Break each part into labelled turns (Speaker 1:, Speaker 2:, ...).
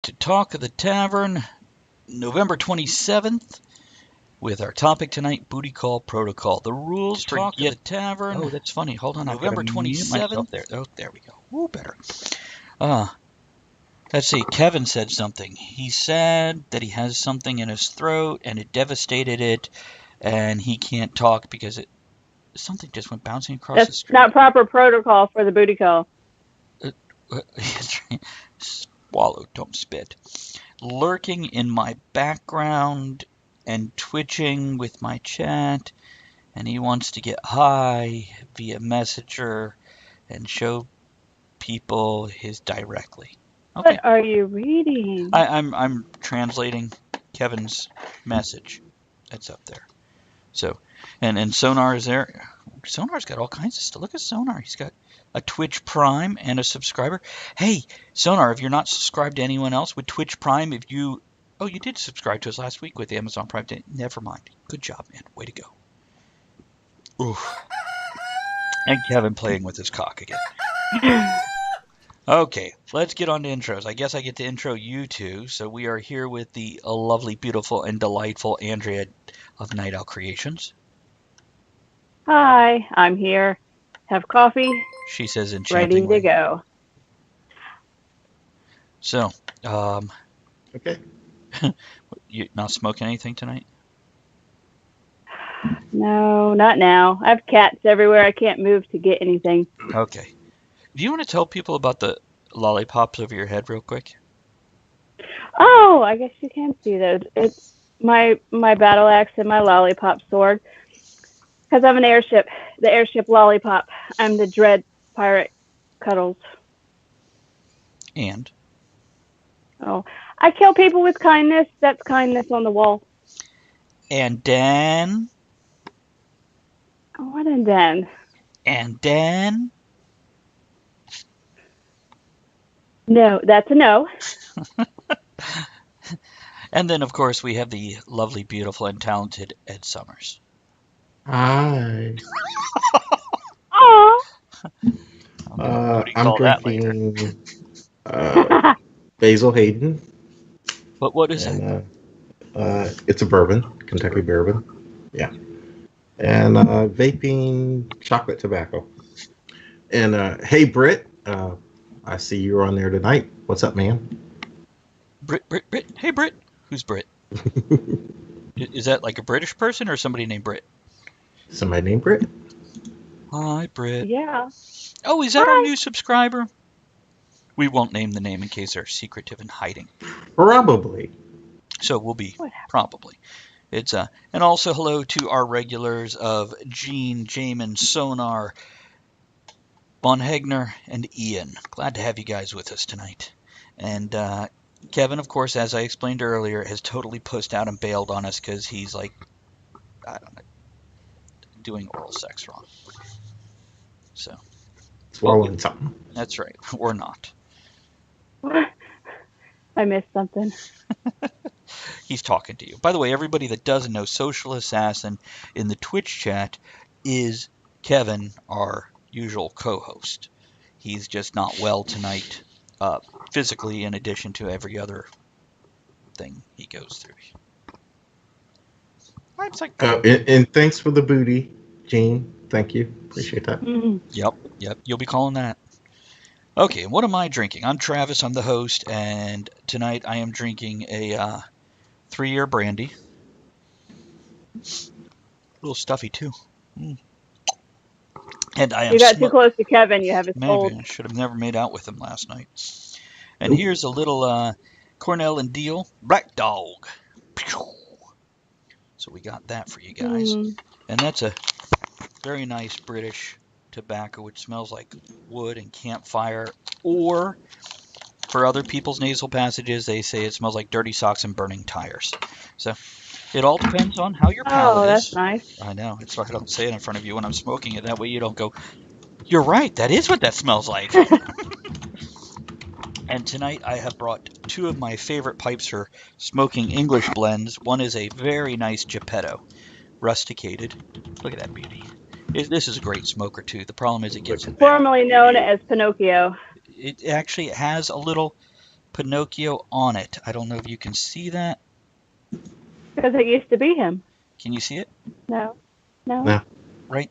Speaker 1: to Talk of the Tavern, November 27th, with our topic tonight, Booty Call Protocol. The rules for
Speaker 2: Talk of the
Speaker 1: Tavern. Oh, that's funny. Hold on,
Speaker 2: November
Speaker 1: I've got to mute
Speaker 2: 27th.
Speaker 1: myself there. Oh, there we go. Ooh, better. Let's see. Kevin said something. He said that he has something in his throat and it devastated it, and he can't talk because something just went bouncing across the
Speaker 3: That's
Speaker 1: screen.
Speaker 3: not proper protocol for the booty call.
Speaker 1: Swallow, don't spit. Lurking in my background and twitching with my chat, and he wants to get high via Messenger and show people his directly. Okay.
Speaker 3: What are you reading?
Speaker 1: I'm translating Kevin's message. That's up there. So, and Sonar is there. Sonar's got all kinds of stuff. Look at Sonar. He's got a Twitch Prime and a subscriber. Hey, Sonar, if you're not subscribed to anyone else with Twitch Prime, you did subscribe to us last week with Amazon Prime Day. Never mind. Good job, man. Way to go. Oof. And Kevin playing with his cock again. Okay, let's get on to intros. I guess I get to intro you two. So we are here with the lovely, beautiful, and delightful Andrea of Night Owl Creations.
Speaker 3: Hi, I'm here. Have coffee.
Speaker 1: She says enchantingly.
Speaker 3: Ready to go.
Speaker 1: So,
Speaker 2: Okay.
Speaker 1: you not smoking anything tonight?
Speaker 3: No, not now. I have cats everywhere. I can't move to get anything.
Speaker 1: Okay. Do you want to tell people about the lollipops over your head real quick?
Speaker 3: Oh, I guess you can see those. It's my battle axe and my lollipop sword. Because I'm an airship. The airship lollipop. I'm the dread pirate Cuddles.
Speaker 1: And?
Speaker 3: Oh, I kill people with kindness. That's kindness on the wall.
Speaker 1: And then?
Speaker 3: What and then?
Speaker 1: And then?
Speaker 3: No, that's a no.
Speaker 1: And then, of course, we have the lovely, beautiful, and talented Ed Summers.
Speaker 2: Hi.
Speaker 3: Aww.
Speaker 2: I'm drinking Basil Hayden.
Speaker 1: What is that?
Speaker 2: It's a bourbon, Kentucky bourbon. Yeah. And vaping chocolate tobacco. And hey, Britt, I see you're on there tonight. What's up, man?
Speaker 1: Britt. Hey, Britt. Who's Britt? Is that like a British person or somebody named Britt?
Speaker 2: Somebody named Britt?
Speaker 1: Hi, Britt.
Speaker 3: Yeah.
Speaker 1: Oh, is that our new subscriber? We won't name the name in case they're secretive and hiding.
Speaker 2: Probably.
Speaker 1: So we'll be probably. It's and also hello to our regulars of Gene, Jamin, Sonar, Von Hegner, and Ian. Glad to have you guys with us tonight. And Kevin, of course, as I explained earlier, has totally pussed out and bailed on us because he's like, I don't know, doing oral sex wrong. So.
Speaker 2: Swallowing something.
Speaker 1: That's right. Or not.
Speaker 3: I missed something.
Speaker 1: He's talking to you. By the way, everybody that doesn't know, Social Assassin in the Twitch chat is Kevin, our usual co-host. He's just not well tonight, physically, in addition to every other thing he goes through.
Speaker 2: And thanks for the booty, Gene. Thank you. Appreciate that.
Speaker 3: Mm-hmm.
Speaker 1: Yep. You'll be calling that. Okay, what am I drinking? I'm Travis. I'm the host, and tonight I am drinking a 3-year brandy. A little stuffy too. And I am.
Speaker 3: You got too close to Kevin. You have his cold.
Speaker 1: Maybe I should have never made out with him last night. And here's a little Cornell and Deal Black Dog. So we got that for you guys. And that's a very nice British tobacco, which smells like wood and campfire. Or, for other people's nasal passages, they say it smells like dirty socks and burning tires. So it all depends on how your palate is.
Speaker 3: Oh, that's nice.
Speaker 1: I know. It's why I don't say it in front of you when I'm smoking it. That way you don't go, you're right, that is what that smells like. And tonight I have brought 2 of my favorite pipes for smoking English blends. One is a very nice Geppetto, rusticated. Look at that beauty. This is a great smoker too. The problem is it gets
Speaker 3: formerly known as Pinocchio.
Speaker 1: It actually has a little Pinocchio on it. I don't know if you can see that.
Speaker 3: Because it used to be him.
Speaker 1: Can you see it?
Speaker 3: No.
Speaker 2: No.
Speaker 1: Right?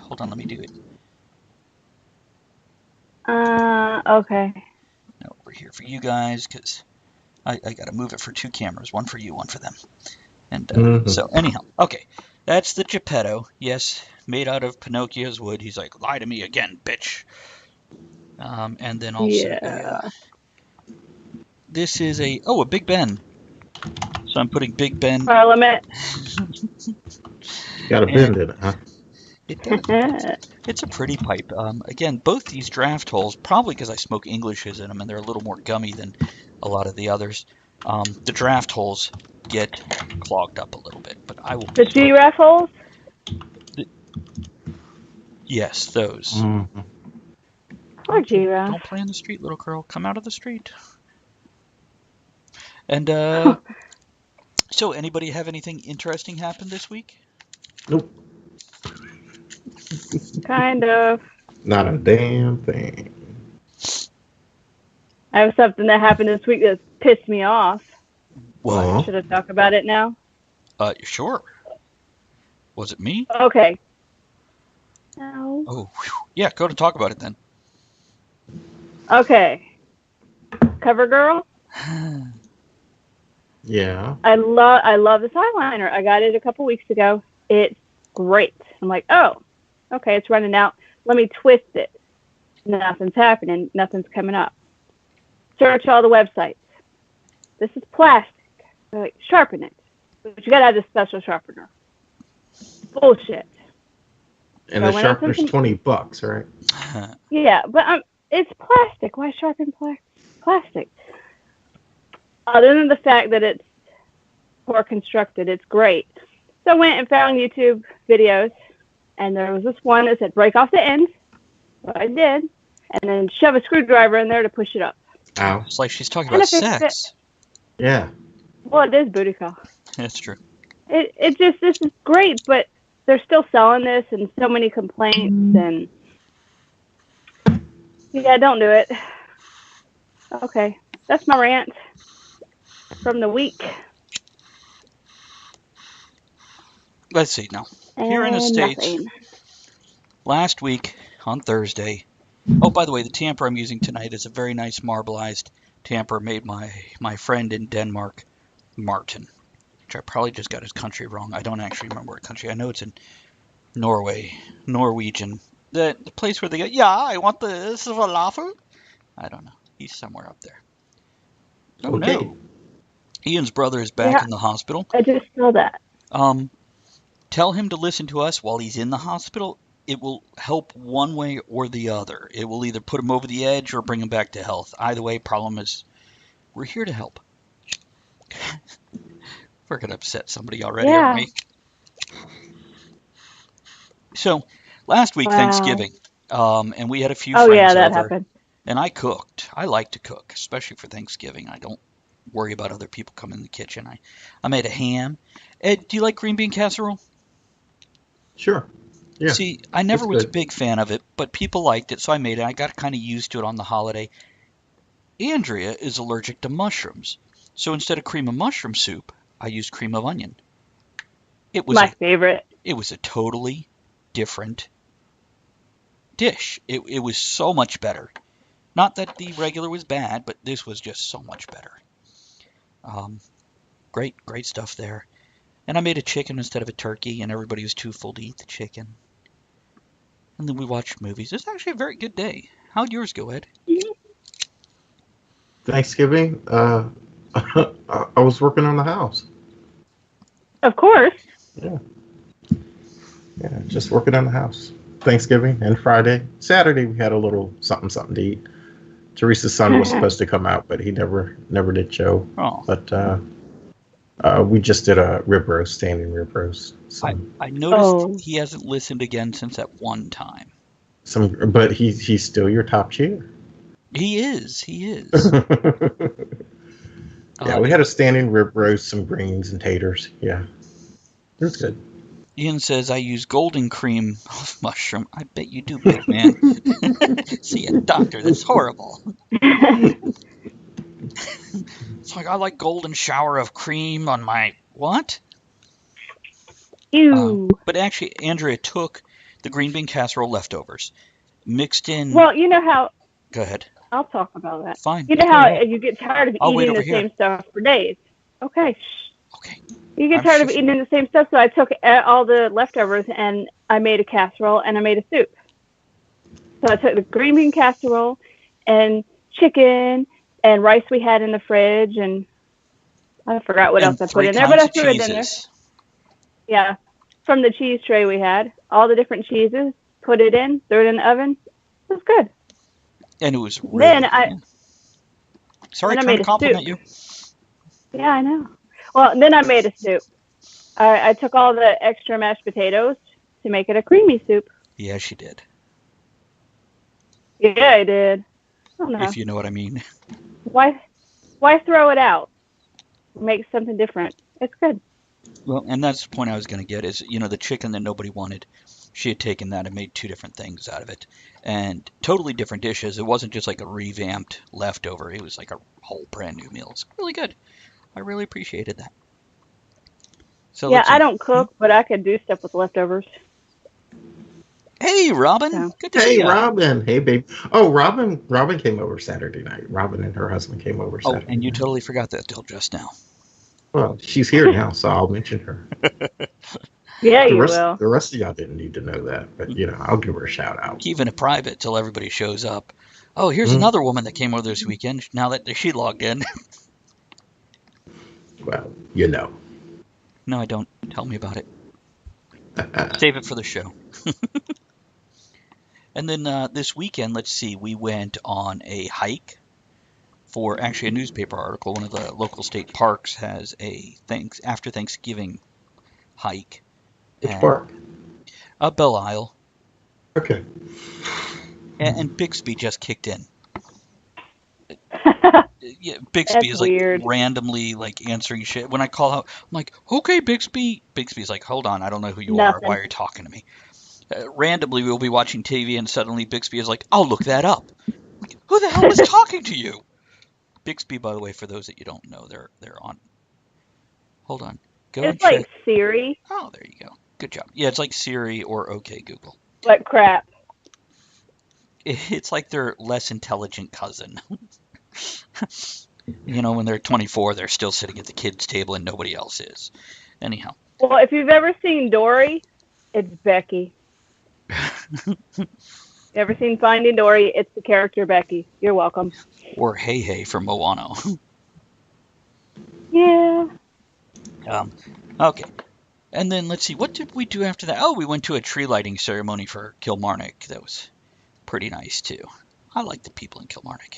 Speaker 1: Hold on, let me do it.
Speaker 3: Okay.
Speaker 1: No, we're here for you guys because I got to move it for 2 cameras, one for you, one for them. And so anyhow, okay, that's the Geppetto. Yes, made out of Pinocchio's wood. He's like, lie to me again, bitch. And then also this is a Big Ben. So I'm putting Big Ben.
Speaker 3: Parliament.
Speaker 2: Got a bend in it, huh?
Speaker 1: It does. It's a pretty pipe. Again, both these draft holes, probably because I smoke Englishes in them and they're a little more gummy than a lot of the others. The draft holes get clogged up a little bit, but I will.
Speaker 3: The giraffe holes?
Speaker 1: Yes, those.
Speaker 2: Mm-hmm.
Speaker 3: Poor giraffe.
Speaker 1: Don't play in the street, little girl. Come out of the street. And so, anybody have anything interesting happen this week?
Speaker 2: Nope.
Speaker 3: Kind of.
Speaker 2: Not a damn thing.
Speaker 3: I have something that happened this week that pissed me off.
Speaker 2: What?
Speaker 3: Should I talk about it now?
Speaker 1: Sure. Was it me?
Speaker 3: Okay. No.
Speaker 1: Oh, whew. Yeah, go to talk about it then.
Speaker 3: Okay. CoverGirl.
Speaker 2: Yeah.
Speaker 3: I love this eyeliner. I got it a couple weeks ago. It's great. I'm like, oh, okay, it's running out. Let me twist it. Nothing's happening. Nothing's coming up. Search all the websites. This is plastic. They're like, sharpen it. But you gotta have this special sharpener. Bullshit.
Speaker 2: And
Speaker 3: So
Speaker 2: the
Speaker 3: when
Speaker 2: sharpener's
Speaker 3: it's
Speaker 2: $20, right?
Speaker 3: Yeah, but it's plastic. Why sharpen plastic? Other than the fact that it's poor constructed, it's great. So I went and found YouTube videos, and there was this one that said break off the ends. So I did, and then shove a screwdriver in there to push it up.
Speaker 2: Ow.
Speaker 1: It's like she's talking
Speaker 3: Kinda
Speaker 1: about
Speaker 3: fixed
Speaker 1: sex.
Speaker 2: Yeah.
Speaker 3: Well, it is booty call.
Speaker 1: That's true.
Speaker 3: This is great, but they're still selling this, and so many complaints, and yeah, don't do it. Okay, that's my rant from the week.
Speaker 1: Let's see now. Here in the States,
Speaker 3: Nothing.
Speaker 1: last week on Thursday. Oh, by the way, the tamper I'm using tonight is a very nice marbleized tamper made by my friend in Denmark, Martin, which I probably just got his country wrong. I don't actually remember what country. I know it's in Norwegian. The place where they go, yeah, I want this falafel. I don't know. He's somewhere up there. Oh,
Speaker 2: Okay.
Speaker 1: no. Ian's brother is back in the hospital.
Speaker 3: I just saw that.
Speaker 1: Tell him to listen to us while he's in the hospital. It will help one way or the other. It will either put him over the edge or bring him back to health. Either way, problem is, we're here to help. We're going to upset somebody already, aren't we? So, last week, Thanksgiving, and we had a few friends over.
Speaker 3: That happened.
Speaker 1: And I cooked. I like to cook, especially for Thanksgiving. I don't worry about other people coming in the kitchen. I made a ham. Ed, do you like green bean casserole?
Speaker 2: Sure. Yeah.
Speaker 1: See, I never was a big fan of it, but people liked it, so I made it. I got kind of used to it on the holiday. Andrea is allergic to mushrooms, so instead of cream of mushroom soup, I used cream of onion. It was
Speaker 3: my favorite.
Speaker 1: It was a totally different dish. It was so much better. Not that the regular was bad, but this was just so much better. Great stuff there. And I made a chicken instead of a turkey, and everybody was too full to eat the chicken. And then we watched movies. It's actually a very good day. How'd yours go, Ed?
Speaker 2: Thanksgiving, I was working on the house.
Speaker 3: Of course.
Speaker 2: Yeah, just working on the house. Thanksgiving and Friday. Saturday, we had a little something to eat. Teresa's son was supposed to come out, but he never did show.
Speaker 1: Oh.
Speaker 2: But we just did a rib roast, standing rib roast.
Speaker 1: I noticed he hasn't listened again since that one time.
Speaker 2: But he's still your top cheer.
Speaker 1: He is.
Speaker 2: Yeah, we had a standing rib roast, some greens and taters. Yeah, it was good.
Speaker 1: Ian says, I use golden cream mushroom. I bet you do, big man. See a doctor. That's horrible. It's like, I like golden shower of cream on my what?
Speaker 3: Ew.
Speaker 1: But actually, Andrea took the green bean casserole leftovers, mixed in.
Speaker 3: Well, you know how
Speaker 1: Go ahead.
Speaker 3: I'll talk about that.
Speaker 1: Fine.
Speaker 3: You
Speaker 1: Yeah,
Speaker 3: know
Speaker 1: go
Speaker 3: how
Speaker 1: ahead.
Speaker 3: you get tired of
Speaker 1: I'll wait
Speaker 3: eating
Speaker 1: over
Speaker 3: the
Speaker 1: here.
Speaker 3: same stuff for days. Okay.
Speaker 1: Okay.
Speaker 3: You get
Speaker 1: I'm
Speaker 3: tired of
Speaker 1: shifting.
Speaker 3: eating the same stuff, so I took all the leftovers and I made a casserole and I made a soup. So I took the green bean casserole and chicken and rice we had in the fridge, and I forgot what else
Speaker 1: And
Speaker 3: I put
Speaker 1: three
Speaker 3: in there, but
Speaker 1: kinds
Speaker 3: I
Speaker 1: of
Speaker 3: threw it in there.
Speaker 1: cheeses.
Speaker 3: Yeah. From the cheese tray we had, all the different cheeses, put it in, threw it in the oven. It was good.
Speaker 1: And it was
Speaker 3: Then
Speaker 1: really.
Speaker 3: I
Speaker 1: Yeah. Sorry,
Speaker 3: then I
Speaker 1: trying
Speaker 3: made
Speaker 1: to
Speaker 3: a soup.
Speaker 1: compliment you.
Speaker 3: Yeah, I know. Well, then I made a soup. I took all the extra mashed potatoes to make it a creamy soup.
Speaker 1: Yeah, she did.
Speaker 3: Yeah, I did. I don't know.
Speaker 1: If you know what I mean.
Speaker 3: Why throw it out? Make something different. It's good.
Speaker 1: Well, and that's the point I was going to get is, the chicken that nobody wanted. She had taken that and made two different things out of it. And totally different dishes. It wasn't just like a revamped leftover. It was like a whole brand new meal. It's really good. I really appreciated that. So
Speaker 3: Yeah,
Speaker 1: let's
Speaker 3: I
Speaker 1: see.
Speaker 3: don't cook, but I could do stuff with leftovers.
Speaker 1: Hey, Robin.
Speaker 3: So.
Speaker 1: Good to
Speaker 2: Hey,
Speaker 1: see you.
Speaker 2: Robin. Hey, babe. Oh, Robin came over Saturday night. Robin and her husband came over
Speaker 1: Oh,
Speaker 2: Saturday
Speaker 1: and you
Speaker 2: night.
Speaker 1: totally forgot that till just now.
Speaker 2: Well, she's here now, so I'll mention her.
Speaker 3: Yeah,
Speaker 2: The
Speaker 3: you
Speaker 2: rest,
Speaker 3: will.
Speaker 2: the rest of y'all didn't need to know that, but I'll give her a shout out.
Speaker 1: Keeping it private till everybody shows up. Oh, here's
Speaker 2: Mm,
Speaker 1: another woman that came over this weekend now that she logged in.
Speaker 2: well,
Speaker 1: No, I don't. Tell me about it. Save it for the show. And then this weekend, let's see, we went on a hike for actually a newspaper article. One of the local state parks has a after Thanksgiving hike.
Speaker 2: Which
Speaker 1: And
Speaker 2: part?
Speaker 1: Belle Isle.
Speaker 2: Okay.
Speaker 1: And Bixby just kicked in. Yeah,
Speaker 3: That's
Speaker 1: Bixby is like
Speaker 3: weird.
Speaker 1: randomly like answering shit. When I call out, I'm like, okay, Bixby. Bixby's like, hold on, I don't know who you are. Why
Speaker 3: Nothing.
Speaker 1: are you talking to me? Randomly, we'll be watching TV and suddenly Bixby is like, I'll look that up. Like, who the hell was talking to you? Bixby, by the way, for those that you don't know, they're on. Hold on. Go and
Speaker 3: It's like
Speaker 1: check.
Speaker 3: Siri,
Speaker 1: Oh, there you go. Good job. Yeah, it's like Siri or OK Google.
Speaker 3: but crap.
Speaker 1: It's like their less intelligent cousin. When they're 24, they're still sitting at the kids' table and nobody else is. Anyhow.
Speaker 3: Well, if you've ever seen Dory, it's Becky. You ever seen Finding Dory? It's the character Becky. You're welcome.
Speaker 1: Or Hey Hey from Moana.
Speaker 3: Yeah.
Speaker 1: Okay. And then let's see, what did we do after that? Oh, we went to a tree lighting ceremony for Kilmarnock. That was pretty nice too. I like the people in Kilmarnock.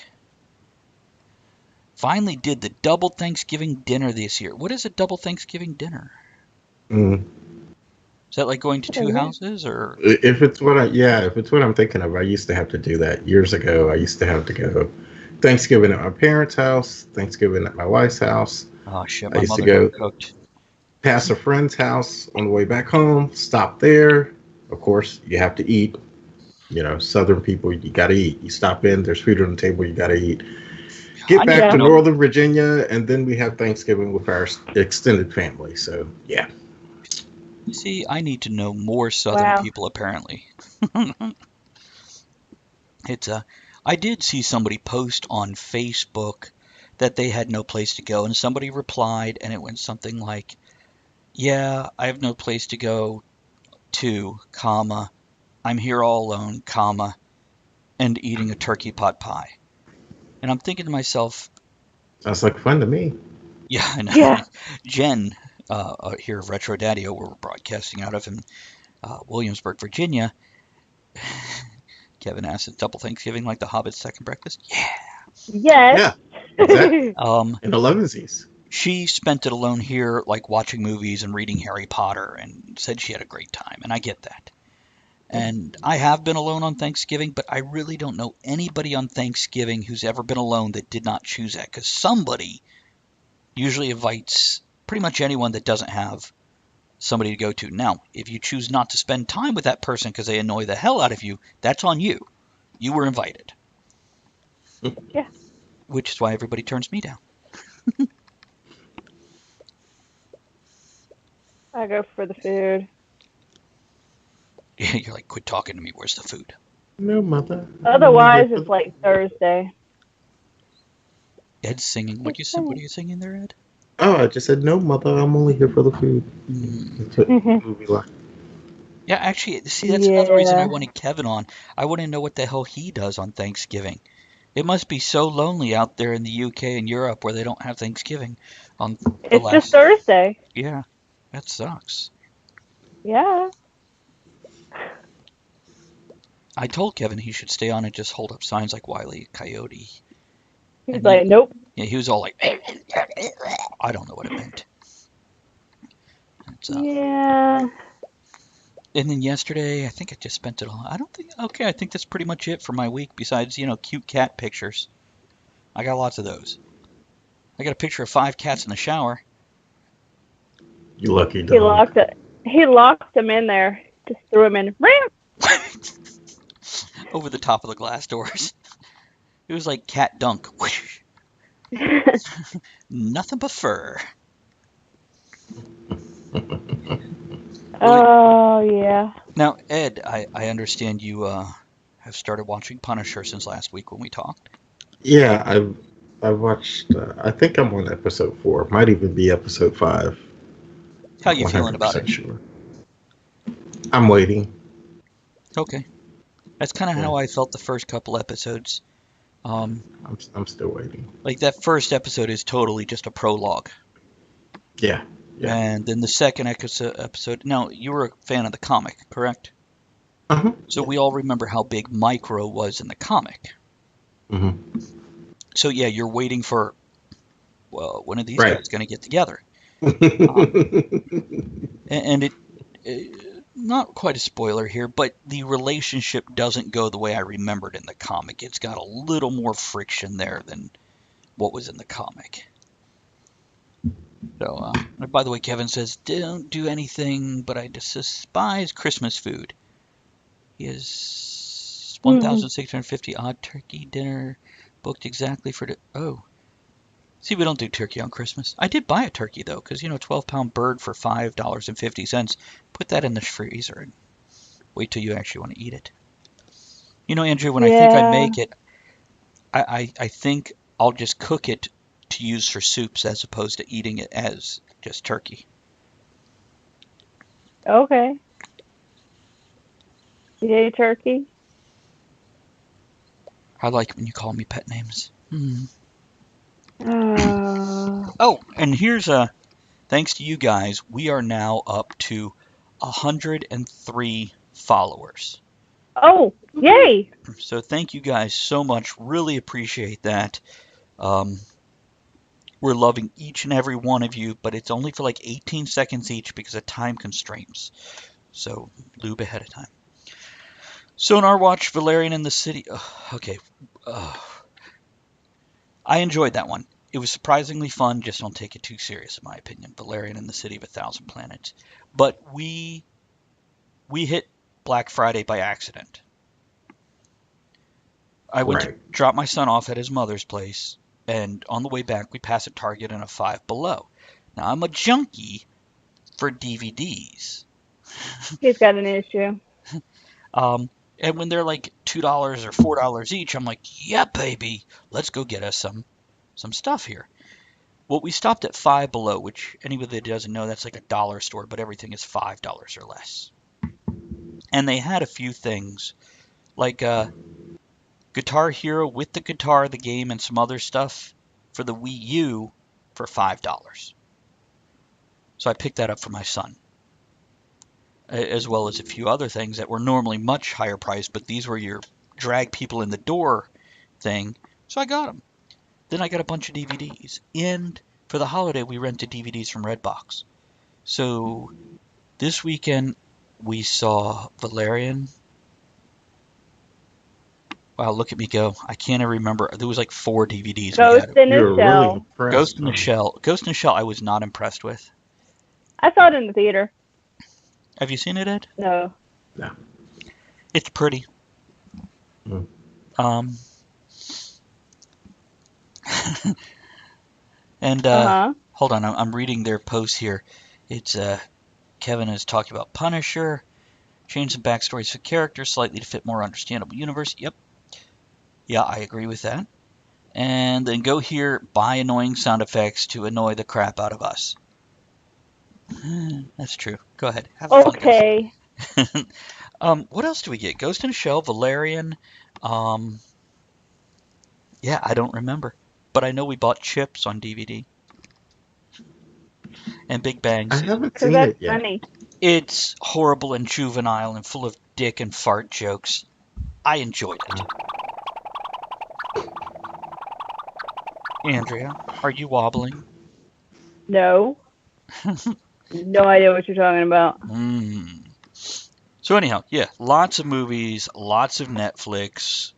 Speaker 1: Finally did the double Thanksgiving dinner this year. What is a double Thanksgiving dinner?
Speaker 2: Mm.
Speaker 1: Is that like going to two houses or?
Speaker 2: If it's what I'm thinking of, I used to have to do that years ago. I used to have to go Thanksgiving at my parents' house, Thanksgiving at my wife's house.
Speaker 1: Oh shit,
Speaker 2: I
Speaker 1: my
Speaker 2: used to
Speaker 1: mother
Speaker 2: go
Speaker 1: cooked.
Speaker 2: past a friend's house on the way back home, stop there. Of course, you have to eat. Southern people, you got to eat. You stop in, there's food on the table, you got to eat. Get back to Northern Virginia, and then we have Thanksgiving with our extended family. So, yeah.
Speaker 1: You see, I need to know more Southern people, apparently. I did see somebody post on Facebook that they had no place to go, and somebody replied, and it went something like, yeah, I have no place to go to, comma, I'm here all alone, comma, and eating a turkey pot pie. And I'm thinking to myself,
Speaker 2: sounds like fun to me.
Speaker 1: Yeah, I know.
Speaker 3: Yeah.
Speaker 1: Jen, here of Retro Daddy-O, we're broadcasting out of in Williamsburg, Virginia. Kevin asked, is double Thanksgiving like the Hobbit's second breakfast? Yeah.
Speaker 3: Yes.
Speaker 2: Yeah, exactly. In the 11s.
Speaker 1: She spent it alone here, like watching movies and reading Harry Potter, and said she had a great time, and I get that. And I have been alone on Thanksgiving, but I really don't know anybody on Thanksgiving who's ever been alone that did not choose that, because somebody usually invites pretty much anyone that doesn't have somebody to go to. Now, if you choose not to spend time with that person because they annoy the hell out of you, that's on you. You were invited.
Speaker 3: Yeah.
Speaker 1: which is why everybody turns me down.
Speaker 3: I go for the food.
Speaker 1: You're like, quit talking to me. Where's the food?
Speaker 2: No, mother.
Speaker 3: Otherwise, it's like Thursday.
Speaker 1: Ed's singing. What are you singing there, Ed?
Speaker 2: Oh, I just said no, mother. I'm only here for the food. That's what the movie like.
Speaker 1: Yeah, actually, see, that's another reason I
Speaker 3: Yeah.
Speaker 1: wanted Kevin on. I want to know what the hell he does on Thanksgiving. It must be so lonely out there in the UK and Europe where they don't have Thanksgiving on the
Speaker 3: It's just
Speaker 1: last.
Speaker 3: Thursday.
Speaker 1: Yeah, that sucks.
Speaker 3: Yeah.
Speaker 1: I told Kevin he should stay on and just hold up signs like Wile E. Coyote.
Speaker 3: He's
Speaker 1: And
Speaker 3: like, nope.
Speaker 1: he was all like, I don't know what it meant.
Speaker 3: Yeah.
Speaker 1: And then yesterday, I think I just spent it all. I think that's pretty much it for my week besides, cute cat pictures. I got lots of those. I got a picture of 5 cats in the shower.
Speaker 2: You lucky
Speaker 3: He
Speaker 2: dog.
Speaker 3: locked him in there. Just threw him in.
Speaker 1: Over the top of the glass doors. It was like cat dunk. Nothing but fur.
Speaker 3: Oh, yeah.
Speaker 1: Now, Ed, I understand you have started watching Punisher since last week when we talked.
Speaker 2: Yeah, I watched. I think I'm on episode 4. Might even be episode 5.
Speaker 1: How
Speaker 2: Not
Speaker 1: you feeling about it?
Speaker 2: 100% sure. I'm waiting.
Speaker 1: Okay. That's kind of
Speaker 2: Yeah,
Speaker 1: how I felt the first couple episodes.
Speaker 2: I'm still waiting.
Speaker 1: Like that first episode is totally just a prologue.
Speaker 2: Yeah, yeah.
Speaker 1: And then the second episode. Now, you were a fan of the comic, correct? So
Speaker 2: Yeah.
Speaker 1: we all remember how big Micro was in the comic.
Speaker 2: Mm-hmm.
Speaker 1: So yeah, you're waiting for, well, when are these
Speaker 2: Right.
Speaker 1: guys going to get together? Um, and not quite a spoiler here, but the relationship doesn't go the way I remembered in the comic. It's got a little more friction there than what was in the comic. So, by the way, Kevin says, don't do anything, but I despise Christmas food. He has 1,650 odd turkey dinner booked exactly for oh. See, we don't do turkey on Christmas. I did buy a turkey, though, because, 12-pound bird for $5.50. Put that in the freezer and wait till you actually want to eat it. Andrew, when I think I
Speaker 3: Yeah.
Speaker 1: make it, I think I'll just cook it to use for soups as opposed to eating it as just turkey.
Speaker 3: Okay. Yay, turkey.
Speaker 1: I like when you call me pet names.
Speaker 3: Oh.
Speaker 1: Oh, and here's thanks to you guys, we are now up to 103 followers.
Speaker 3: Oh, yay.
Speaker 1: So thank you guys so much. Really appreciate that. We're loving each and every one of you, but it's only for like 18 seconds each because of time constraints. So lube ahead of time. Sonar Watch, Valerian in the City. Okay. I enjoyed that one. It was surprisingly fun. Just don't take it too serious, in my opinion. Valerian in the City of 1,000 Planets. But we hit Black Friday by accident. I went to
Speaker 2: Right.
Speaker 1: drop my son off at his mother's place, and on the way back, we passed a Target and a Five Below. Now, I'm a junkie for DVDs.
Speaker 3: He's got an issue.
Speaker 1: And when they're like $2 or $4 each, I'm like, yeah, baby, let's go get us some stuff here. Well, we stopped at Five Below, which anybody that doesn't know, that's like a dollar store, but everything is $5 or less. And they had a few things like Guitar Hero with the guitar, the game, and some other stuff for the Wii U for $5. So I picked that up for my son, as well as a few other things that were normally much higher priced, but these were your drag people in the door thing. So I got them. Then I got a bunch of DVDs. And for the holiday, we rented DVDs from Redbox. So this weekend, we saw Valerian. Wow, look at me go. I can't even remember. There was like 4 DVDs we
Speaker 3: Ghost
Speaker 1: had.
Speaker 3: in
Speaker 2: You
Speaker 3: the
Speaker 2: were really
Speaker 3: Shell.
Speaker 1: Ghost
Speaker 2: impressed,
Speaker 1: in the
Speaker 2: huh?
Speaker 1: Shell. Ghost in the Shell I was not impressed with.
Speaker 3: I saw it in the theater.
Speaker 1: Have you seen it, Ed?
Speaker 3: No.
Speaker 2: No.
Speaker 1: It's pretty.
Speaker 2: Mm.
Speaker 1: Um, And
Speaker 3: Uh-huh.
Speaker 1: hold on, I'm reading their post here. It's Kevin is talking about Punisher. Change some backstories for characters slightly to fit more understandable universe. Yep. Yeah, I agree with that. And then go here, buy annoying sound effects to annoy the crap out of us. That's true. Go ahead. Have fun, guys.
Speaker 3: Okay.
Speaker 1: What else do we get? Ghost in a Shell, Valerian. Um, yeah, I don't remember. But I know we bought Chips on DVD. And Big Bang
Speaker 2: I
Speaker 1: Season.
Speaker 2: haven't
Speaker 3: 'Cause
Speaker 2: seen
Speaker 3: that's
Speaker 2: it yet.
Speaker 3: funny.
Speaker 1: It's horrible and juvenile and full of dick and fart jokes. I enjoyed it. Andrea, are you wobbling?
Speaker 3: No. No idea what you're talking about.
Speaker 1: So anyhow, yeah, lots of movies, lots of Netflix.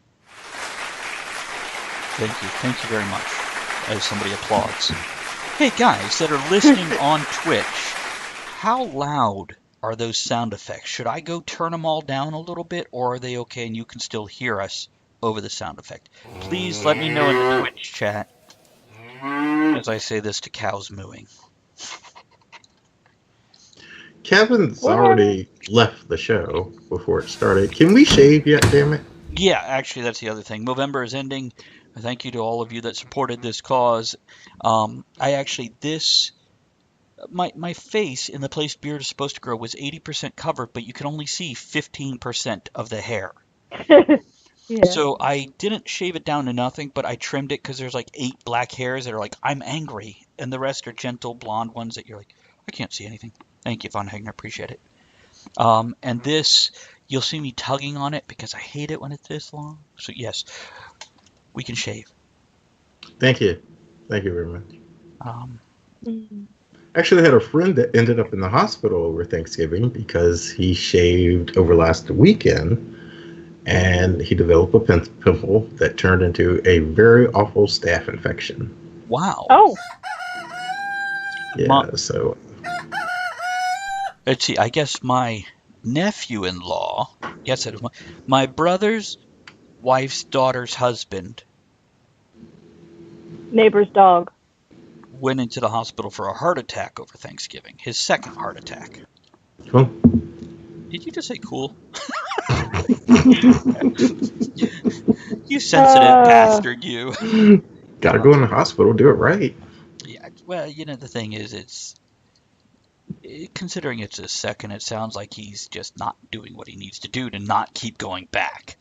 Speaker 1: Thank you very much. As somebody applauds. Hey guys that are listening on Twitch, how loud are those sound effects? Should I go turn them all down a little bit, or are they okay and you can still hear us over the sound effect? Please let me know in the Twitch chat as I say this to cows mooing.
Speaker 2: Kevin's
Speaker 3: What?
Speaker 2: already left the show before it started. Can we shave yet, damn it?
Speaker 1: Yeah, actually, that's the other thing. November is ending. Thank you to all of you that supported this cause. My face in the place beard is supposed to grow was 80% covered, but you can only see 15% of the hair.
Speaker 3: Yeah.
Speaker 1: So I didn't shave it down to nothing, but I trimmed it because there's like 8 black hairs that are like, I'm angry. And the rest are gentle blonde ones that you're like, I can't see anything. Thank you, Von Hagner. Appreciate it. And this, you'll see me tugging on it because I hate it when it's this long. So yes, we can shave.
Speaker 2: Thank you. Thank you very much.
Speaker 3: Mm.
Speaker 2: Actually, I had a friend that ended up in the hospital over Thanksgiving because he shaved over last weekend and he developed a pimple that turned into a very awful staph infection.
Speaker 1: Wow.
Speaker 3: Oh.
Speaker 2: Yeah, so
Speaker 1: Let's see, I guess my nephew-in-law, yes, it was my brother's wife's daughter's husband
Speaker 3: Neighbor's dog.
Speaker 1: went into the hospital for a heart attack over Thanksgiving, his second heart attack.
Speaker 2: well,
Speaker 1: Did you just say cool? You sensitive bastard, you.
Speaker 2: gotta go in the hospital, do it right.
Speaker 1: Yeah, well, the thing is, considering it's his second, it sounds like he's just not doing what he needs to do to not keep going back.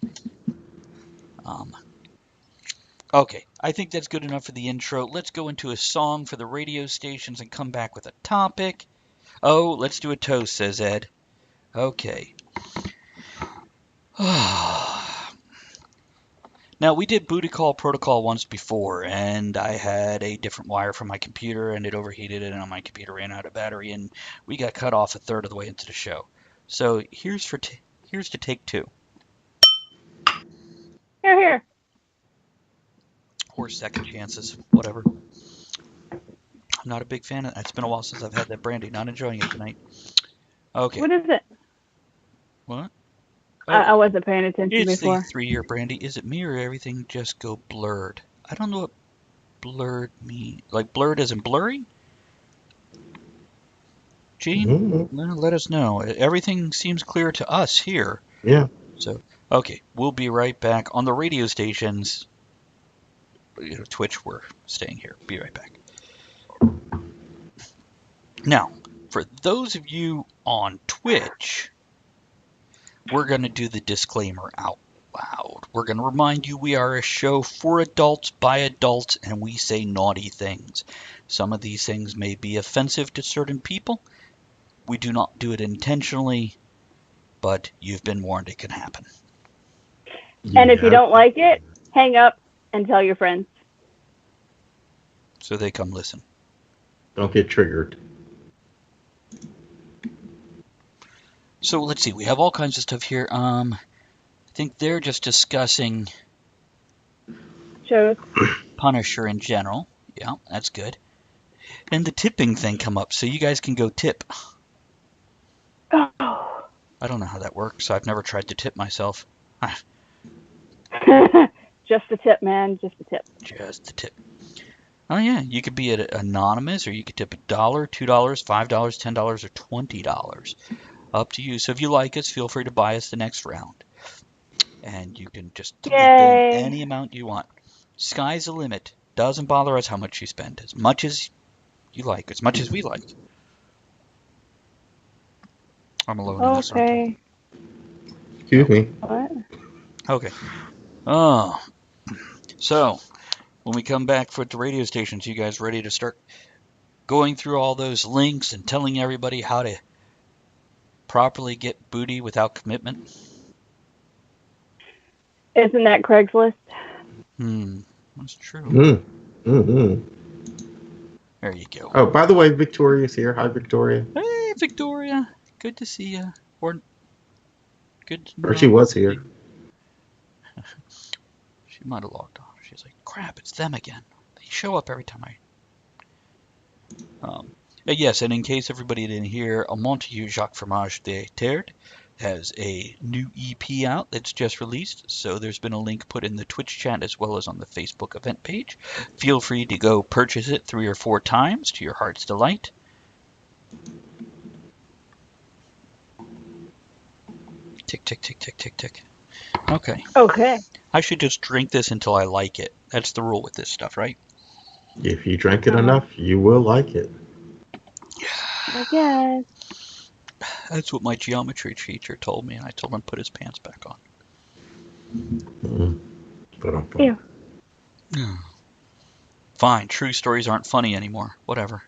Speaker 1: Okay, I think that's good enough for the intro. Let's go into a song for the radio stations and come back with a topic. Oh, let's do a toast, says Ed. Okay. Now, we did booty call protocol once before, and I had a different wire from my computer, and it overheated, and my computer ran out of battery, and we got cut off a third of the way into the show. So here's to take 2.
Speaker 3: Here.
Speaker 1: Or second chances, whatever. I'm not a big fan of that. It's been a while since I've had that brandy. Not enjoying it tonight. Okay.
Speaker 3: What is it?
Speaker 1: What?
Speaker 3: I wasn't paying attention
Speaker 1: It's
Speaker 3: before.
Speaker 1: the 3-year brandy. Is it me or everything just go blurred? I don't know what blurred means. Like blurred as in blurry? Gene,
Speaker 2: Mm-hmm.
Speaker 1: well, let us know. Everything seems clear to us here.
Speaker 2: Yeah.
Speaker 1: So, okay, we'll be right back on the radio stations. Twitch, we're staying here. Be right back. Now, for those of you on Twitch, we're going to do the disclaimer out loud. We're going to remind you we are a show for adults by adults, and we say naughty things. Some of these things may be offensive to certain people. We do not do it intentionally, but you've been warned it can happen.
Speaker 3: And if you don't like it, hang up and tell your friends.
Speaker 1: So they come listen.
Speaker 2: Don't get triggered.
Speaker 1: So let's see. We have all kinds of stuff here. I think they're just discussing
Speaker 3: Shows.
Speaker 1: Punisher in general. Yeah, that's good. And the tipping thing come up, so you guys can go tip.
Speaker 3: Oh.
Speaker 1: I don't know how that works. I've never tried to tip myself.
Speaker 3: Just a tip, man. Just a tip.
Speaker 1: Just a tip. Oh yeah, you could be anonymous, or you could tip $1, $2, $5, $10, or $20. Up to you. So if you like us, feel free to buy us the next round, and you can just type in
Speaker 3: Yay.
Speaker 1: any amount you want. Sky's the limit. Doesn't bother us how much you spend. As much as you like, as much as we like. I'm alone in this, aren't I?
Speaker 3: Okay.
Speaker 2: Excuse me.
Speaker 3: What?
Speaker 1: Okay. Oh, so when we come back for the radio stations, you guys ready to start going through all those links and telling everybody how to properly get booty without commitment?
Speaker 3: Isn't that Craigslist?
Speaker 1: That's true.
Speaker 2: Mm. Mm-hmm.
Speaker 1: There you go.
Speaker 2: Oh, by the way, Victoria's here. Hi, Victoria.
Speaker 1: Hey, Victoria. Good to see you. Or good to
Speaker 2: Or she
Speaker 1: not
Speaker 2: was
Speaker 1: see
Speaker 2: here.
Speaker 1: you. She might have logged off. She's like, crap, it's them again. They show up every time yes, and in case everybody didn't hear, Montague Jacques Fromage de Terre has a new EP out that's just released, so there's been a link put in the Twitch chat as well as on the Facebook event page. Feel free to go purchase it 3 or 4 times to your heart's delight. Tick, tick, tick, tick, tick, tick. Okay.
Speaker 3: Okay.
Speaker 1: I should just drink this until I like it. That's the rule with this stuff, right?
Speaker 2: If you drink it enough, you will like it.
Speaker 3: I guess.
Speaker 1: That's what my geometry teacher told me, and I told him to put his pants back on.
Speaker 3: Ew.
Speaker 1: Fine, true stories aren't funny anymore. Whatever.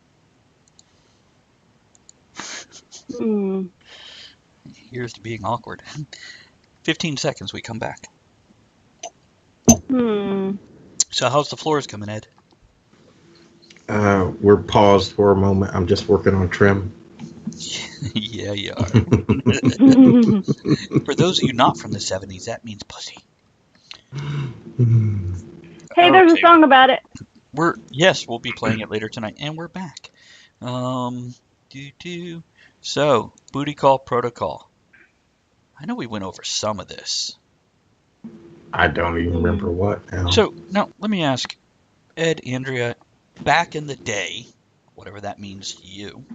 Speaker 1: Here's to being awkward. 15 seconds, we come back. So how's the floors coming, Ed?
Speaker 2: We're paused for a moment. I'm just working on trim.
Speaker 1: Yeah, you are. For those of you not from the 70s, that means pussy.
Speaker 3: Hey, there's a song about it.
Speaker 1: Yes, we'll be playing it later tonight, and we're back. So, booty call protocol. I know we went over some of this.
Speaker 2: I don't even remember what now.
Speaker 1: So, now, let me ask, Ed, Andrea, back in the day, whatever that means to you,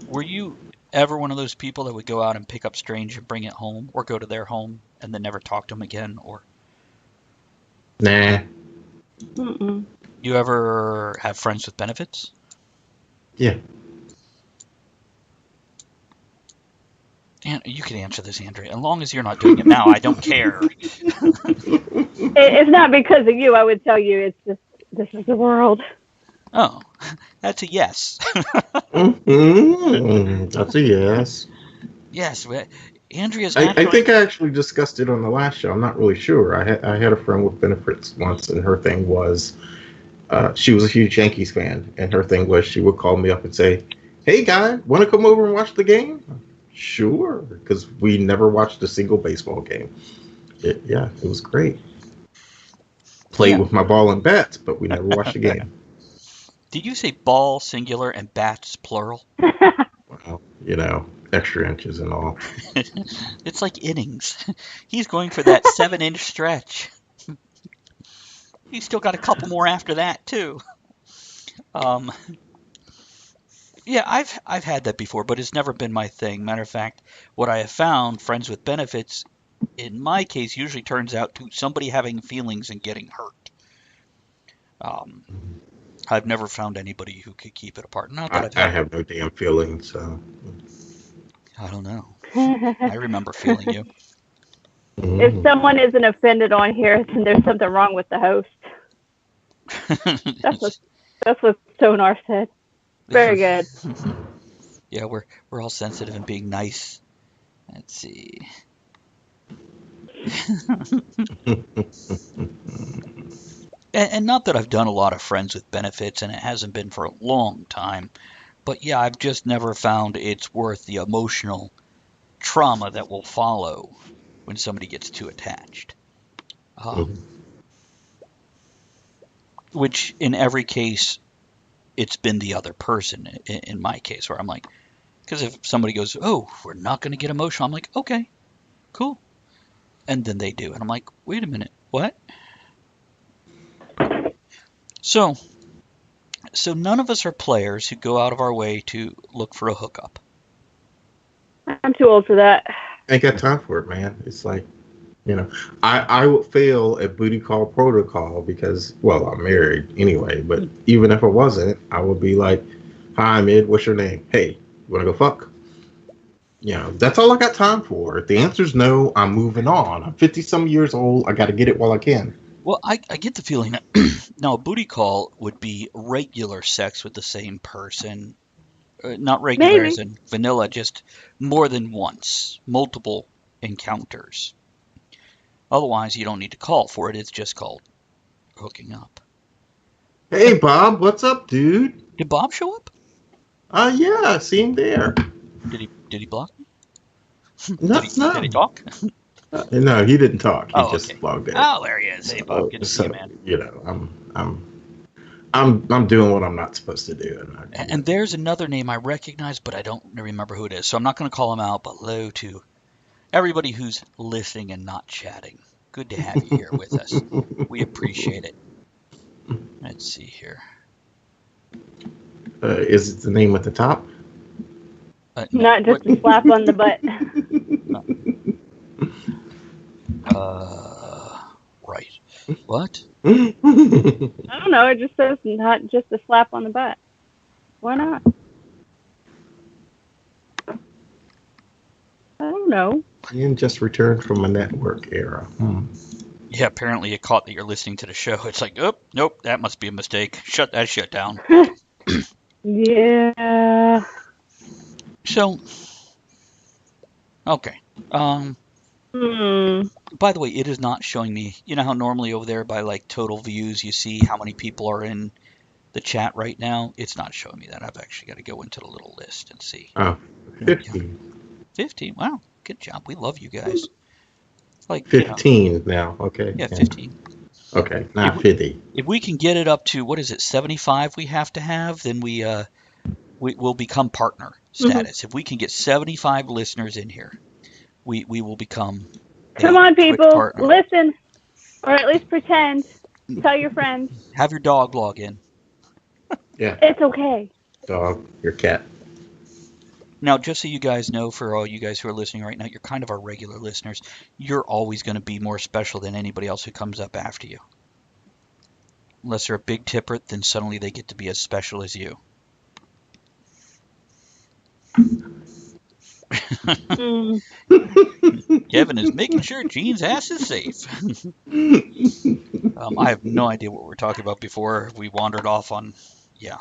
Speaker 1: were you ever one of those people that would go out and pick up strange and bring it home, or go to their home and then never talk to them again, or?
Speaker 2: Nah.
Speaker 1: You ever have friends with benefits?
Speaker 2: Yeah.
Speaker 1: And you can answer this, Andrea. As long as you're not doing it now, I don't care.
Speaker 3: It's not because of you. I would tell you. It's just this is the world.
Speaker 1: Oh, that's a yes.
Speaker 2: That's a yes.
Speaker 1: Yes, Andrea's.
Speaker 2: I think I actually discussed it on the last show. I'm not really sure. I had a friend with benefits once, and her thing was she was a huge Yankees fan, and her thing was she would call me up and say, "Hey, guy, want to come over and watch the game?" Sure, because we never watched a single baseball game. It was great. Played with my ball and bats, but we never watched a game.
Speaker 1: Did you say ball singular and bats plural?
Speaker 2: Well, extra inches and all.
Speaker 1: It's like innings. He's going for that 7-inch stretch. He's still got a couple more after that too. Yeah, I've had that before, but it's never been my thing. Matter of fact, what I have found, friends with benefits, in my case, usually turns out to somebody having feelings and getting hurt. I've never found anybody who could keep it apart. Not that
Speaker 2: I have no damn feelings, so.
Speaker 1: I don't know. I remember feeling you.
Speaker 3: If someone isn't offended on here, then there's something wrong with the host. That's what Sonar said. Very good.
Speaker 1: Yeah, we're all sensitive and being nice. Let's see. And not that I've done a lot of friends with benefits, and it hasn't been for a long time, but yeah, I've just never found it's worth the emotional trauma that will follow when somebody gets too attached. Which in every case, it's been the other person in my case, where I'm like, because if somebody goes, "Oh, we're not going to get emotional," I'm like, "Okay, cool," and then they do, and I'm like, "Wait a minute, what?" So So none of us are players who go out of our way to look for a hookup.
Speaker 3: I'm too old for that.
Speaker 2: Ain't got time for it, man. It's like, I would fail at booty call protocol because, well, I'm married anyway. But even if I wasn't, I would be like, "Hi, Mid. What's your name? Hey, you wanna go fuck?" That's all I got time for. If the answer's no, I'm moving on. I'm 50 some years old. I got to get it while I can.
Speaker 1: Well, I get the feeling that now a booty call would be regular sex with the same person. Not regular as
Speaker 3: Maybe.
Speaker 1: in vanilla, just more than once, multiple encounters. Otherwise, you don't need to call for it. It's just called hooking up.
Speaker 2: Hey, Bob. What's up, dude?
Speaker 1: Did Bob show up?
Speaker 2: Yeah, I see him there.
Speaker 1: Did he block me?
Speaker 2: No,
Speaker 1: Did he talk?
Speaker 2: No, he didn't talk. He
Speaker 1: Oh,
Speaker 2: just
Speaker 1: okay.
Speaker 2: logged in.
Speaker 1: Oh, there he is. Hey, Bob. Good to see you, man.
Speaker 2: I'm doing what I'm not supposed to do.
Speaker 1: And there's another name I recognize, but I don't remember who it is. So I'm not going to call him out, but hello to everybody who's listening and not chatting. Good to have you here with us. We appreciate it. Let's see here.
Speaker 2: Is it the name at the top?
Speaker 1: No,
Speaker 3: Not just a slap on the butt.
Speaker 1: Right. What?
Speaker 3: I don't know. It just says not just a slap on the butt. Why not? I don't know.
Speaker 2: Ian just returned from a network era.
Speaker 1: Yeah, apparently it caught that you're listening to the show. It's like, oh, nope, that must be a mistake. Shut that shit down.
Speaker 3: Yeah.
Speaker 1: So, okay. By the way, it is not showing me. You know how normally over there by like total views you see how many people are in the chat right now? It's not showing me that. I've actually got to go into the little list and see.
Speaker 2: Oh, 15.
Speaker 1: 15. Wow, good job. We love you guys. Like
Speaker 2: 15 now. Okay.
Speaker 1: Yeah, 15.
Speaker 2: Okay, not 50.
Speaker 1: If we can get it up to, what is it, 75 we have to have, then we will become partner status. If we can get 75 listeners in here, we will become
Speaker 3: Come on, people, listen, or at least pretend. Tell your friends.
Speaker 1: Have your dog log in.
Speaker 2: Yeah.
Speaker 3: It's okay.
Speaker 2: Dog, your cat.
Speaker 1: Now, just so you guys know, for all you guys who are listening right now, you're kind of our regular listeners. You're always going to be more special than anybody else who comes up after you. Unless they're a big tipper, then suddenly they get to be as special as you. Kevin is making sure Gene's ass is safe. I have no idea what we're talking about before we wandered off on, yeah.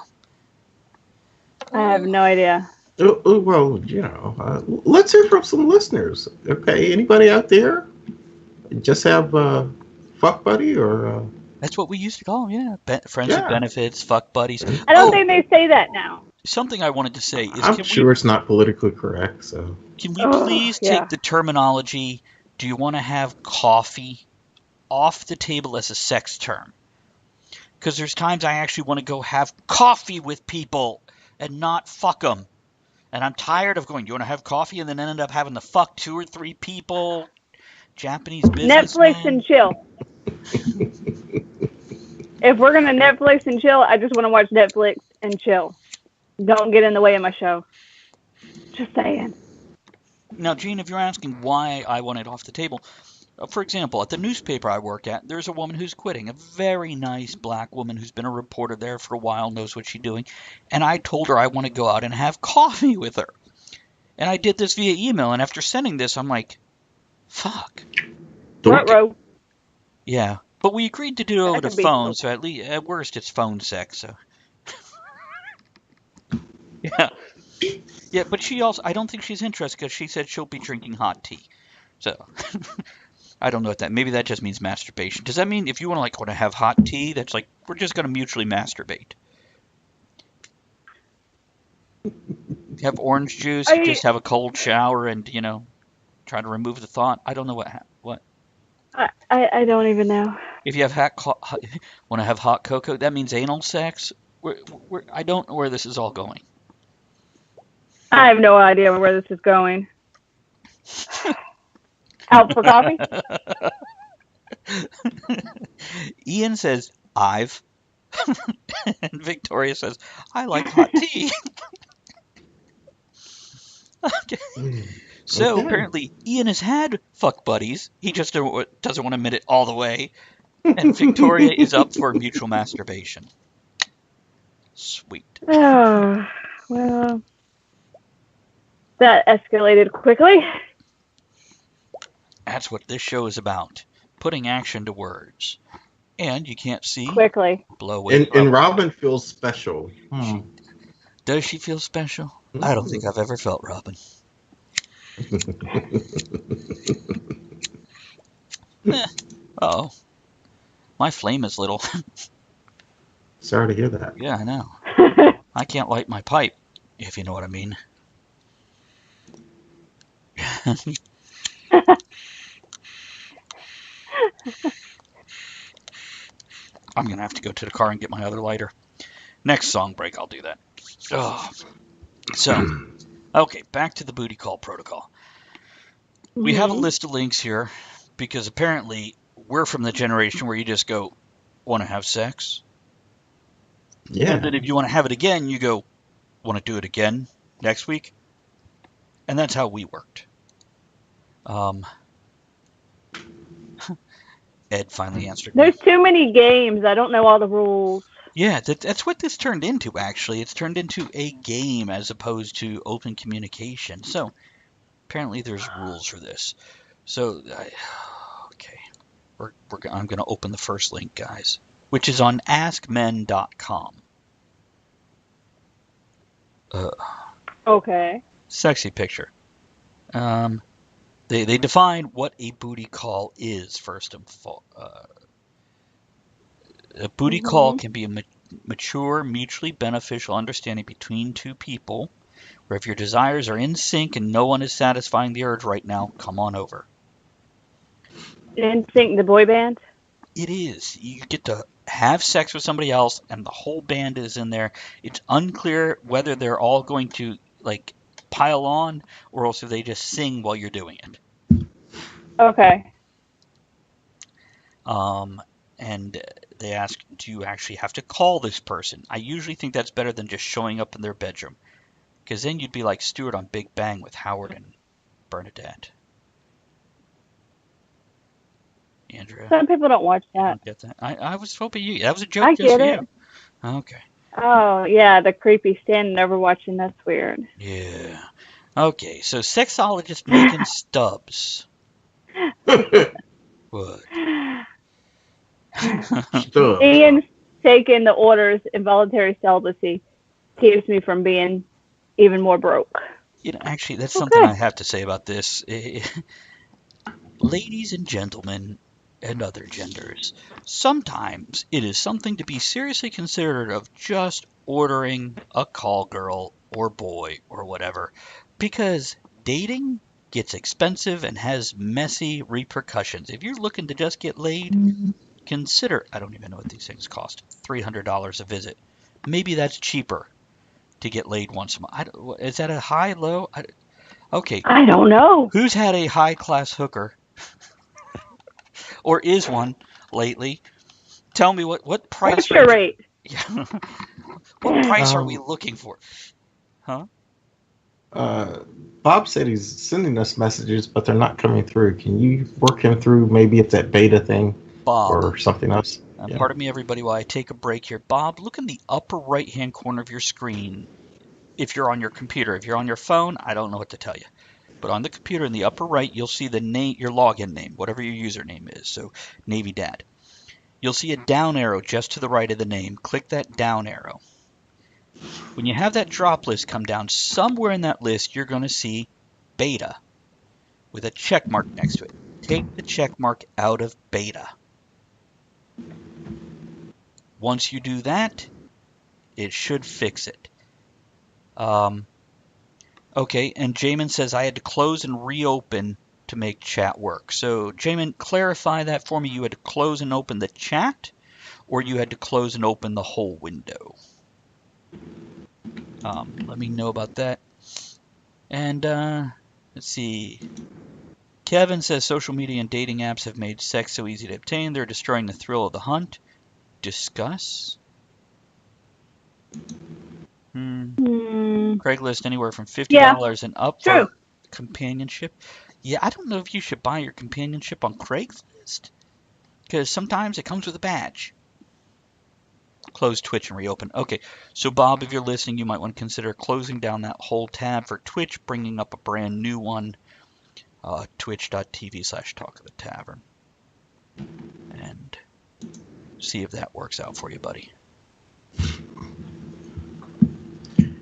Speaker 3: I have no idea.
Speaker 2: Well, let's hear from some listeners. Okay, anybody out there just have fuck buddy or?
Speaker 1: That's what we used to call them, yeah. Friends with benefits, fuck buddies.
Speaker 3: I don't think they say that now.
Speaker 1: Something I wanted to say is,
Speaker 2: I'm sure it's not politically correct. So
Speaker 1: can we please take the terminology? Do you want to have coffee off the table as a sex term? Because there's times I actually want to go have coffee with people and not fuck them. And I'm tired of going, do you want to have coffee? And then end up having to fuck 2 or 3 people. Japanese business.
Speaker 3: Netflix and chill. If we're going to Netflix and chill, I just want to watch Netflix and chill. Don't get in the way of my show. Just saying.
Speaker 1: Now, Gene, if you're asking why I want it off the table, for example, at the newspaper I work at, there's a woman who's quitting, a very nice black woman who's been a reporter there for a while, knows what she's doing, and I told her I want to go out and have coffee with her. And I did this via email, and after sending this, I'm like, fuck. Yeah, but we agreed to do it over the phone, so at least, at worst, it's phone sex, so. Yeah. Yeah, but she also, I don't think she's interested because she said she'll be drinking hot tea. So, I don't know what that, maybe that just means masturbation. Does that mean if you want to have hot tea, that's like, we're just going to mutually masturbate? Have orange juice, just have a cold shower and, try to remove the thought? I don't know what.
Speaker 3: I don't even know.
Speaker 1: If you have want to have hot cocoa, that means anal sex? I don't know where this is all going.
Speaker 3: I have no idea where this is going. Out for coffee?
Speaker 1: Ian says, I've. And Victoria says, I like hot tea. Okay. So
Speaker 2: Okay.
Speaker 1: apparently Ian has had fuck buddies. He just doesn't want to admit it all the way. And Victoria is up for mutual masturbation. Sweet.
Speaker 3: Oh, well, that escalated quickly.
Speaker 1: That's what this show is about. Putting action to words. And you can't see.
Speaker 3: Quickly.
Speaker 1: Blow away.
Speaker 2: And Robin feels special.
Speaker 1: Does she feel special? I don't think I've ever felt Robin. Uh-oh. My flame is little.
Speaker 2: Sorry to hear that.
Speaker 1: Yeah, I know. I can't light my pipe, if you know what I mean. I'm going to have to go to the car and get my other lighter. Next song break, I'll do that. Oh. So, okay, back to the booty call protocol. We have a list of links here because apparently we're from the generation where you just go, want to have sex?
Speaker 2: Yeah.
Speaker 1: And then if you want to have it again, you go, want to do it again next week? And that's how we worked. Ed finally answered me.
Speaker 3: There's too many games. I don't know all the rules.
Speaker 1: Yeah, that's what this turned into, actually. It's turned into a game as opposed to open communication. So, apparently there's rules for this. So, okay. I'm going to open the first link, guys, which is on askmen.com.
Speaker 3: Okay.
Speaker 1: Sexy picture. They define what a booty call is, first of all. A booty call can be a mature, mutually beneficial understanding between two people, where if your desires are in sync and no one is satisfying the urge right now, come on over.
Speaker 3: NSYNC, the boy band?
Speaker 1: It is. You get to have sex with somebody else, and the whole band is in there. It's unclear whether they're all going to, like, pile on, or else if they just sing while you're doing it.
Speaker 3: Okay.
Speaker 1: And they ask, do you actually have to call this person? I usually think that's better than just showing up in their bedroom, because then you'd be like Stuart on Big Bang with Howard and Bernadette. Andrea?
Speaker 3: Some people don't watch that.
Speaker 1: Don't get that? I was hoping you... That was a joke
Speaker 3: I
Speaker 1: just
Speaker 3: get
Speaker 1: for
Speaker 3: it.
Speaker 1: you. Okay.
Speaker 3: Oh, yeah, the creepy standing over watching. That's weird.
Speaker 1: Yeah. Okay, so sexologist Megan Stubbs. What?
Speaker 3: Ian's taking the orders. Involuntary celibacy keeps me from being even more broke.
Speaker 1: You know, actually, that's something I have to say about this. Ladies and gentlemen and other genders, sometimes it is something to be seriously considered of just ordering a call girl or boy or whatever, because dating gets expensive and has messy repercussions. If you're looking to just get laid, consider, I don't even know what these things cost, $300 a visit. Maybe that's cheaper to get laid once a month. Is that a high, low? Okay.
Speaker 3: I don't know.
Speaker 1: Who's had a high-class hooker or is one lately? Tell me what price
Speaker 3: What's your rate?
Speaker 1: Yeah. What price are we looking for? Huh?
Speaker 2: Bob said he's sending us messages, but they're not coming through. Can you work him through? Maybe it's that beta thing,
Speaker 1: Bob,
Speaker 2: or something else. Yeah.
Speaker 1: Pardon me, everybody, while I take a break here. Bob, look in the upper right-hand corner of your screen. If you're on your computer, if you're on your phone, I don't know what to tell you. But on the computer in the upper right, you'll see the name, your login name, whatever your username is. So Navy Dad. You'll see a down arrow just to the right of the name. Click that down arrow. When you have that drop list come down, somewhere in that list, you're going to see beta with a check mark next to it. Take the check mark out of beta. Once you do that, it should fix it. Okay, and Jamin says I had to close and reopen to make chat work. So, Jamin, clarify that for me. You had to close and open the chat, or you had to close and open the whole window? Let me know about that. And, let's see. Kevin says social media and dating apps have made sex so easy to obtain. They're destroying the thrill of the hunt. Discuss. Craigslist anywhere from
Speaker 3: Yeah,
Speaker 1: $50 and up
Speaker 3: true.
Speaker 1: for companionship. Yeah, I don't know if you should buy your companionship on Craigslist because sometimes it comes with a badge. Close Twitch and reopen. Okay, so Bob, if you're listening, you might want to consider closing down that whole tab for Twitch, bringing up a brand new one, twitch.tv/Talk of the Tavern, and see if that works out for you, buddy.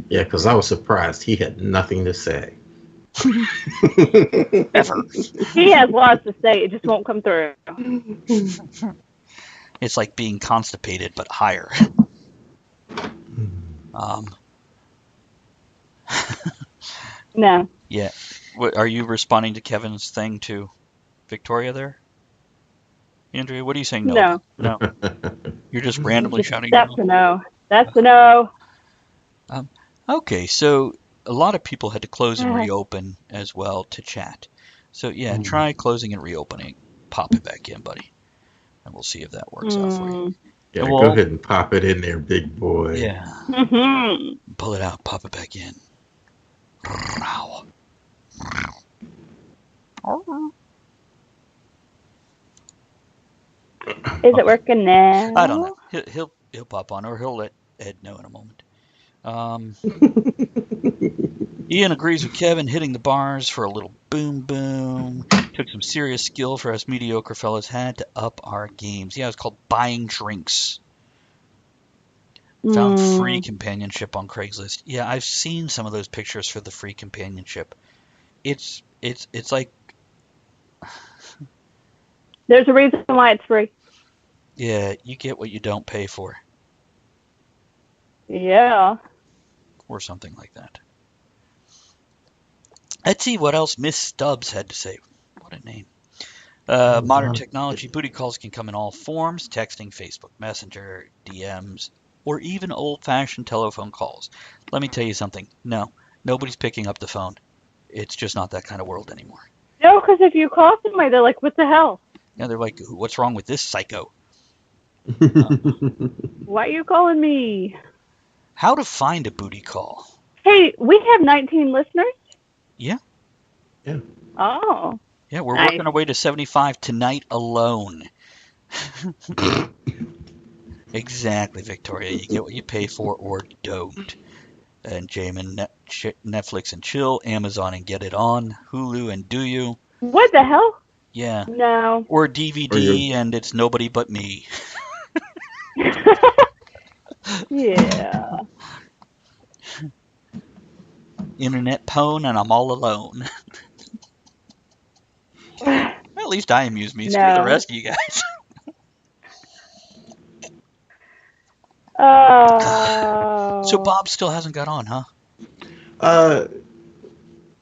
Speaker 2: Yeah, because I was surprised he had nothing to say.
Speaker 1: Ever.
Speaker 3: He has lots to say. It just won't come through.
Speaker 1: It's like being constipated, but higher.
Speaker 3: No.
Speaker 1: Yeah. Are you responding to Kevin's thing to Victoria there? Andrea, what are you saying no
Speaker 3: No.
Speaker 1: about? No. You're just randomly shouting
Speaker 3: That's
Speaker 1: no?
Speaker 3: a no. That's a no.
Speaker 1: Okay, so a lot of people had to close and reopen as well to chat. So yeah, try closing and reopening. Pop it back in, buddy. And we'll see if that works out for you.
Speaker 2: Yeah,
Speaker 1: And
Speaker 2: go ahead and pop it in there, big boy.
Speaker 1: Yeah. Pull it out, pop it back in.
Speaker 3: Is it working now?
Speaker 1: I don't know. He'll pop on, or he'll let Ed know in a moment. Ian agrees with Kevin, hitting the bars for a little boom boom. Took some serious skill for us mediocre fellas had to up our games. Yeah, it's called buying drinks. Found free companionship on Craigslist. Yeah, I've seen some of those pictures for the free companionship. It's like,
Speaker 3: There's a reason why it's free.
Speaker 1: yeah, you get what you don't pay for,
Speaker 3: Yeah.
Speaker 1: or something like that. Let's see what else Miss Stubbs had to say. What a name. Modern technology, booty calls can come in all forms: texting, Facebook Messenger, DMs, or even old-fashioned telephone calls. Let me tell you something. No, nobody's picking up the phone. It's just not that kind of world anymore.
Speaker 3: No, because if you call somebody, they're like, what the hell?
Speaker 1: Yeah, they're like, what's wrong with this psycho?
Speaker 3: Why are you calling me?
Speaker 1: How to find a booty call.
Speaker 3: Hey, we have 19 listeners?
Speaker 1: Yeah.
Speaker 2: Yeah.
Speaker 3: Oh.
Speaker 1: Yeah, we're
Speaker 3: Nice.
Speaker 1: working our way to 75 tonight alone. Exactly, Victoria. You get what you pay for or don't. And Jamin, Netflix and chill, Amazon and get it on, Hulu and do you.
Speaker 3: What the hell?
Speaker 1: Yeah.
Speaker 3: No.
Speaker 1: Or DVD and it's nobody but me.
Speaker 3: Yeah.
Speaker 1: Internet pwn and I'm all alone. Well, at least I amuse me. Screw the rest of you guys.
Speaker 3: Oh.
Speaker 1: So Bob still hasn't got on, huh?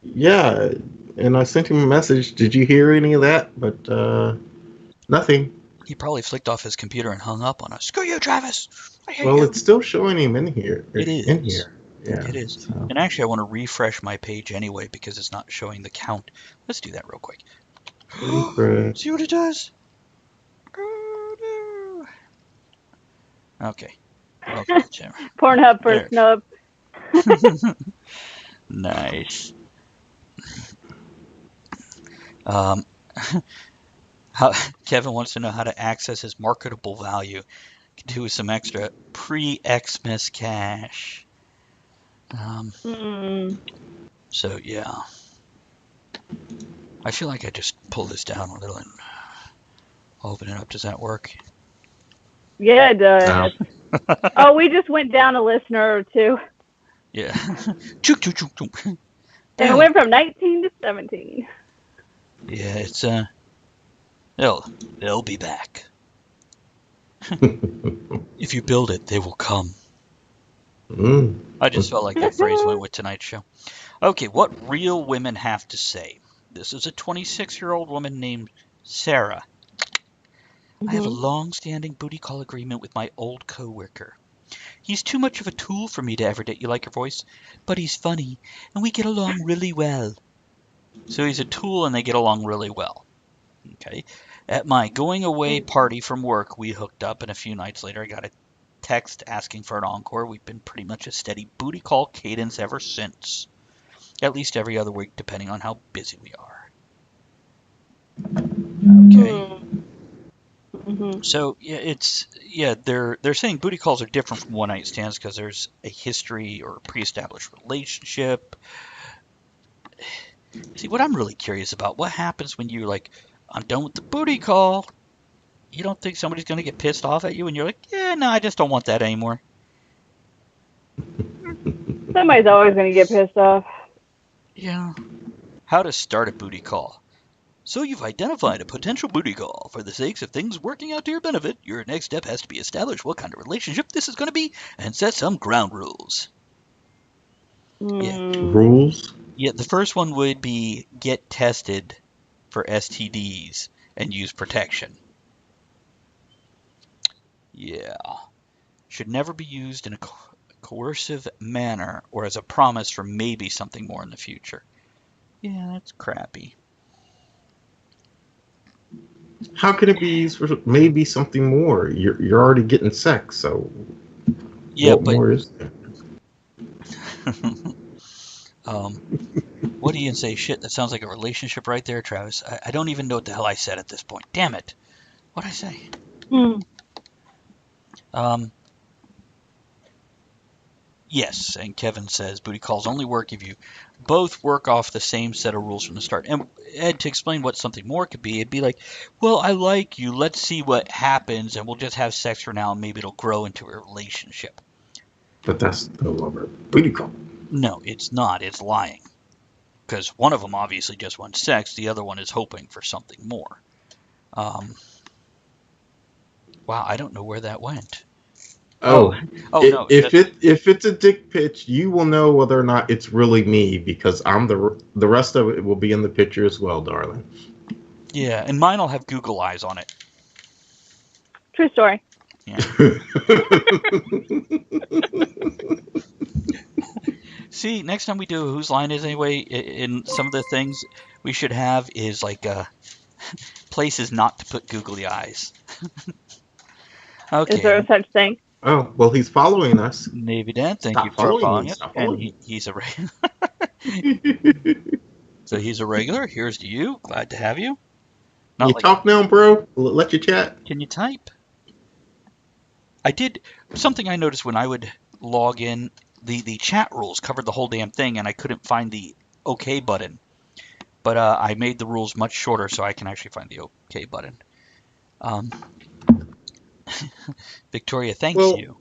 Speaker 2: Yeah, and I sent him a message. Did you hear any of that? But nothing.
Speaker 1: He probably flicked off his computer and hung up on us. Screw you, Travis. I hate
Speaker 2: Well,
Speaker 1: you.
Speaker 2: it's still showing him in here.
Speaker 1: It is.
Speaker 2: In here. Yeah.
Speaker 1: It is.
Speaker 2: So.
Speaker 1: And actually, I want to refresh my page anyway because it's not showing the count. Let's do that real quick. See what it does? Oh, no. Okay. Welcome to Jim.
Speaker 3: Pornhub for a snub.
Speaker 1: Nice. Kevin wants to know how to access his marketable value. Can do with some extra pre-Xmas cash. So yeah, I feel like I just pull this down a little and open it up. Does that work?
Speaker 3: Yeah, it does. Oh, we just went down a listener or two.
Speaker 1: Yeah.
Speaker 3: And it went from 19 to 17.
Speaker 1: Yeah, it's they'll be back. If you build it, they will come. I just felt like that phrase went with tonight's show. Okay, what real women have to say. This is a 26-year-old woman named Sarah. I have a long-standing booty call agreement with my old coworker. He's too much of a tool for me to ever date. You like her voice? But he's funny, and we get along really well. So he's a tool, and they get along really well. Okay. At my going-away party from work, we hooked up, and a few nights later, I got a text asking for an encore. We've been pretty much a steady booty call cadence ever since. At least every other week, depending on how busy we are. Okay.
Speaker 3: Mm-hmm.
Speaker 1: So they're saying booty calls are different from one night stands because there's a history or a pre-established relationship. See, what I'm really curious about, what happens when you're like, I'm done with the booty call. You don't think somebody's going to get pissed off at you and you're like, yeah, no, I just don't want that anymore.
Speaker 3: Somebody's always going to get pissed off.
Speaker 1: Yeah. How to start a booty call. So you've identified a potential booty call. For the sakes of things working out to your benefit, your next step has to be establish what kind of relationship this is going to be and set some ground rules. Yeah.
Speaker 2: Rules?
Speaker 1: Yeah, the first one would be get tested for STDs and use protection. Yeah. Should never be used in a coercive manner or as a promise for maybe something more in the future. Yeah, that's crappy.
Speaker 2: How can it be used for maybe something more? You're already getting sex, so
Speaker 1: Yeah,
Speaker 2: what
Speaker 1: but
Speaker 2: more is there?
Speaker 1: what do you say? Shit, that sounds like a relationship right there, Travis. I don't even know what the hell I said at this point. Damn it. What'd I say? Yes, and Kevin says booty calls only work if you both work off the same set of rules from the start. And Ed, to explain what something more could be, it'd be like, well, I like you. Let's see what happens, and we'll just have sex for now, and maybe it'll grow into a relationship.
Speaker 2: But that's no longer booty call.
Speaker 1: No, it's not. It's lying. Because one of them obviously just wants sex. The other one is hoping for something more. Wow, I don't know where that went.
Speaker 2: Oh,
Speaker 1: No.
Speaker 2: If it's a dick pitch, you will know whether or not it's really me because I'm the rest of it will be in the picture as well, darling.
Speaker 1: Yeah, and mine will have Google eyes on it.
Speaker 3: True story.
Speaker 1: Yeah. See, next time we do Whose Line Is Anyway, in some of the things we should have is like places not to put googly eyes. Okay.
Speaker 3: Is there a such thing?
Speaker 2: Oh, well, he's following us.
Speaker 1: Navy Dan, thank
Speaker 2: Stop
Speaker 1: you for
Speaker 2: following
Speaker 1: following
Speaker 2: me.
Speaker 1: it.
Speaker 2: Stop
Speaker 1: And
Speaker 2: following me.
Speaker 1: he's a regular. So he's a regular. Here's to you. Glad to have you. Not
Speaker 2: You
Speaker 1: like,
Speaker 2: talk now, bro? Let you chat.
Speaker 1: can you type? I did something I noticed when I would log in. The chat rules covered the whole damn thing, and I couldn't find the OK button. But I made the rules much shorter so I can actually find the OK button. Victoria, thanks you.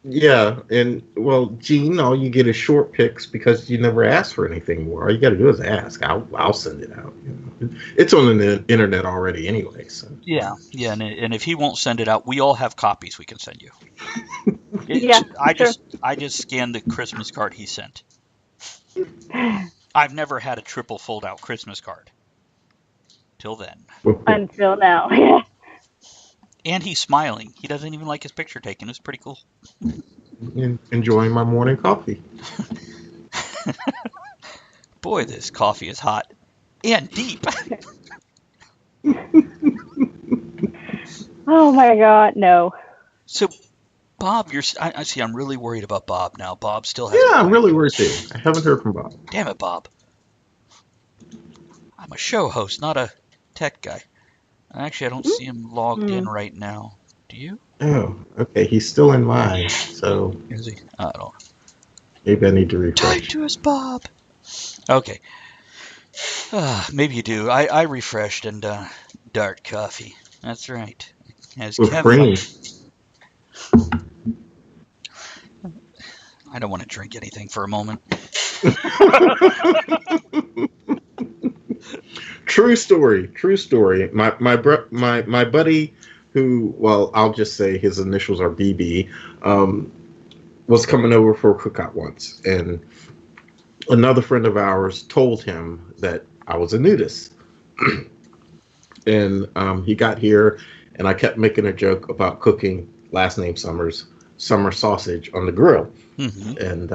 Speaker 2: Yeah, and well, Gene, all you get is short pics because you never ask for anything more. All you got to do is ask. I'll send it out. You know? It's on the internet already anyway. So
Speaker 1: Yeah, and if he won't send it out, we all have copies we can send you.
Speaker 3: Yeah,
Speaker 1: I
Speaker 3: sure.
Speaker 1: just scanned the Christmas card he sent. I've never had a triple fold out Christmas card. Till then.
Speaker 3: Until now. Yeah.
Speaker 1: And he's smiling. He doesn't even like his picture taken. It's pretty cool.
Speaker 2: Enjoying my morning coffee.
Speaker 1: Boy, this coffee is hot and deep.
Speaker 3: Oh my God, no.
Speaker 1: So, Bob, I see. I'm really worried about Bob now. Bob still has.
Speaker 2: Yeah, I'm really worried too. I haven't heard from Bob.
Speaker 1: Damn it, Bob. I'm a show host, not a tech guy. Actually, I don't see him logged in right now. Do you?
Speaker 2: Oh, okay. He's still in mine, so
Speaker 1: Is he? I don't know.
Speaker 2: maybe I need to refresh.
Speaker 1: Type to us, Bob. Okay. Maybe you do. I refreshed and dark coffee. That's right. As
Speaker 2: With
Speaker 1: Kevin,
Speaker 2: cream.
Speaker 1: I don't want to drink anything for a moment.
Speaker 2: True story. My buddy, who, well, I'll just say his initials are BB, was coming over for a cookout once, and another friend of ours told him that I was a nudist. And he got here, and I kept making a joke about cooking last name Summers summer sausage on the grill, and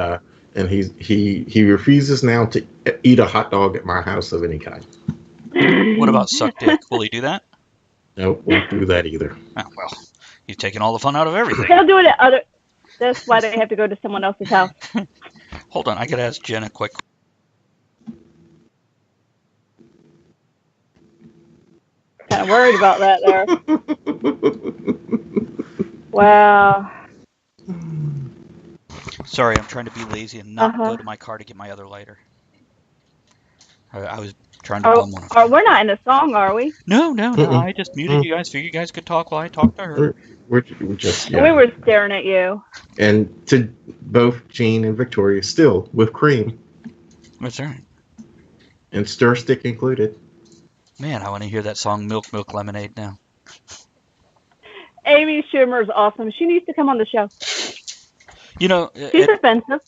Speaker 2: he refuses now to eat a hot dog at my house of any kind.
Speaker 1: What about suck dick? Will he do that?
Speaker 2: Nope, won't do that either.
Speaker 1: Oh, well, He's taking all the fun out of everything.
Speaker 3: They'll do it at other. That's why they have to go to someone else's house.
Speaker 1: Hold on, I gotta ask Jen a quick.
Speaker 3: Kind of worried about that there. Wow.
Speaker 1: Sorry, I'm trying to be lazy and not go to my car to get my other lighter. I was trying to bum one of them.
Speaker 3: We're not in a song, are we?
Speaker 1: No. I just muted you guys. Figured you guys could talk while I talked to her.
Speaker 2: We're just,
Speaker 3: We were staring at you.
Speaker 2: And to both Jean and Victoria, still with cream.
Speaker 1: That's right.
Speaker 2: And stir stick included.
Speaker 1: Man, I want to hear that song Milk, Milk, Lemonade now.
Speaker 3: Amy Schumer's awesome. She needs to come on the show.
Speaker 1: You know,
Speaker 3: she's offensive.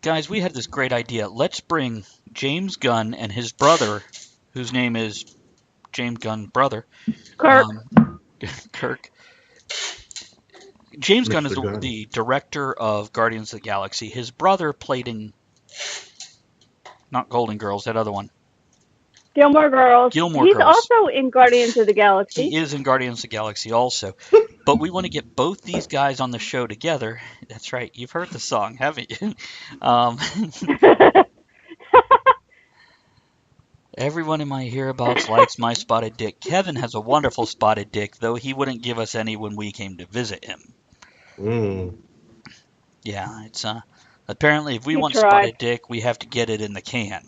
Speaker 1: Guys, we had this great idea. Let's bring James Gunn and his brother, whose name is James Gunn brother.
Speaker 3: Kirk.
Speaker 1: Kirk. James Gunn is the director of Guardians of the Galaxy. His brother played in, not Golden Girls, that other one.
Speaker 3: Gilmore Girls. He's also in Guardians of the Galaxy.
Speaker 1: He is in Guardians of the Galaxy also. But we want to get both these guys on the show together. That's right. You've heard the song, haven't you? Everyone in my hereabouts likes my spotted dick. Kevin has a wonderful spotted dick, though he wouldn't give us any when we came to visit him. Yeah, it's apparently if we want spotted dick, we have to get it in the can.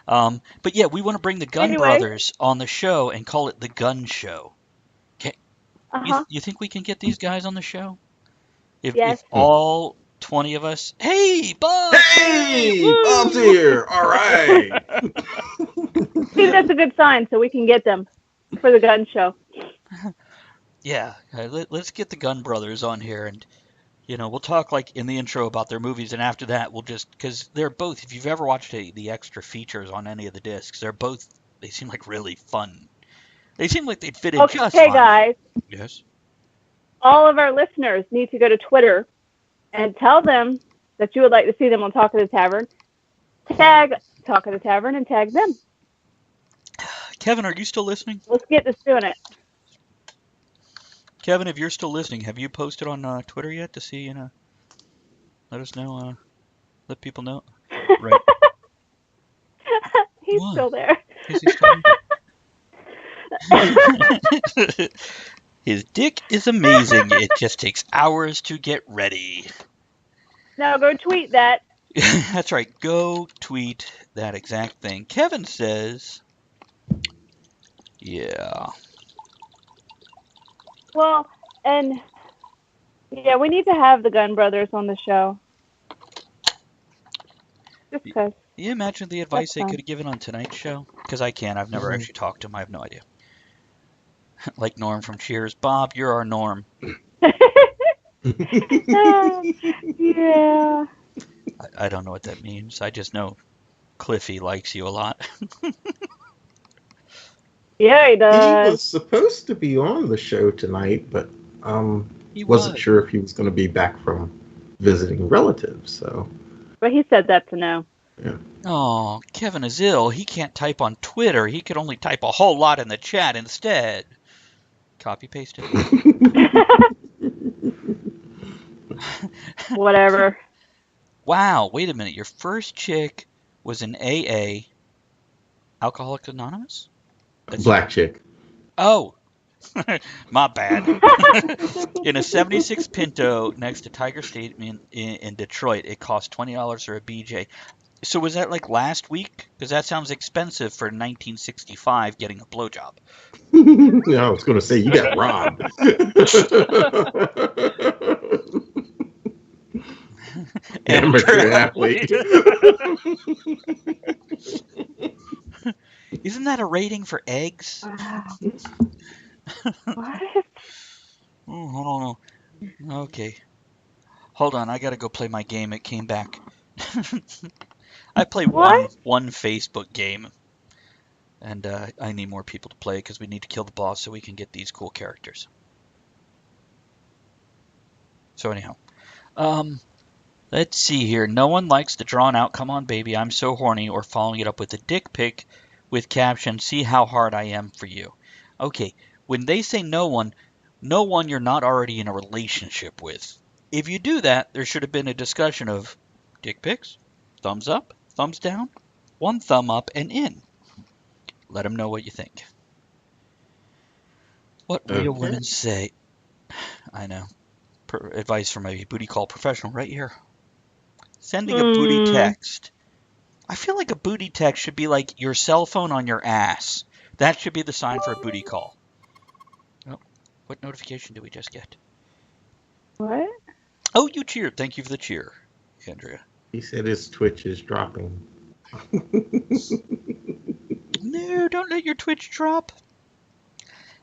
Speaker 1: But yeah, we want to bring the Gunn brothers on the show and call it the Gunn Show. Okay. You think we can get these guys on the show? If all 20 of us. Hey, Bob!
Speaker 2: Hey, Bob's here. All right.
Speaker 3: I think that's a good sign, so we can get them for the Gunn Show.
Speaker 1: Yeah, let's get the Gunn brothers on here, and we'll talk like in the intro about their movies, and after that we'll just, because they're both, if you've ever watched the extra features on any of the discs, they seem like really fun. They seem like they'd fit in just fine.
Speaker 3: Okay, guys.
Speaker 1: Yes?
Speaker 3: All of our listeners need to go to Twitter and tell them that you would like to see them on Talk of the Tavern. Tag Talk of the Tavern and tag them.
Speaker 1: Kevin, are you still listening?
Speaker 3: Let's get this doing it.
Speaker 1: Kevin, if you're still listening, have you posted on Twitter yet to see, let us know, let people know? Right.
Speaker 3: He's still there.
Speaker 1: Is he still there? His dick is amazing. It just takes hours to get ready.
Speaker 3: Now go tweet that.
Speaker 1: That's right. Go tweet that exact thing. Kevin says, yeah.
Speaker 3: Well, and yeah, we need to have the Gunn brothers on the show. Just because.
Speaker 1: You imagine the advice they could have given on tonight's show? Because I can't. I've never actually talked to him. I have no idea. Like Norm from Cheers. Bob, you're our Norm.
Speaker 3: Yeah.
Speaker 1: I don't know what that means. I just know Cliffy likes you a lot.
Speaker 3: Yeah, he does.
Speaker 2: He was supposed to be on the show tonight, but he wasn't sure if he was going to be back from visiting relatives. So,
Speaker 3: but he said that's a no.
Speaker 2: Yeah.
Speaker 1: Oh, Kevin is ill. He can't type on Twitter. He could only type a whole lot in the chat instead. Copy paste it.
Speaker 3: Whatever.
Speaker 1: Wow, wait a minute. Your first chick was an AA, Alcoholics Anonymous?
Speaker 2: Black chick.
Speaker 1: Oh, my bad. In a 76 Pinto next to Tiger Stadium in Detroit, it cost $20 for a BJ. So was that like last week? Because that sounds expensive for 1965 getting a blowjob.
Speaker 2: Yeah, I was going to say, you got robbed. Amateur athlete.
Speaker 1: Isn't that a rating for eggs?
Speaker 3: What?
Speaker 1: Oh, I don't know. Okay. Hold on, I gotta go play my game. It came back. I play one Facebook game. And I need more people to play because we need to kill the boss so we can get these cool characters. So anyhow. Let's see here. No one likes the drawn out, come on baby, I'm so horny, or following it up with a dick pic with caption, see how hard I am for you. Okay, when they say no one you're not already in a relationship with. If you do that, there should have been a discussion of dick pics, thumbs up, thumbs down, one thumb up, and in. Let them know what you think. What real
Speaker 2: Okay.
Speaker 1: women say. I know. Advice from a booty call professional right here. Sending a booty text. I feel like a booty text should be like your cell phone on your ass. That should be the sign for a booty call. Oh, what notification did we just get?
Speaker 3: What?
Speaker 1: Oh, you cheered. Thank you for the cheer, Andrea.
Speaker 2: He said his Twitch is dropping.
Speaker 1: No, don't let your Twitch drop.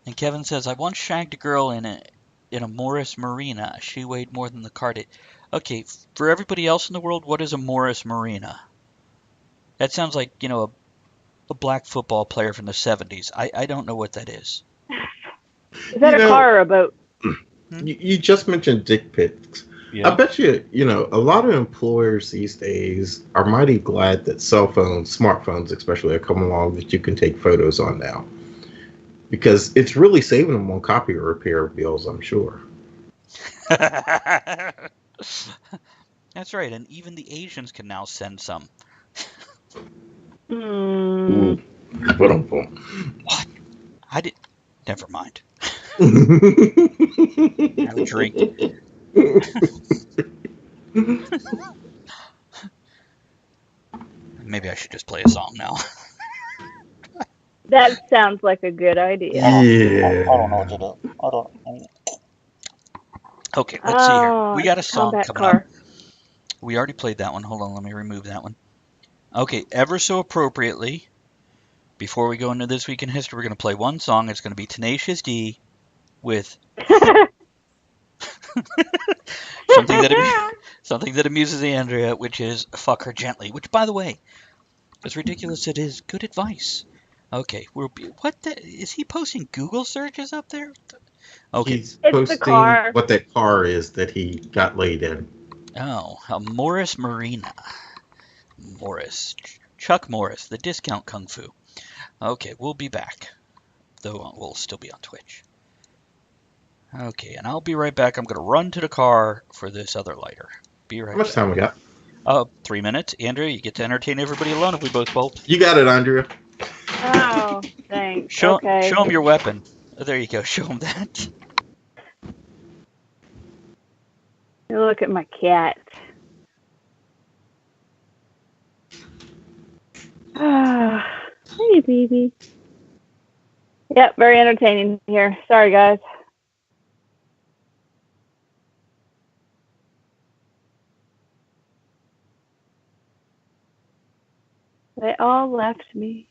Speaker 1: And Kevin says, I once shagged a girl in a Morris Marina. She weighed more than the cart. Okay, for everybody else in the world, what is a Morris Marina? That sounds like, a black football player from the 70s. I don't know what that is.
Speaker 3: Is that a car or a boat?
Speaker 2: You just mentioned dick pics.
Speaker 1: Yeah.
Speaker 2: I bet you, a lot of employers these days are mighty glad that smartphones especially, are coming along that you can take photos on now. Because it's really saving them on copy repair bills, I'm sure.
Speaker 1: That's right, and even the Asians can now send some.
Speaker 2: Ooh.
Speaker 1: What? Never mind. Have a drink. Maybe I should just play a song now.
Speaker 3: That sounds like a good idea.
Speaker 2: Yeah.
Speaker 1: I don't know what to do. I don't. Okay, let's see here. We got a song coming up. We already played that one. Hold on, let me remove that one. Okay, ever so appropriately, before we go into This Week in History, we're going to play one song. It's going to be Tenacious D with something that amuses Andrea, which is Fuck Her Gently, which, by the way, as ridiculous as it is, good advice. Okay, is he posting Google searches up there? Okay.
Speaker 2: He's posting what that car is that he got laid in.
Speaker 1: Oh, a Morris Marina. Chuck Morris, the discount kung fu. Okay, we'll be back, though we'll still be on Twitch. Okay, and I'll be right back. I'm going to run to the car for this other lighter. Be right back.
Speaker 2: How much time we got?
Speaker 1: 3 minutes. Andrea, you get to entertain everybody alone if we both bolt.
Speaker 2: You got it, Andrea.
Speaker 3: Oh, thanks.
Speaker 1: Show
Speaker 3: Okay.
Speaker 1: him your weapon. There you go. Show him that.
Speaker 3: Look at my cat. Hey, baby. Yep, very entertaining here. Sorry, guys. They all left me.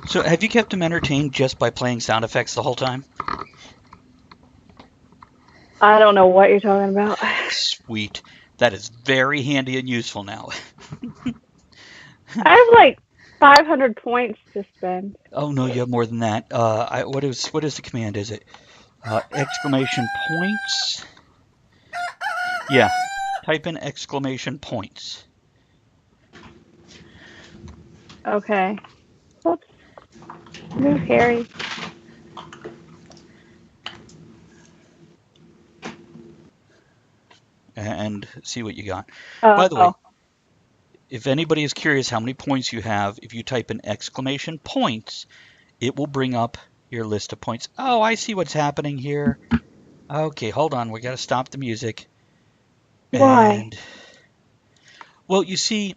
Speaker 1: So, have you kept him entertained just by playing sound effects the whole time?
Speaker 3: I don't know what you're talking about.
Speaker 1: Sweet. That is very handy and useful now.
Speaker 3: I have like 500 points to spend.
Speaker 1: Oh no, you have more than that. What is the command? Is it exclamation points? Yeah. Type in exclamation points.
Speaker 3: Okay. Oops. Move, Harry.
Speaker 1: And see what you got. By the way, if anybody is curious how many points you have, if you type in exclamation points, it will bring up your list of points. Oh, I see what's happening here. Okay, hold on. We got to stop the music.
Speaker 3: Why?
Speaker 1: Well, you see,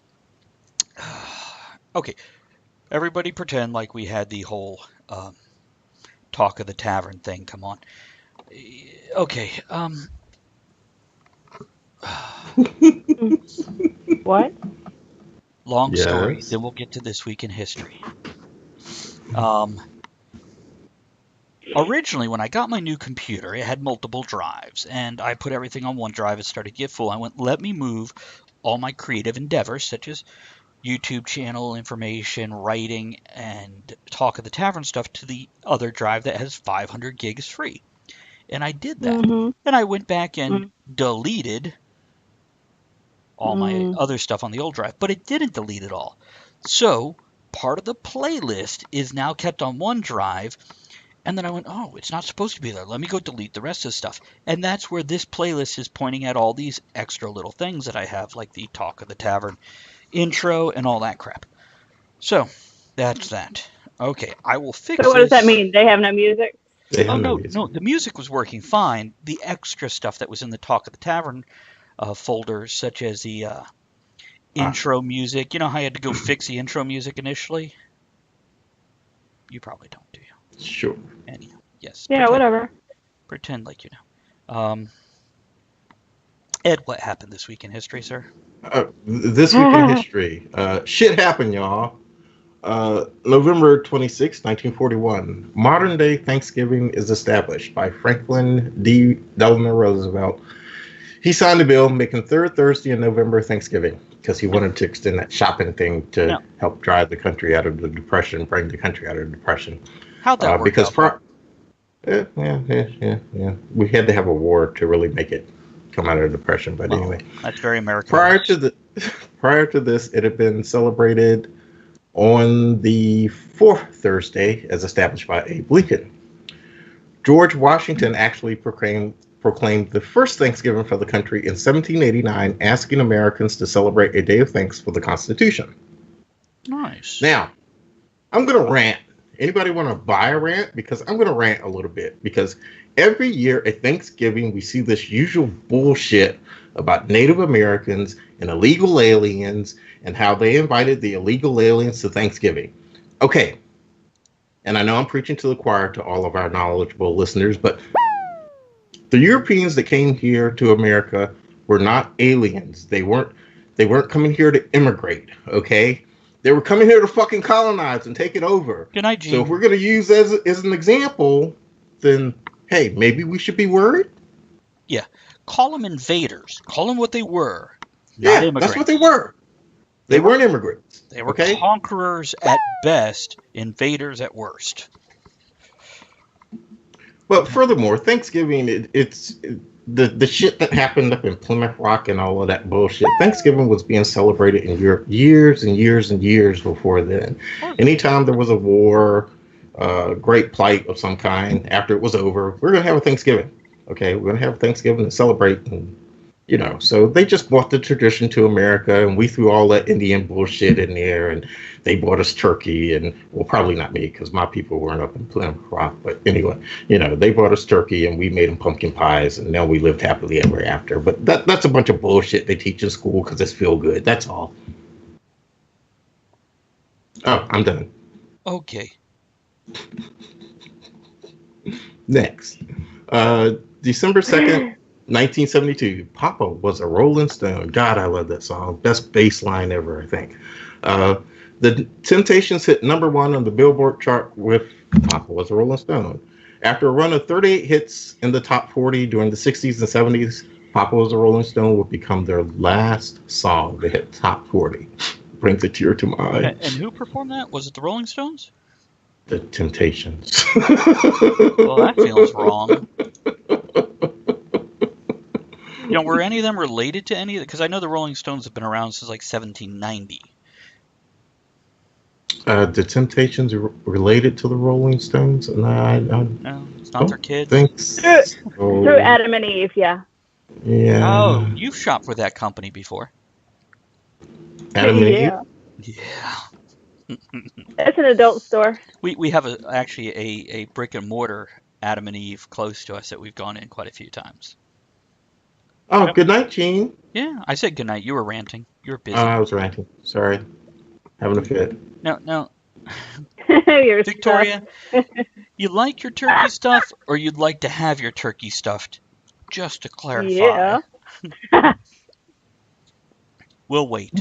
Speaker 1: okay, everybody pretend like we had the whole Talk of the Tavern thing. Come on. Okay.
Speaker 3: What?
Speaker 1: Long story. Then we'll get to This Week in History. Originally, when I got my new computer, it had multiple drives, and I put everything on one drive. It started to get full. I went, let me move all my creative endeavors, such as YouTube channel information, writing, and Talk of the Tavern stuff, to the other drive that has 500 gigs free. And I did that.
Speaker 3: Mm-hmm.
Speaker 1: And I went back and deleted all my other stuff on the old drive, but it didn't delete it all. So part of the playlist is now kept on one drive. And then I went, oh, it's not supposed to be there. Let me go delete the rest of the stuff. And that's where this playlist is pointing at all these extra little things that I have, like the Talk of the Tavern intro and all that crap. So that's that. Okay, I will fix
Speaker 3: So what does that
Speaker 1: this.
Speaker 3: mean? They have no music?
Speaker 2: They have
Speaker 1: Oh, no,
Speaker 2: music.
Speaker 1: no, the music was working fine. The extra stuff that was in the Talk of the Tavern folder, such as the intro music. You know how I had to go fix the intro music initially? You probably don't, do you?
Speaker 2: Sure.
Speaker 1: Anyhow, yes.
Speaker 3: Yeah, whatever.
Speaker 1: Pretend like you know. Ed, what happened this week in history, sir?
Speaker 2: This week in history, shit happened, y'all. November 26, 1941, modern day Thanksgiving is established by Franklin D. Delano Roosevelt. He signed a bill making third Thursday in November Thanksgiving because he wanted to extend that shopping thing to help drive the country out of the Depression, bring the country out of the Depression.
Speaker 1: How'd that work out?
Speaker 2: Yeah. We had to have a war to really make it come out of the Depression. But anyway,
Speaker 1: that's very American.
Speaker 2: Prior to this, it had been celebrated on the fourth Thursday, as established by Abe Lincoln. George Washington actually proclaimed the first Thanksgiving for the country in 1789, asking Americans to celebrate a day of thanks for the Constitution.
Speaker 1: Nice.
Speaker 2: Now, I'm going to rant. Anybody want to buy a rant? Because I'm going to rant a little bit. Because every year at Thanksgiving, we see this usual bullshit about Native Americans and illegal aliens and how they invited the illegal aliens to Thanksgiving. Okay. And I know I'm preaching to the choir to all of our knowledgeable listeners, but the Europeans that came here to America were not aliens. They weren't coming here to immigrate, okay? They were coming here to fucking colonize and take it over.
Speaker 1: Good night, Gene.
Speaker 2: So if we're going to use as an example, then, hey, maybe we should be worried?
Speaker 1: Yeah. Call them invaders. Call them what they were.
Speaker 2: Yeah, that's what they were. They weren't immigrants.
Speaker 1: They were conquerors at best, invaders at worst.
Speaker 2: But furthermore, Thanksgiving, it's the shit that happened up in Plymouth Rock and all of that bullshit. Thanksgiving was being celebrated in Europe years and years and years before then. Anytime there was a war, great plight of some kind, after it was over, we're going to have a Thanksgiving. Okay, we're going to have Thanksgiving and celebrate. And, you know, so they just brought the tradition to America, and we threw all that Indian bullshit in there, and they bought us turkey, and, well, probably not me, because my people weren't up in Plymouth Rock, but anyway, you know, they bought us turkey, and we made them pumpkin pies, and then we lived happily ever after. But that's a bunch of bullshit they teach in school because it's feel good. That's all. Oh, I'm done.
Speaker 1: Okay.
Speaker 2: Next. December 2nd, 1972. Papa was a Rolling Stone. God, I love that song. Best bass line ever, I think. The Temptations hit number 1 on the Billboard chart with Papa was a Rolling Stone. After a run of 38 hits in the top 40 during the 60s and 70s, Papa was a Rolling Stone would become their last song to hit top 40. Brings a tear to my eye.
Speaker 1: And who performed that? Was it the Rolling Stones?
Speaker 2: The Temptations.
Speaker 1: Well, that feels wrong. You know, were any of them related to any of it? Because I know the Rolling Stones have been around since like 1790.
Speaker 2: The Temptations are related to the Rolling Stones?
Speaker 1: No, it's not their kids.
Speaker 3: Through Adam and Eve, yeah.
Speaker 2: Yeah.
Speaker 1: Oh, you've shopped for that company before.
Speaker 2: Adam and Eve?
Speaker 1: Yeah.
Speaker 3: It's an adult store.
Speaker 1: We have actually a brick and mortar Adam and Eve close to us that we've gone in quite a few times.
Speaker 2: Oh, good night, Gene.
Speaker 1: Yeah, I said good night. You were ranting. You were busy.
Speaker 2: Oh, I was ranting. Sorry. Having a fit.
Speaker 1: No.
Speaker 3: You're
Speaker 1: Victoria, you like your turkey stuff, or you'd like to have your turkey stuffed? Just to clarify.
Speaker 3: Yeah.
Speaker 1: We'll wait.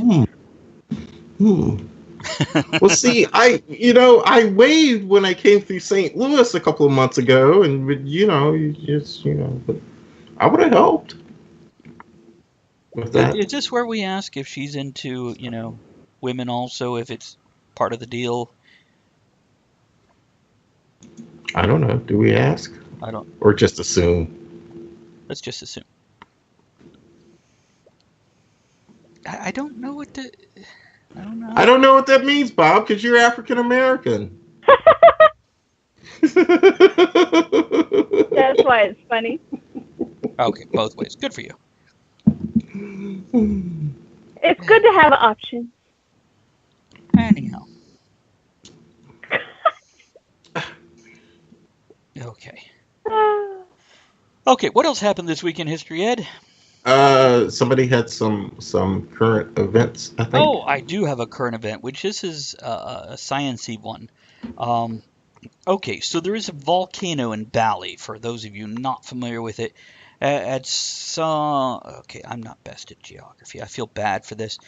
Speaker 2: Well, see, I waved when I came through St. Louis a couple of months ago, and but I would have helped with that.
Speaker 1: Is this where we ask if she's into, women also, if it's part of the deal?
Speaker 2: I don't know. Do we ask
Speaker 1: I don't,
Speaker 2: or just assume?
Speaker 1: let's just assume. I don't know what the, I don't know.
Speaker 2: I don't know what that means, Bob, because you're African American.
Speaker 3: That's why it's funny.
Speaker 1: Okay, both ways. Good for you.
Speaker 3: It's good to have options.
Speaker 1: Anyhow. Okay. Okay, what else happened this week in history, Ed?
Speaker 2: Somebody had some current events, I think.
Speaker 1: Oh, I do have a current event, which this is a science-y one. Okay, so there is a volcano in Bali, for those of you not familiar with it. Okay, I'm not best at geography. I feel bad for this.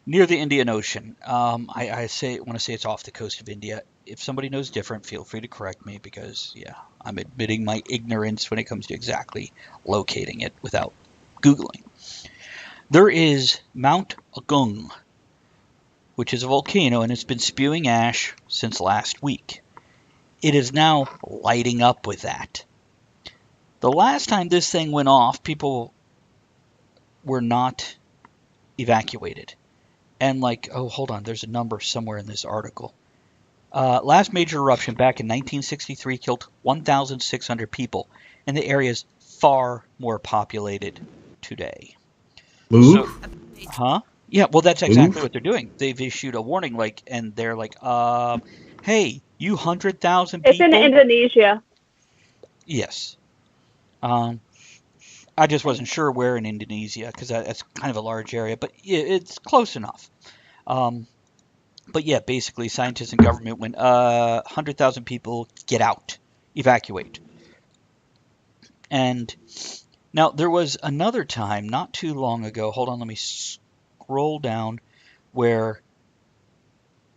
Speaker 1: Near the Indian Ocean. Want to say it's off the coast of India. If somebody knows different, feel free to correct me because, yeah, I'm admitting my ignorance when it comes to exactly locating it without Googling. There is Mount Agung, which is a volcano, and it's been spewing ash since last week. It is now lighting up with that. The last time this thing went off, people were not evacuated. And hold on, there's a number somewhere in this article. Last major eruption back in 1963 killed 1,600 people, and the area is far more populated today.
Speaker 2: Move.
Speaker 1: So, huh? Yeah, well, that's exactly
Speaker 2: Move.
Speaker 1: what they're doing. They've issued a warning, and they're like, hey, you 100,000
Speaker 3: It's in
Speaker 1: people?
Speaker 3: Indonesia.
Speaker 1: Yes. I just wasn't sure where in Indonesia, because that's kind of a large area, but it's close enough. But yeah, basically, scientists and government went, 100,000 people, get out, evacuate. And now there was another time, not too long ago, hold on, let me scroll down, where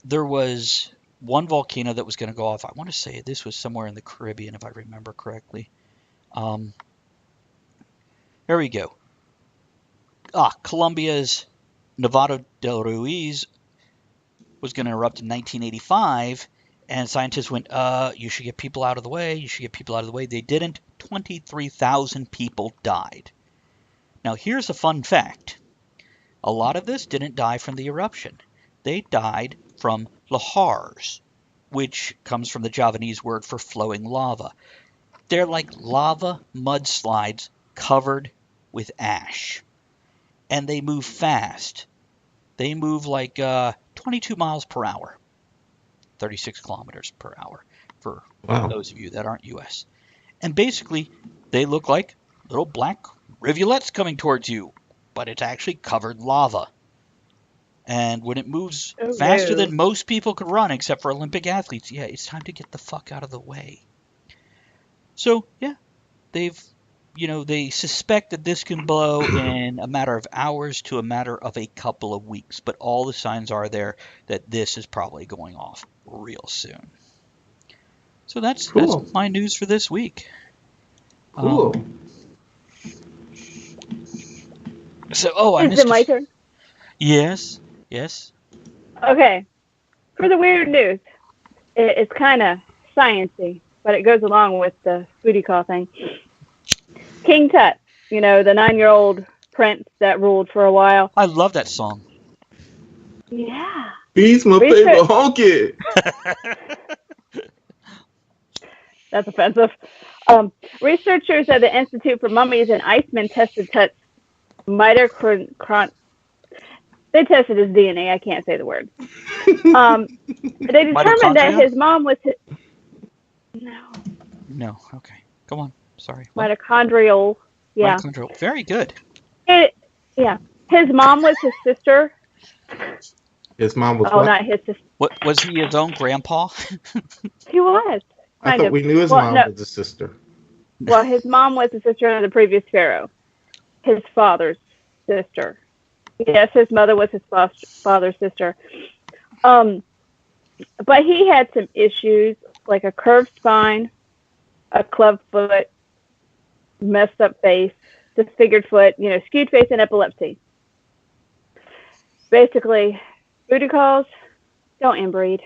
Speaker 1: there was one volcano that was going to go off. I want to say this was somewhere in the Caribbean, if I remember correctly. There we go. Colombia's Nevado del Ruiz was going to erupt in 1985, and scientists went, you should get people out of the way, you should get people out of the way. They didn't. 23,000 people died. Now, here's a fun fact. A lot of this didn't die from the eruption. They died from lahars, which comes from the Javanese word for flowing lava. They're like lava mudslides covered with ash. And they move fast. They move like 22 miles per hour, 36 kilometers per hour for those of you that aren't U.S. And basically, they look like little black rivulets coming towards you, but it's actually covered lava. And when it moves faster than most people could run, except for Olympic athletes, yeah, it's time to get the fuck out of the way. So, yeah, they suspect that this can blow in a matter of hours to a matter of a couple of weeks, but all the signs are there that this is probably going off real soon. So that's my news for this week.
Speaker 2: Cool.
Speaker 1: I missed
Speaker 3: it my turn?
Speaker 1: Yes.
Speaker 3: Okay. For the weird news, it's kind of sciencey, but it goes along with the booty call thing. King Tut, the 9-year-old prince that ruled for a while.
Speaker 1: I love that song.
Speaker 3: Yeah.
Speaker 2: He's my favorite honky.
Speaker 3: That's offensive. Researchers at the Institute for Mummies and Icemen tested Tut's mitochondria. They tested his DNA. I can't say the word. They determined that his mom was his...
Speaker 1: No. Okay. Go on. Sorry.
Speaker 3: What? Mitochondrial. Yeah.
Speaker 1: Mitochondrial. Very good.
Speaker 3: Yeah. His mom was his sister.
Speaker 2: His mom was
Speaker 3: what? Not his sister.
Speaker 1: What, was he his own grandpa?
Speaker 3: He was.
Speaker 2: I thought we knew his mom was his sister.
Speaker 3: Well, his mom was the sister of the previous pharaoh. His father's sister. Yes, his mother was his father's sister. But he had some issues, like a curved spine, a club foot, messed up face, disfigured foot, skewed face, and epilepsy. Basically, booty calls, don't inbreed.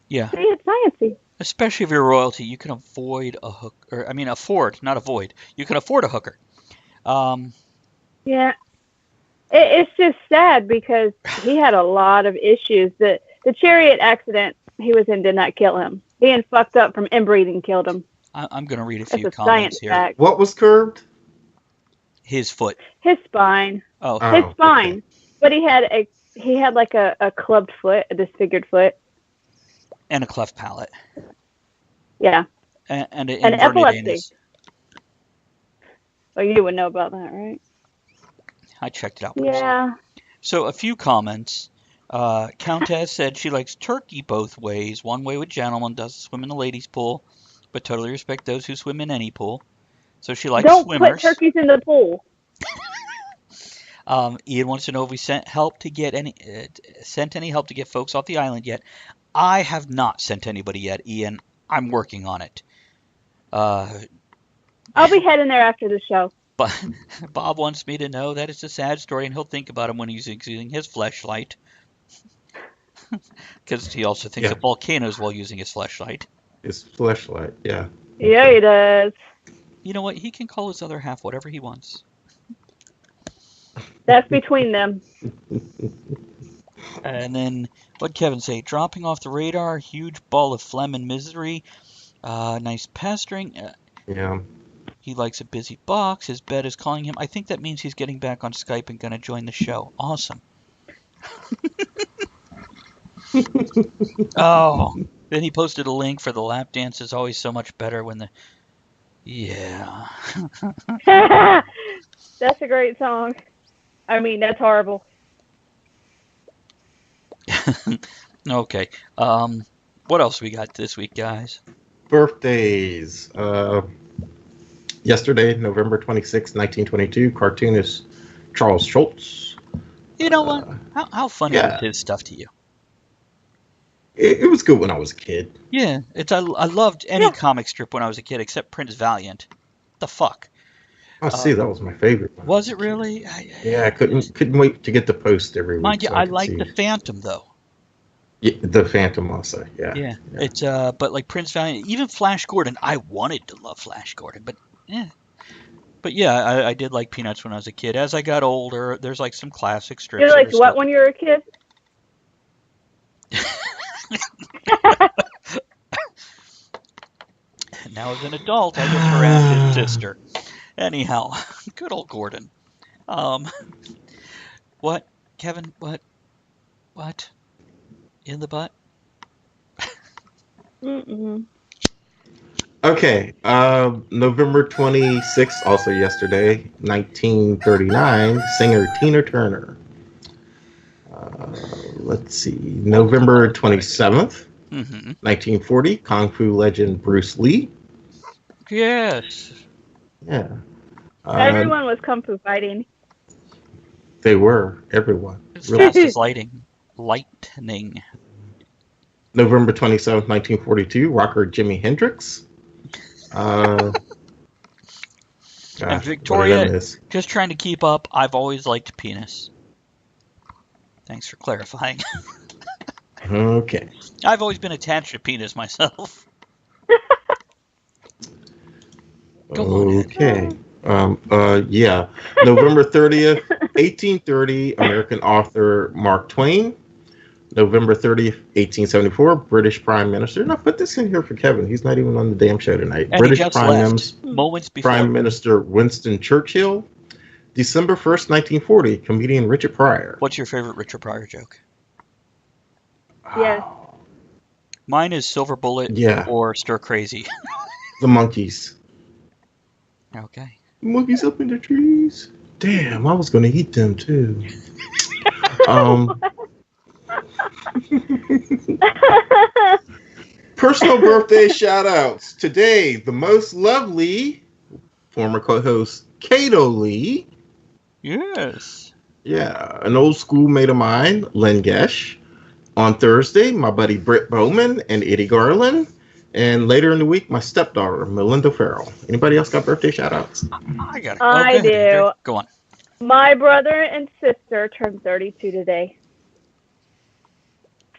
Speaker 1: Yeah.
Speaker 3: See, it's sciencey.
Speaker 1: Especially if you're royalty, you can avoid a hook, or I mean, afford, not avoid. You can afford a hooker.
Speaker 3: Yeah, it's just sad because he had a lot of issues. The chariot accident he was in did not kill him. Being fucked up from inbreeding killed him.
Speaker 1: I'm going to read a
Speaker 3: It's
Speaker 1: few
Speaker 3: a
Speaker 1: comments
Speaker 3: science
Speaker 1: here.
Speaker 3: fact.
Speaker 2: What was curved?
Speaker 1: His foot.
Speaker 3: His spine.
Speaker 1: Oh,
Speaker 3: His spine.
Speaker 2: Okay.
Speaker 3: But he had like a clubbed foot, a disfigured foot.
Speaker 1: and a cleft palate.
Speaker 3: Yeah.
Speaker 1: And an
Speaker 3: And
Speaker 1: inverted
Speaker 3: epilepsy.
Speaker 1: anus.
Speaker 3: Oh, you would know about that, right?
Speaker 1: I checked it out myself.
Speaker 3: Yeah.
Speaker 1: So a few comments. Countess said she likes turkey both ways. One way with gentlemen, doesn't swim in the ladies' pool, but totally respect those who swim in any pool. So she likes
Speaker 3: Don't
Speaker 1: swimmers.
Speaker 3: put turkeys in the pool.
Speaker 1: Ian wants to know if we sent any help to get folks off the island yet. I have not sent anybody yet, Ian. I'm working on it.
Speaker 3: I'll be heading there after the show.
Speaker 1: But Bob wants me to know that it's a sad story, and he'll think about him when he's using his fleshlight. Because he also thinks of volcanoes while using his fleshlight.
Speaker 2: His fleshlight, yeah.
Speaker 3: Yeah, he does.
Speaker 1: You know what? He can call his other half whatever he wants.
Speaker 3: That's between them.
Speaker 1: And then, what'd Kevin say? Dropping off the radar, huge ball of phlegm and misery. Nice pestering.
Speaker 2: Yeah.
Speaker 1: He likes a busy box. His bed is calling him. I think that means he's getting back on Skype and going to join the show. Awesome. Oh. Then he posted a link for the lap dance is always so much better when the... Yeah.
Speaker 3: That's a great song. I mean, that's horrible.
Speaker 1: Okay. What else we got this week, guys?
Speaker 2: Birthdays. Yesterday, November 26, 1922, cartoonist Charles Schultz.
Speaker 1: You know what? How funny
Speaker 2: yeah.
Speaker 1: was his stuff to you?
Speaker 2: It was good when I was a kid.
Speaker 1: Yeah, I loved any comic strip when I was a kid except Prince Valiant. The fuck?
Speaker 2: Oh, see, that was my favorite one.
Speaker 1: Was it really?
Speaker 2: Yeah, I couldn't wait to get the post every week.
Speaker 1: Mind you,
Speaker 2: so
Speaker 1: I liked the Phantom though.
Speaker 2: Yeah, the Phantom also, yeah.
Speaker 1: Yeah. It's but like Prince Valiant, even Flash Gordon, I wanted to love Flash Gordon, but yeah. But yeah, I did like Peanuts when I was a kid. As I got older, there's like some classic strips.
Speaker 3: You liked what when you were a kid?
Speaker 1: Now as an adult, I look around his sister. Anyhow, good old Gordon. What, Kevin? What? In the butt?
Speaker 3: Mm-mm.
Speaker 2: Okay, November 26th, also yesterday, 1939, singer Tina Turner. Let's see, November 27th, 1940, Kung Fu legend Bruce Lee.
Speaker 1: Yes.
Speaker 2: Yeah.
Speaker 3: Everyone was kung fu fighting.
Speaker 2: They were, everyone.
Speaker 1: As fast as lightning.
Speaker 2: November 27th, 1942, rocker Jimi Hendrix.
Speaker 1: And Victoria, just trying to keep up, I've always liked penis. Thanks for clarifying.
Speaker 2: Okay.
Speaker 1: I've always been attached to penis myself. Go on, Ed.
Speaker 2: Okay. Yeah. November 30th, 1830, American author Mark Twain. November 30th, 1874, British Prime Minister. Now put this in here for Kevin. He's not even on the damn show tonight.
Speaker 1: And
Speaker 2: British
Speaker 1: he just
Speaker 2: Prime
Speaker 1: left moments before.
Speaker 2: Prime Minister Winston Churchill. December 1st, 1940, comedian Richard Pryor.
Speaker 1: What's your favorite Richard Pryor joke?
Speaker 3: Yes.
Speaker 1: Mine is Silver Bullet or Stir Crazy.
Speaker 2: The monkeys.
Speaker 1: Okay.
Speaker 2: Monkeys up in the trees. Damn, I was going to eat them too. Personal birthday shout-outs. Today, the most lovely former co-host Kato Lee.
Speaker 1: Yes.
Speaker 2: Yeah, an old schoolmate of mine, Len Gesh. On Thursday, my buddy Britt Bowman and Eddie Garland. And later in the week, my stepdaughter, Melinda Farrell. Anybody else got birthday shout-outs?
Speaker 1: I got it.
Speaker 3: I
Speaker 1: go ahead,
Speaker 3: do.
Speaker 1: Andrea. Go on.
Speaker 3: My brother and sister turned 32 today.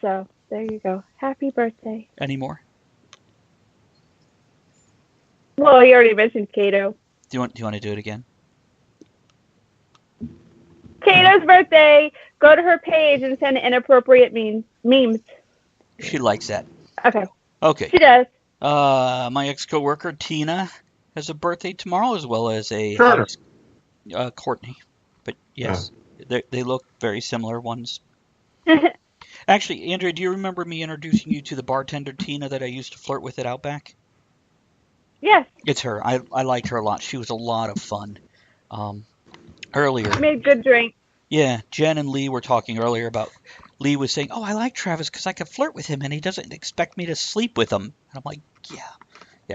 Speaker 3: So there you go. Happy birthday.
Speaker 1: Any more?
Speaker 3: Well, you already mentioned Kato.
Speaker 1: Do you want to do it again?
Speaker 3: Kato's birthday. Go to her page and send inappropriate memes.
Speaker 1: She likes that.
Speaker 3: Okay.
Speaker 1: Okay.
Speaker 3: She does.
Speaker 1: My ex-coworker Tina has a birthday tomorrow, as well as a
Speaker 2: Sure.
Speaker 1: Courtney. But yes, they look very similar ones. Actually, Andrea, do you remember me introducing you to the bartender Tina that I used to flirt with at Outback?
Speaker 3: Yes.
Speaker 1: It's her. I liked her a lot. She was a lot of fun. Earlier.
Speaker 3: She made good drink.
Speaker 1: Yeah, Jen and Lee were talking earlier about Lee was saying, "Oh, I like Travis because I can flirt with him and he doesn't expect me to sleep with him." And I'm like, yeah,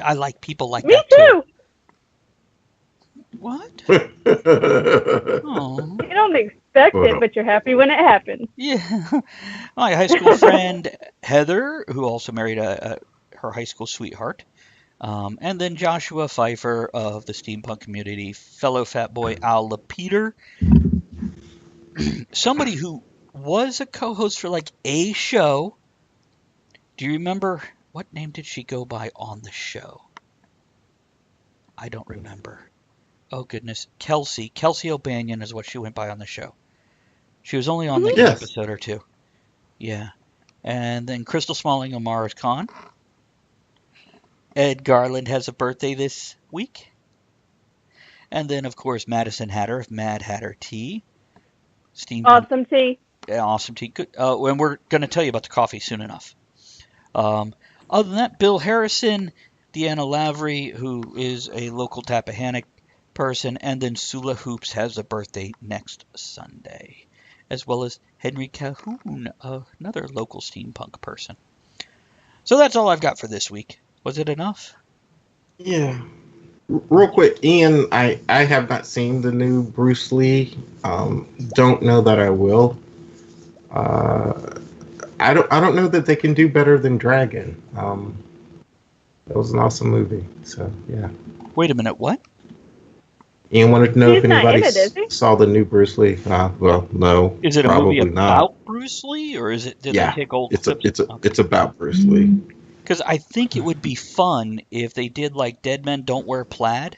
Speaker 1: I like people like
Speaker 3: Me
Speaker 1: that
Speaker 3: too.
Speaker 1: What?
Speaker 2: Oh.
Speaker 1: Oh,
Speaker 3: You don't expect it, but you're happy when it happens.
Speaker 1: yeah. My high school friend Heather, who also married her high school sweetheart, and then Joshua Pfeiffer of the steampunk community, fellow fat boy Al Lapeter, somebody who was a co-host for like a show. Do you remember what name did she go by on the show? I don't remember. Oh goodness, Kelsey O'Banion is what she went by on the show. She was only on like an
Speaker 2: Yes.
Speaker 1: episode or two. Yeah. And then Crystal Smalling of Mars Con. Ed Garland has a birthday this week. And then, of course, Madison Hatter of Mad Hatter Tea.
Speaker 3: Awesome tea.
Speaker 1: Awesome tea. Good. And we're going to tell you about the coffee soon enough. Other than that, Bill Harrison, Deanna Lavery, who is a local Tappahannock person, and then Sula Hoops has a birthday next Sunday, as well as Henry Cahoon, another local steampunk person. So that's all I've got for this week. Was it enough?
Speaker 2: Yeah. Real quick, Ian, I have not seen the new Bruce Lee. Don't know that I will. I don't know that they can do better than Dragon. That was an awesome movie. So yeah.
Speaker 1: Wait a minute, what?
Speaker 2: Ian wanted to know
Speaker 3: He's
Speaker 2: if
Speaker 3: not
Speaker 2: anybody
Speaker 3: in it, is he?
Speaker 2: saw the new Bruce Lee. Well, no.
Speaker 1: Is it a
Speaker 2: probably
Speaker 1: movie
Speaker 2: not.
Speaker 1: about Bruce Lee, or is it? Did they take old
Speaker 2: it's
Speaker 1: clips?
Speaker 2: it's about Bruce Lee.
Speaker 1: Because I think it would be fun if they did like Dead Men Don't Wear Plaid.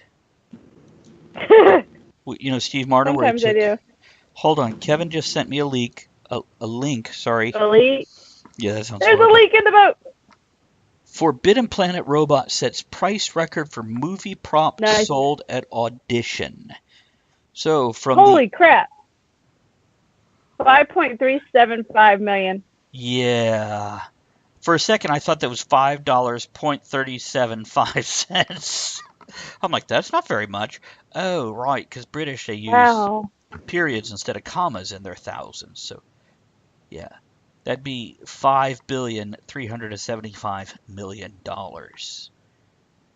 Speaker 1: You know, Steve Martin.
Speaker 3: Sometimes I do.
Speaker 1: Hold on, Kevin just sent me a link. Sorry.
Speaker 3: A leak.
Speaker 1: Yeah, that sounds.
Speaker 3: There's
Speaker 1: horrible.
Speaker 3: a leak in the boat.
Speaker 1: Forbidden Planet Robot sets price record for movie prop
Speaker 3: Nice.
Speaker 1: sold at audition. So from
Speaker 3: Holy crap. 5.375 million.
Speaker 1: Yeah. For a second, I thought that was $5.375. I'm like, that's not very much. Oh, right, because British, they use
Speaker 3: Wow.
Speaker 1: periods instead of commas in their thousands. So, yeah, that'd be $5,375,000,000.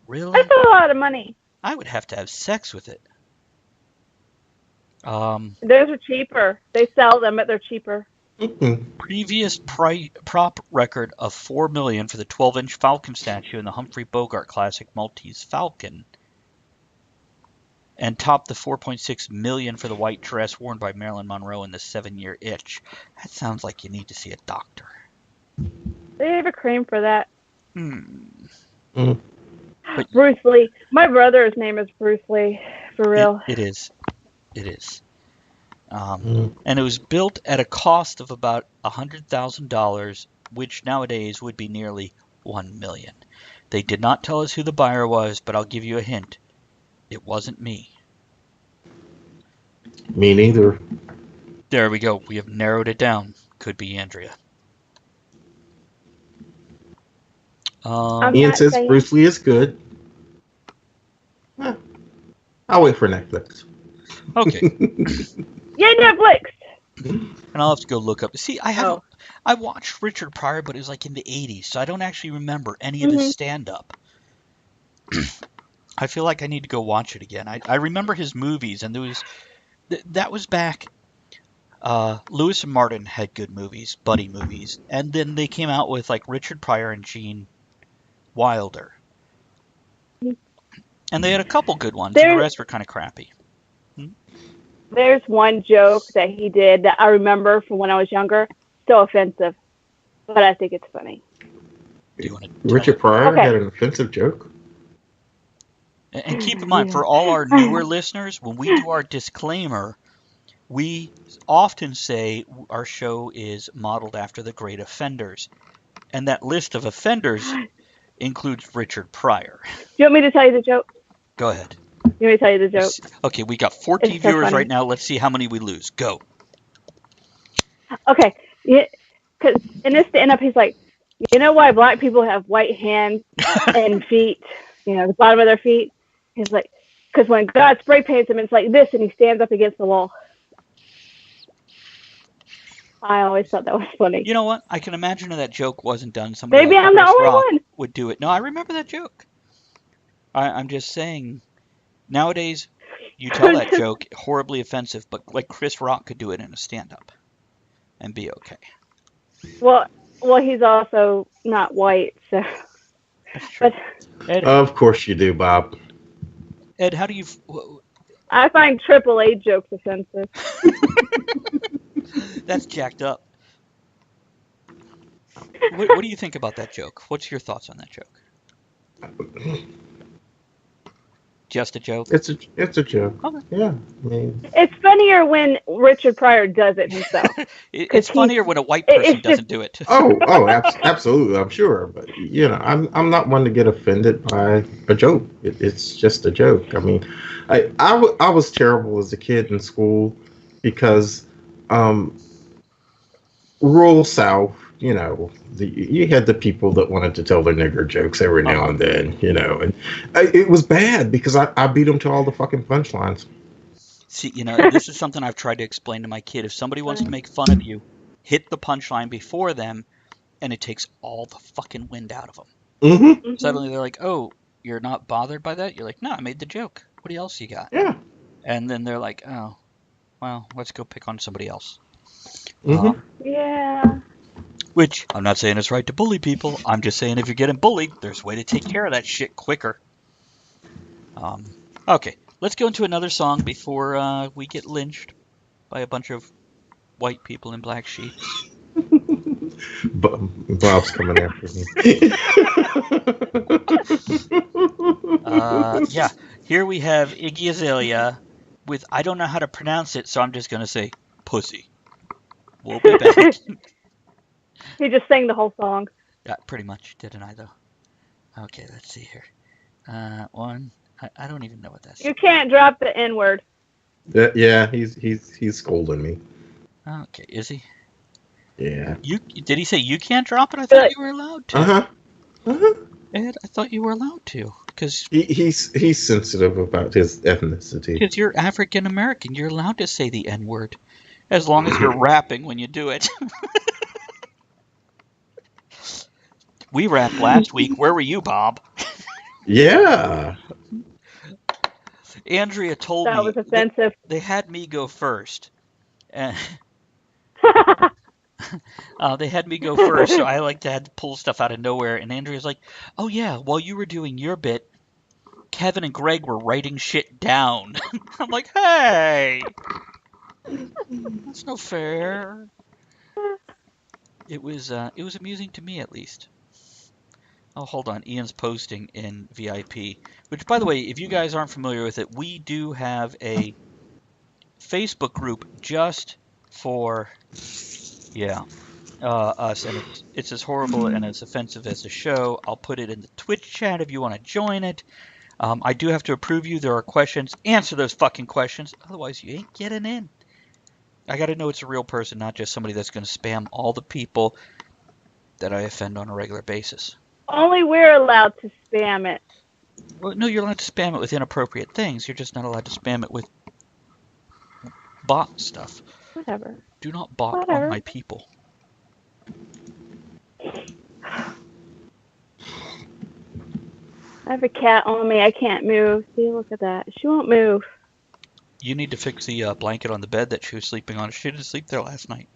Speaker 1: Really?
Speaker 3: That's a lot of money.
Speaker 1: I would have to have sex with it.
Speaker 3: Those are cheaper. They sell them, but they're cheaper.
Speaker 1: Previous prop record of $4 million for the 12-inch Falcon statue in the Humphrey Bogart classic Maltese Falcon, and topped the $4.6 million for the white dress worn by Marilyn Monroe in the 7-Year Itch. That sounds like you need to see a doctor.
Speaker 3: They have a cream for that.
Speaker 1: But
Speaker 3: Bruce Lee. My brother's name is Bruce Lee. For real.
Speaker 1: It is. And it was built at a cost of about $100,000, which nowadays would be nearly $1 million. They did not tell us who the buyer was, but I'll give you a hint. It wasn't me.
Speaker 2: Me neither.
Speaker 1: There we go. We have narrowed it down. Could be Andrea.
Speaker 2: Ian says Bruce Lee is good. I'll wait for Netflix.
Speaker 1: Okay.
Speaker 3: Yay, Netflix!
Speaker 1: And I'll have to go look up. See, I watched Richard Pryor, but it was like in the 80s, so I don't actually remember any of his stand-up. I feel like I need to go watch it again. I remember his movies, and that was back. Lewis and Martin had good movies, buddy movies, and then they came out with like Richard Pryor and Gene Wilder, and they had a couple good ones, and the
Speaker 3: There,
Speaker 1: rest were kind of crappy.
Speaker 3: there's one joke that he did that I remember from when I was younger. Still offensive, but I think it's funny.
Speaker 1: Do you want to tell
Speaker 2: Richard
Speaker 1: it?
Speaker 2: Pryor
Speaker 3: Okay.
Speaker 2: had an offensive joke.
Speaker 1: And keep in mind, for all our newer listeners, when we do our disclaimer, we often say our show is modeled after the great offenders, and that list of offenders includes Richard Pryor.
Speaker 3: Do you want me to tell you the joke?
Speaker 1: Go ahead.
Speaker 3: You want me to tell you the joke?
Speaker 1: Okay, we got 14
Speaker 3: It's so
Speaker 1: viewers
Speaker 3: funny.
Speaker 1: right now. Let's see how many we lose. Go.
Speaker 3: Okay. Because in this stand-up, he's like, you know why black people have white hands and feet? You know, the bottom of their feet. He's like, because when God spray paints them, it's like this, and he stands up against the wall. I always thought that was funny.
Speaker 1: You know what? I can imagine if that joke wasn't done. Somebody
Speaker 3: Maybe
Speaker 1: like
Speaker 3: I'm the
Speaker 1: Chris
Speaker 3: only
Speaker 1: Rock
Speaker 3: one.
Speaker 1: would do it. No, I remember that joke. I'm just saying, nowadays, you tell that joke, horribly offensive, but like Chris Rock could do it in a stand-up and be okay.
Speaker 3: Well, he's also not white, so.
Speaker 1: That's true. Ed,
Speaker 2: Of course you do, Bob.
Speaker 1: Ed, how do you?
Speaker 3: I find AAA jokes offensive.
Speaker 1: That's jacked up. What do you think about that joke? What's your thoughts on that joke? Just a joke?
Speaker 2: It's a joke.
Speaker 1: Okay.
Speaker 2: Yeah, I mean,
Speaker 3: It's funnier when Richard Pryor does it himself.
Speaker 1: It's funnier when a white person doesn't do it.
Speaker 2: absolutely, I'm sure. But I'm not one to get offended by a joke. It's just a joke. I mean, I was terrible as a kid in school because rural South. You had the people that wanted to tell their nigger jokes every now and then, and it was bad because I beat them to all the fucking punchlines.
Speaker 1: See, this is something I've tried to explain to my kid. If somebody wants to make fun of you, hit the punchline before them, and it takes all the fucking wind out of them.
Speaker 2: Mm-hmm.
Speaker 1: Suddenly they're like, oh, you're not bothered by that? You're like, no, I made the joke. What else you got?
Speaker 2: Yeah.
Speaker 1: And then they're like, oh, well, let's go pick on somebody else.
Speaker 2: Mm-hmm.
Speaker 3: Yeah.
Speaker 1: Which, I'm not saying it's right to bully people. I'm just saying if you're getting bullied, there's a way to take care of that shit quicker. Okay, let's go into another song before we get lynched by a bunch of white people in black sheets.
Speaker 2: Bob's coming after me.
Speaker 1: Yeah, here we have Iggy Azalea with, I don't know how to pronounce it, so I'm just going to say, Pussy. We'll be back.
Speaker 3: He just sang the whole song.
Speaker 1: Yeah, pretty much, didn't I, though? Okay, let's see here. One, I don't even know what that's.
Speaker 3: You can't drop the N-word.
Speaker 2: Yeah, he's scolding me.
Speaker 1: Okay, is he?
Speaker 2: Yeah.
Speaker 1: Did he say you can't drop it? I thought you were allowed to.
Speaker 2: Uh-huh.
Speaker 1: Ed, I thought you were allowed to, because
Speaker 2: he's sensitive about his ethnicity.
Speaker 1: Because you're African American, you're allowed to say the N-word, as long as you're rapping when you do it. We rapped last week. Where were you, Bob?
Speaker 2: Yeah.
Speaker 1: Andrea told
Speaker 3: That
Speaker 1: me
Speaker 3: was offensive.
Speaker 1: they had me go first. And they had me go first, so I had to pull stuff out of nowhere. And Andrea's like, "Oh yeah, while you were doing your bit, Kevin and Greg were writing shit down." I'm like, "Hey, that's no fair." It was amusing to me, at least. Oh, hold on. Ian's posting in VIP. Which, by the way, if you guys aren't familiar with it, we do have a Facebook group just for, us. And it's as horrible and as offensive as the show. I'll put it in the Twitch chat if you want to join it. I do have to approve you. There are questions. Answer those fucking questions. Otherwise, you ain't getting in. I got to know it's a real person, not just somebody that's going to spam all the people that I offend on a regular basis.
Speaker 3: Only we're allowed to spam it.
Speaker 1: Well, no, you're allowed to spam it with inappropriate things. You're just not allowed to spam it with bot stuff.
Speaker 3: Whatever.
Speaker 1: Do not bot on my people.
Speaker 3: I have a cat on me. I can't move. See, look at that. She won't move.
Speaker 1: You need to fix the blanket on the bed that she was sleeping on. She didn't sleep there last night.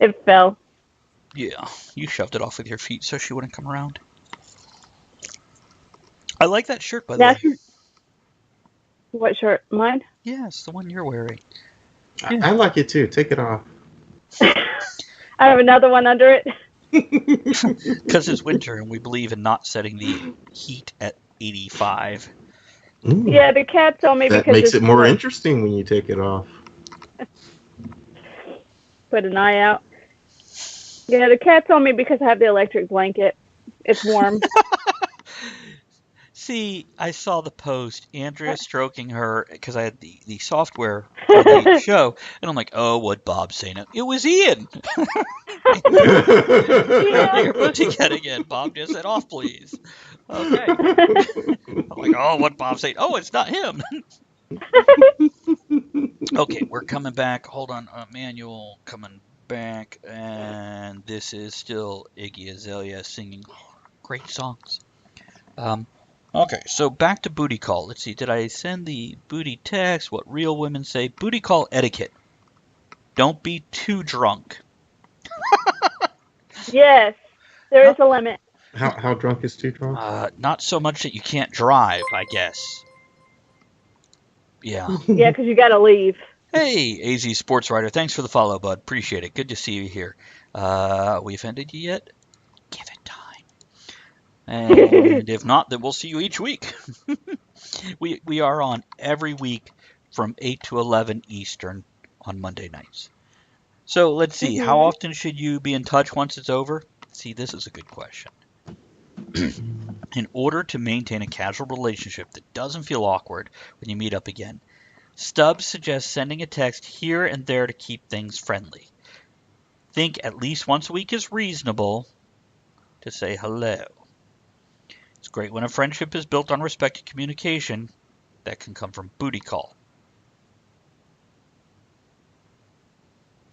Speaker 3: It fell.
Speaker 1: Yeah, you shoved it off with your feet so she wouldn't come around. I like that shirt, by the way.
Speaker 3: What shirt? Mine?
Speaker 1: Yes, the one you're wearing.
Speaker 2: I like it too. Take it off.
Speaker 3: I have another one under it.
Speaker 1: Because it's winter and we believe in not setting the heat at 85.
Speaker 2: Ooh,
Speaker 3: Yeah, the cat told me
Speaker 2: that
Speaker 3: because
Speaker 2: makes
Speaker 3: it's
Speaker 2: it more
Speaker 3: warm.
Speaker 2: interesting when you take it off.
Speaker 3: Put an eye out. Yeah, the cat told me because I have the electric blanket. It's warm.
Speaker 1: See, I saw the post, Andrea stroking her, because I had the software for the show, and I'm like, oh, what Bob's saying. It was Ian. Stroking her pussycat again. Bob just said off, please. Okay. I'm like, oh, what Bob's saying. Oh, it's not him. Okay, we're coming back. Hold on, Manuel coming back, and this is still Iggy Azalea singing great songs. Okay, so back to booty call. Let's see, did I send the booty text? What real women say? Booty call etiquette. Don't be too drunk.
Speaker 3: Yes, there is a limit.
Speaker 2: How drunk is too drunk?
Speaker 1: Not so much that you can't drive, I guess. Yeah.
Speaker 3: Yeah, because you got to leave.
Speaker 1: Hey, AZ Sports Writer. Thanks for the follow, bud. Appreciate it. Good to see you here. We offended you yet? Give it time. And if not, then we'll see you each week. We are on every week from 8 to 11 Eastern on Monday nights. So let's see. How often should you be in touch once it's over? See, this is a good question. In order to maintain a casual relationship that doesn't feel awkward when you meet up again, Stubbs suggests sending a text here and there to keep things friendly. Think at least once a week is reasonable to say hello. It's great when a friendship is built on respect and communication. That can come from booty call.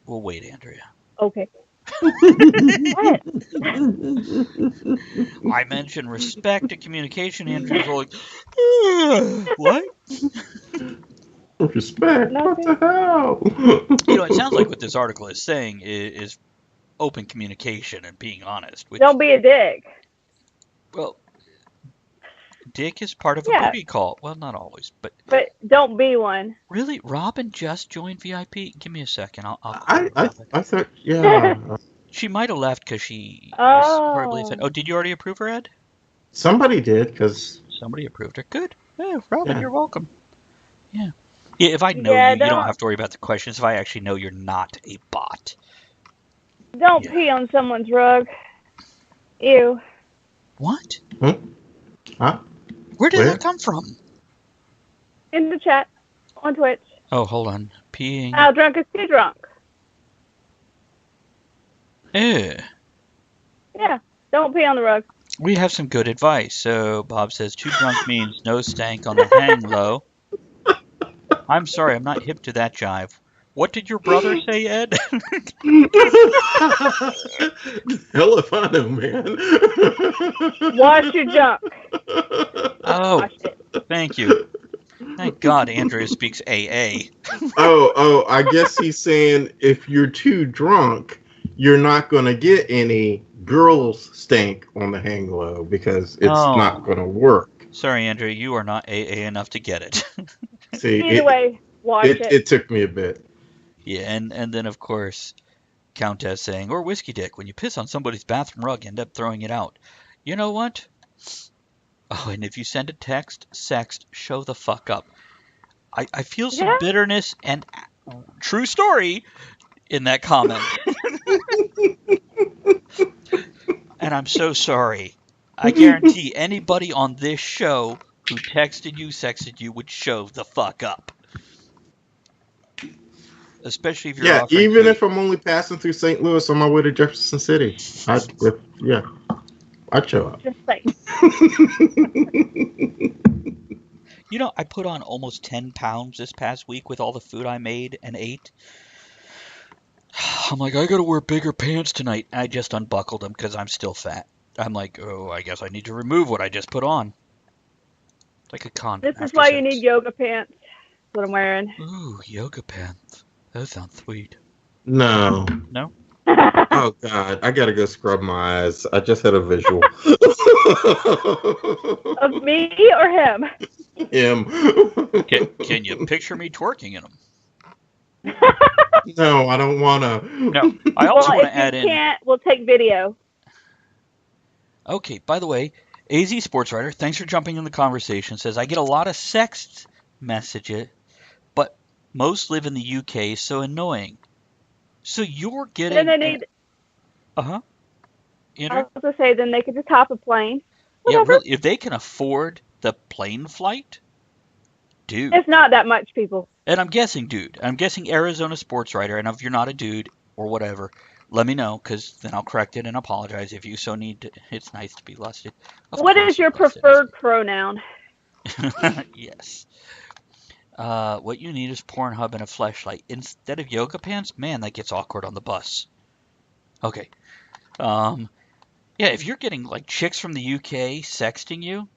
Speaker 1: We'll wait, Andrea.
Speaker 3: Okay. What?
Speaker 1: I mentioned respect and communication. Andrea's all like, what?
Speaker 2: Respect. What the hell?
Speaker 1: It sounds like what this article is saying is open communication and being honest. Which,
Speaker 3: Don't be a dick.
Speaker 1: well, dick is part of a
Speaker 3: Yeah.
Speaker 1: booty call. Well, not always, but
Speaker 3: don't be one.
Speaker 1: really, Robin just joined VIP. Give me a second. I'll call
Speaker 2: I
Speaker 1: Robin.
Speaker 2: thought, yeah.
Speaker 1: She might have left because she was horribly offended. Oh, did you already approve her, Ed?
Speaker 2: Somebody did, because
Speaker 1: Somebody approved her. Good. Yeah, Robin,
Speaker 2: Yeah.
Speaker 1: you're welcome. Yeah. Yeah, if I know you don't have to worry about the questions. If I actually know you're not a bot.
Speaker 3: Don't
Speaker 1: Yeah.
Speaker 3: pee on someone's rug. Ew.
Speaker 1: What?
Speaker 2: Huh?
Speaker 1: Where did
Speaker 2: Where?
Speaker 1: that come from?
Speaker 3: In the chat on Twitch.
Speaker 1: Oh, hold on. Peeing.
Speaker 3: How drunk is too drunk?
Speaker 1: Eh.
Speaker 3: Yeah. Don't pee on the rug.
Speaker 1: We have some good advice. So Bob says too drunk means no stank on the hang low. I'm sorry, I'm not hip to that jive. What did your brother say, Ed?
Speaker 2: Hell if I know, man.
Speaker 3: Wash your junk.
Speaker 1: Oh,
Speaker 3: Wash it.
Speaker 1: thank you. Thank God Andrea speaks AA.
Speaker 2: Oh, I guess he's saying if you're too drunk, you're not going to get any girls stank on the hang low because it's not going to work.
Speaker 1: Sorry, Andrea, you are not AA enough to get it.
Speaker 2: See,
Speaker 3: Either way, wash it.
Speaker 2: It took me a bit.
Speaker 1: Yeah, and then of course, Countess saying, or Whiskey Dick, when you piss on somebody's bathroom rug, end up throwing it out. You know what? Oh, and if you send a text, sext, show the fuck up. I feel some bitterness and true story in that comment. And I'm so sorry. I guarantee anybody on this show who texted you, sexted you, would show the fuck up. Especially if you're offering
Speaker 2: even
Speaker 1: food.
Speaker 2: if I'm only passing through St. Louis on my way to Jefferson City, I'd show up.
Speaker 3: Just like.
Speaker 1: You know, I put on almost 10 pounds this past week with all the food I made and ate. I'm like, I gotta wear bigger pants tonight. I just unbuckled them because I'm still fat. I'm like, oh, I guess I need to remove what I just put on. Like a condom.
Speaker 3: This is why you need yoga pants. what I'm wearing.
Speaker 1: Ooh, yoga pants. Those sound sweet.
Speaker 2: No.
Speaker 1: No?
Speaker 2: Oh God, I gotta go scrub my eyes. I just had a visual.
Speaker 3: Of me or him?
Speaker 2: Him.
Speaker 1: Can you picture me twerking in them?
Speaker 2: No, I don't wanna.
Speaker 1: No. I
Speaker 3: Well,
Speaker 1: also want to
Speaker 3: if you
Speaker 1: add in.
Speaker 3: can't, we'll take video.
Speaker 1: Okay, by the way, AZ Sports Writer, thanks for jumping in the conversation. Says I get a lot of sext messages, but most live in the UK, so annoying. So you're
Speaker 3: Then
Speaker 1: getting
Speaker 3: they need.
Speaker 1: uh-huh.
Speaker 3: I
Speaker 1: Andrew?
Speaker 3: was gonna say, then they could just hop a plane.
Speaker 1: Yeah,
Speaker 3: Whatever.
Speaker 1: really, if they can afford the plane flight, dude.
Speaker 3: It's not that much, people.
Speaker 1: And I'm guessing, dude. I'm guessing Arizona Sports Writer, and if you're not a dude or whatever, let me know, because then I'll correct it and apologize if you so need to. It's nice to be lusted. Of
Speaker 3: What
Speaker 1: course
Speaker 3: is your
Speaker 1: you're lusted.
Speaker 3: preferred pronoun?
Speaker 1: Yes. What you need is Pornhub and a fleshlight. Instead of yoga pants, man, that gets awkward on the bus. Okay. Yeah, if you're getting like chicks from the UK sexting you,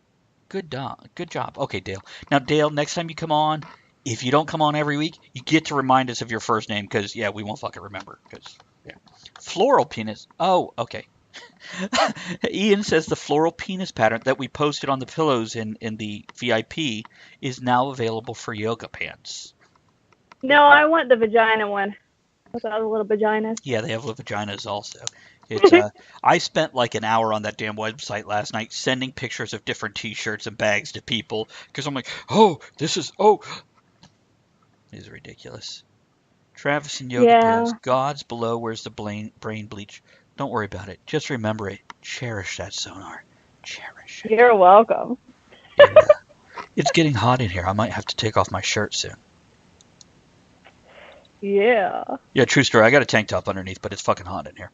Speaker 1: good job. Okay, Dale. Now, Dale, next time you come on, if you don't come on every week, you get to remind us of your first name because, yeah, we won't fucking remember. Because, yeah. Floral penis. Oh, okay. Ian says the floral penis pattern that we posted on the pillows in the VIP is now available for yoga pants.
Speaker 3: No, I want the vagina one with all the little vaginas.
Speaker 1: Yeah, they have little vaginas also. I spent like an hour on that damn website last night sending pictures of different T-shirts and bags to people because I'm like, oh, this is ridiculous. Travis and yoga
Speaker 3: Yeah.
Speaker 1: pants. God's below. Where's the brain bleach? Don't worry about it. Just remember it. Cherish that sonar. Cherish it.
Speaker 3: You're welcome.
Speaker 1: Yeah. It's getting hot in here. I might have to take off my shirt soon.
Speaker 3: Yeah.
Speaker 1: Yeah, true story. I got a tank top underneath, but it's fucking hot in here.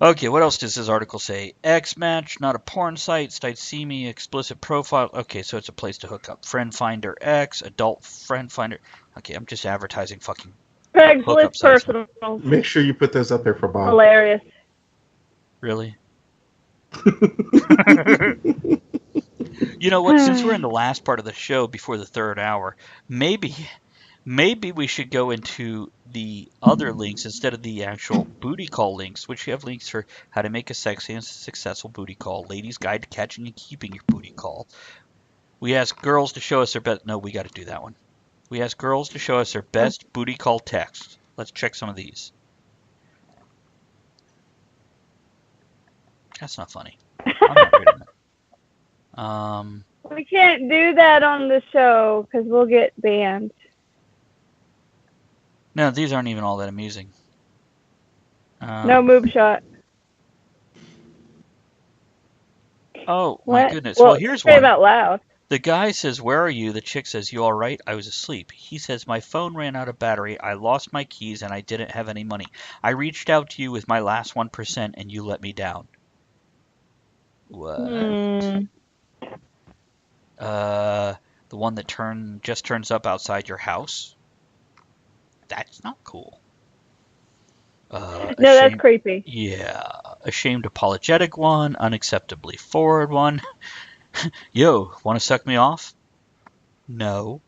Speaker 1: Okay, what else does this article say? X Match, not a porn site. Site see me, explicit profile. Okay, so it's a place to hook up. Friend Finder X, adult friend finder. Okay, I'm just advertising fucking hookup
Speaker 3: Craigslist
Speaker 1: sites.
Speaker 3: personal.
Speaker 2: Make sure you put those up there for Bob.
Speaker 3: Hilarious.
Speaker 1: Really? You know what? Since we're in the last part of the show before the third hour, maybe we should go into the other links instead of the actual booty call links, which we have links for how to make a sexy and successful booty call, ladies' guide to catching and keeping your booty call. We ask girls to show us their best. No, we got to do that one. We ask girls to show us their best booty call text. Let's check some of these. That's not funny. I'm not reading it.
Speaker 3: We can't do that on the show because we'll get banned.
Speaker 1: No, these aren't even all that amusing.
Speaker 3: No move shot.
Speaker 1: Oh,
Speaker 3: What?
Speaker 1: my goodness.
Speaker 3: Well,
Speaker 1: Here's
Speaker 3: say
Speaker 1: one.
Speaker 3: it out loud.
Speaker 1: The guy says, "Where are you?" The chick says, "You all right?" I was asleep. He says, "My phone ran out of battery. I lost my keys and I didn't have any money. I reached out to you with my last 1% and you let me down." What? The one that just turns up outside your house? That's not cool.
Speaker 3: No, that's creepy.
Speaker 1: Yeah. Ashamed apologetic one. Unacceptably forward one. Yo, want to suck me off? No.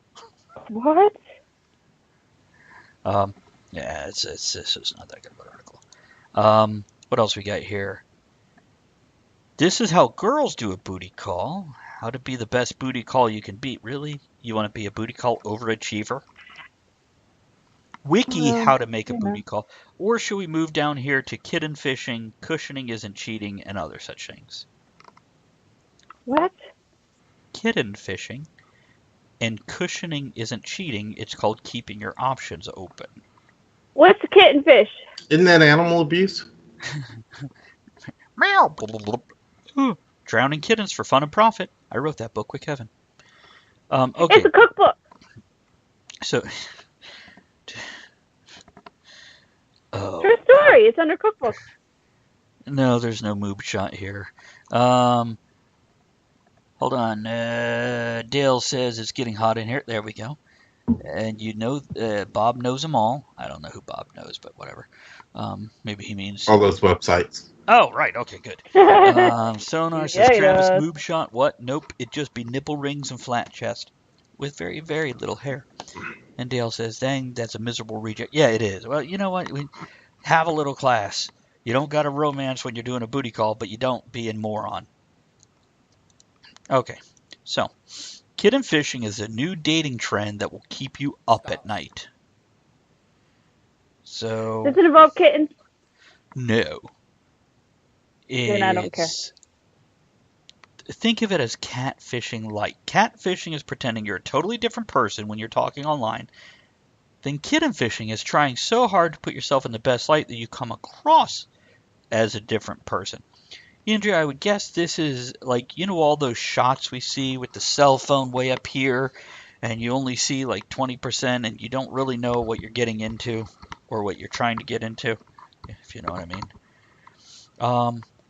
Speaker 3: What?
Speaker 1: Yeah, it's not that good of an article. What else we got here? This is how girls do a booty call. How to be the best booty call you can beat. Really? You want to be a booty call overachiever? Wiki how to make a booty call. Or should we move down here to kitten fishing, cushioning isn't cheating, and other such things?
Speaker 3: What?
Speaker 1: Kitten fishing and cushioning isn't cheating. It's called keeping your options open.
Speaker 3: What's a kitten fish?
Speaker 2: Isn't that animal abuse?
Speaker 1: Meow. Drowning kittens for fun and profit. I wrote that book with Kevin. Okay.
Speaker 3: It's a cookbook.
Speaker 1: So.
Speaker 3: True story. It's under cookbook.
Speaker 1: No, there's no moob shot here. Hold on. Dale says it's getting hot in here. There we go. And you know, Bob knows them all. I don't know who Bob knows, but whatever. Maybe he means
Speaker 2: all those websites.
Speaker 1: Oh, right. Okay, good. Sonar says
Speaker 3: Yeah,
Speaker 1: Travis
Speaker 3: does.
Speaker 1: moob shot. What? Nope. It'd just be nipple rings and flat chest. with very, very little hair. And Dale says, dang, that's a miserable reject. Yeah, it is. Well, you know what? Have a little class. You don't got to romance when you're doing a booty call, but you don't be a moron. Okay, so kitten fishing is a new dating trend that will keep you up at night. So,
Speaker 3: Does it involve kittens?
Speaker 1: no.
Speaker 3: Then I don't care.
Speaker 1: Think of it as catfishing light. Catfishing is pretending you're a totally different person when you're talking online. Then kitten fishing is trying so hard to put yourself in the best light that you come across as a different person. Andrea, I would guess this is like, all those shots we see with the cell phone way up here, and you only see like 20%, and you don't really know what you're getting into or what you're trying to get into, if you know what I mean.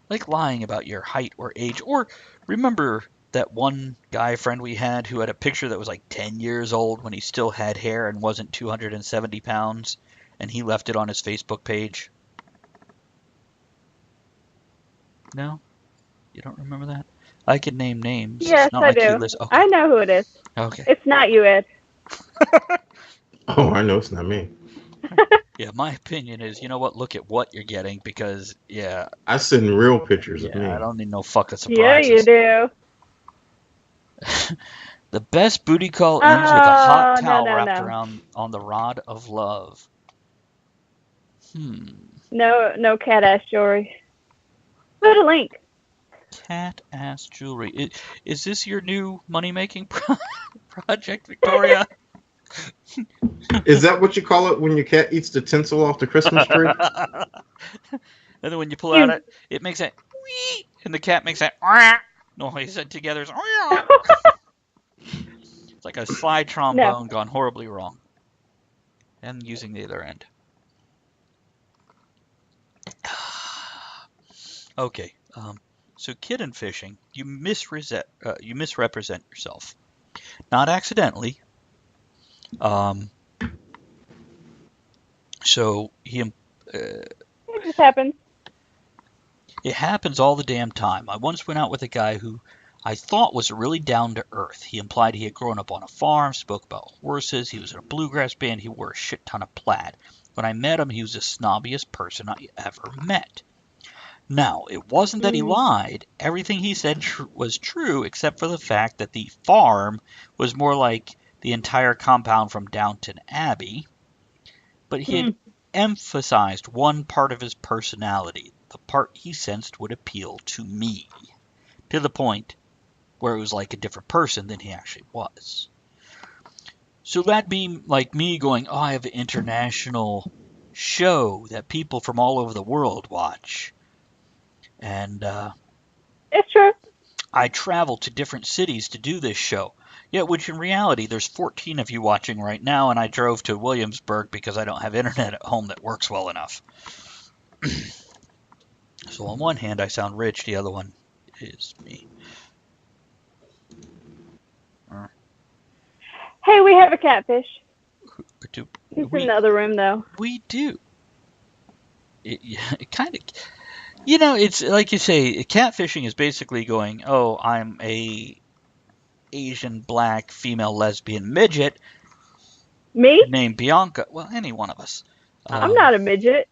Speaker 1: Like lying about your height or age, or remember that one guy friend we had who had a picture that was like 10 years old when he still had hair and wasn't 270 pounds, and he left it on his Facebook page? No? You don't remember that? I could name names.
Speaker 3: Yes,
Speaker 1: It's not
Speaker 3: I
Speaker 1: like you
Speaker 3: do.
Speaker 1: listen. Okay.
Speaker 3: I know who it is.
Speaker 1: Okay.
Speaker 3: It's not you, Ed.
Speaker 2: Oh, I know it's not me.
Speaker 1: Yeah, my opinion is, you know what? Look at what you're getting, because
Speaker 2: I send real pictures of me.
Speaker 1: I don't need no fucking
Speaker 3: Yeah,
Speaker 1: surprises.
Speaker 3: you do.
Speaker 1: The best booty call ends with a hot towel
Speaker 3: no.
Speaker 1: wrapped around on the rod of love.
Speaker 3: No cat ass jewelry. Put a link.
Speaker 1: Cat ass jewelry. Is this your new money making project, Victoria?
Speaker 2: Is that what you call it when your cat eats the tinsel off the Christmas tree?
Speaker 1: And then when you pull out it makes that wee, and the cat makes that noise, and together it's it's like a slide trombone gone horribly wrong. And using the other end. Okay, so kitten fishing, you misrepresent yourself, not accidentally. So
Speaker 3: It just happens.
Speaker 1: It happens all the damn time. I once went out with a guy who I thought was really down to earth. He implied he had grown up on a farm, spoke about horses, he was in a bluegrass band, he wore a shit ton of plaid. When I met him, he was the snobbiest person I ever met. Now, it wasn't that he lied. Everything he said was true, except for the fact that the farm was more like the entire compound from Downton Abbey. But he had emphasized one part of his personality, the part he sensed would appeal to me, to the point where it was like a different person than he actually was. So that'd be like me going, oh, I have an international show that people from all over the world watch. And
Speaker 3: it's true.
Speaker 1: I travel to different cities to do this show. Yeah, which in reality, there's 14 of you watching right now, and I drove to Williamsburg because I don't have internet at home that works well enough. So on one hand, I sound rich, the other one is me.
Speaker 3: Hey, we have a catfish.
Speaker 1: He's
Speaker 3: in the other room, though.
Speaker 1: We do. It kind of... it's like you say, catfishing is basically going, oh, I'm a Asian, black, female, lesbian midget.
Speaker 3: Me?
Speaker 1: Named Bianca. Well, any one of us.
Speaker 3: I'm not a midget.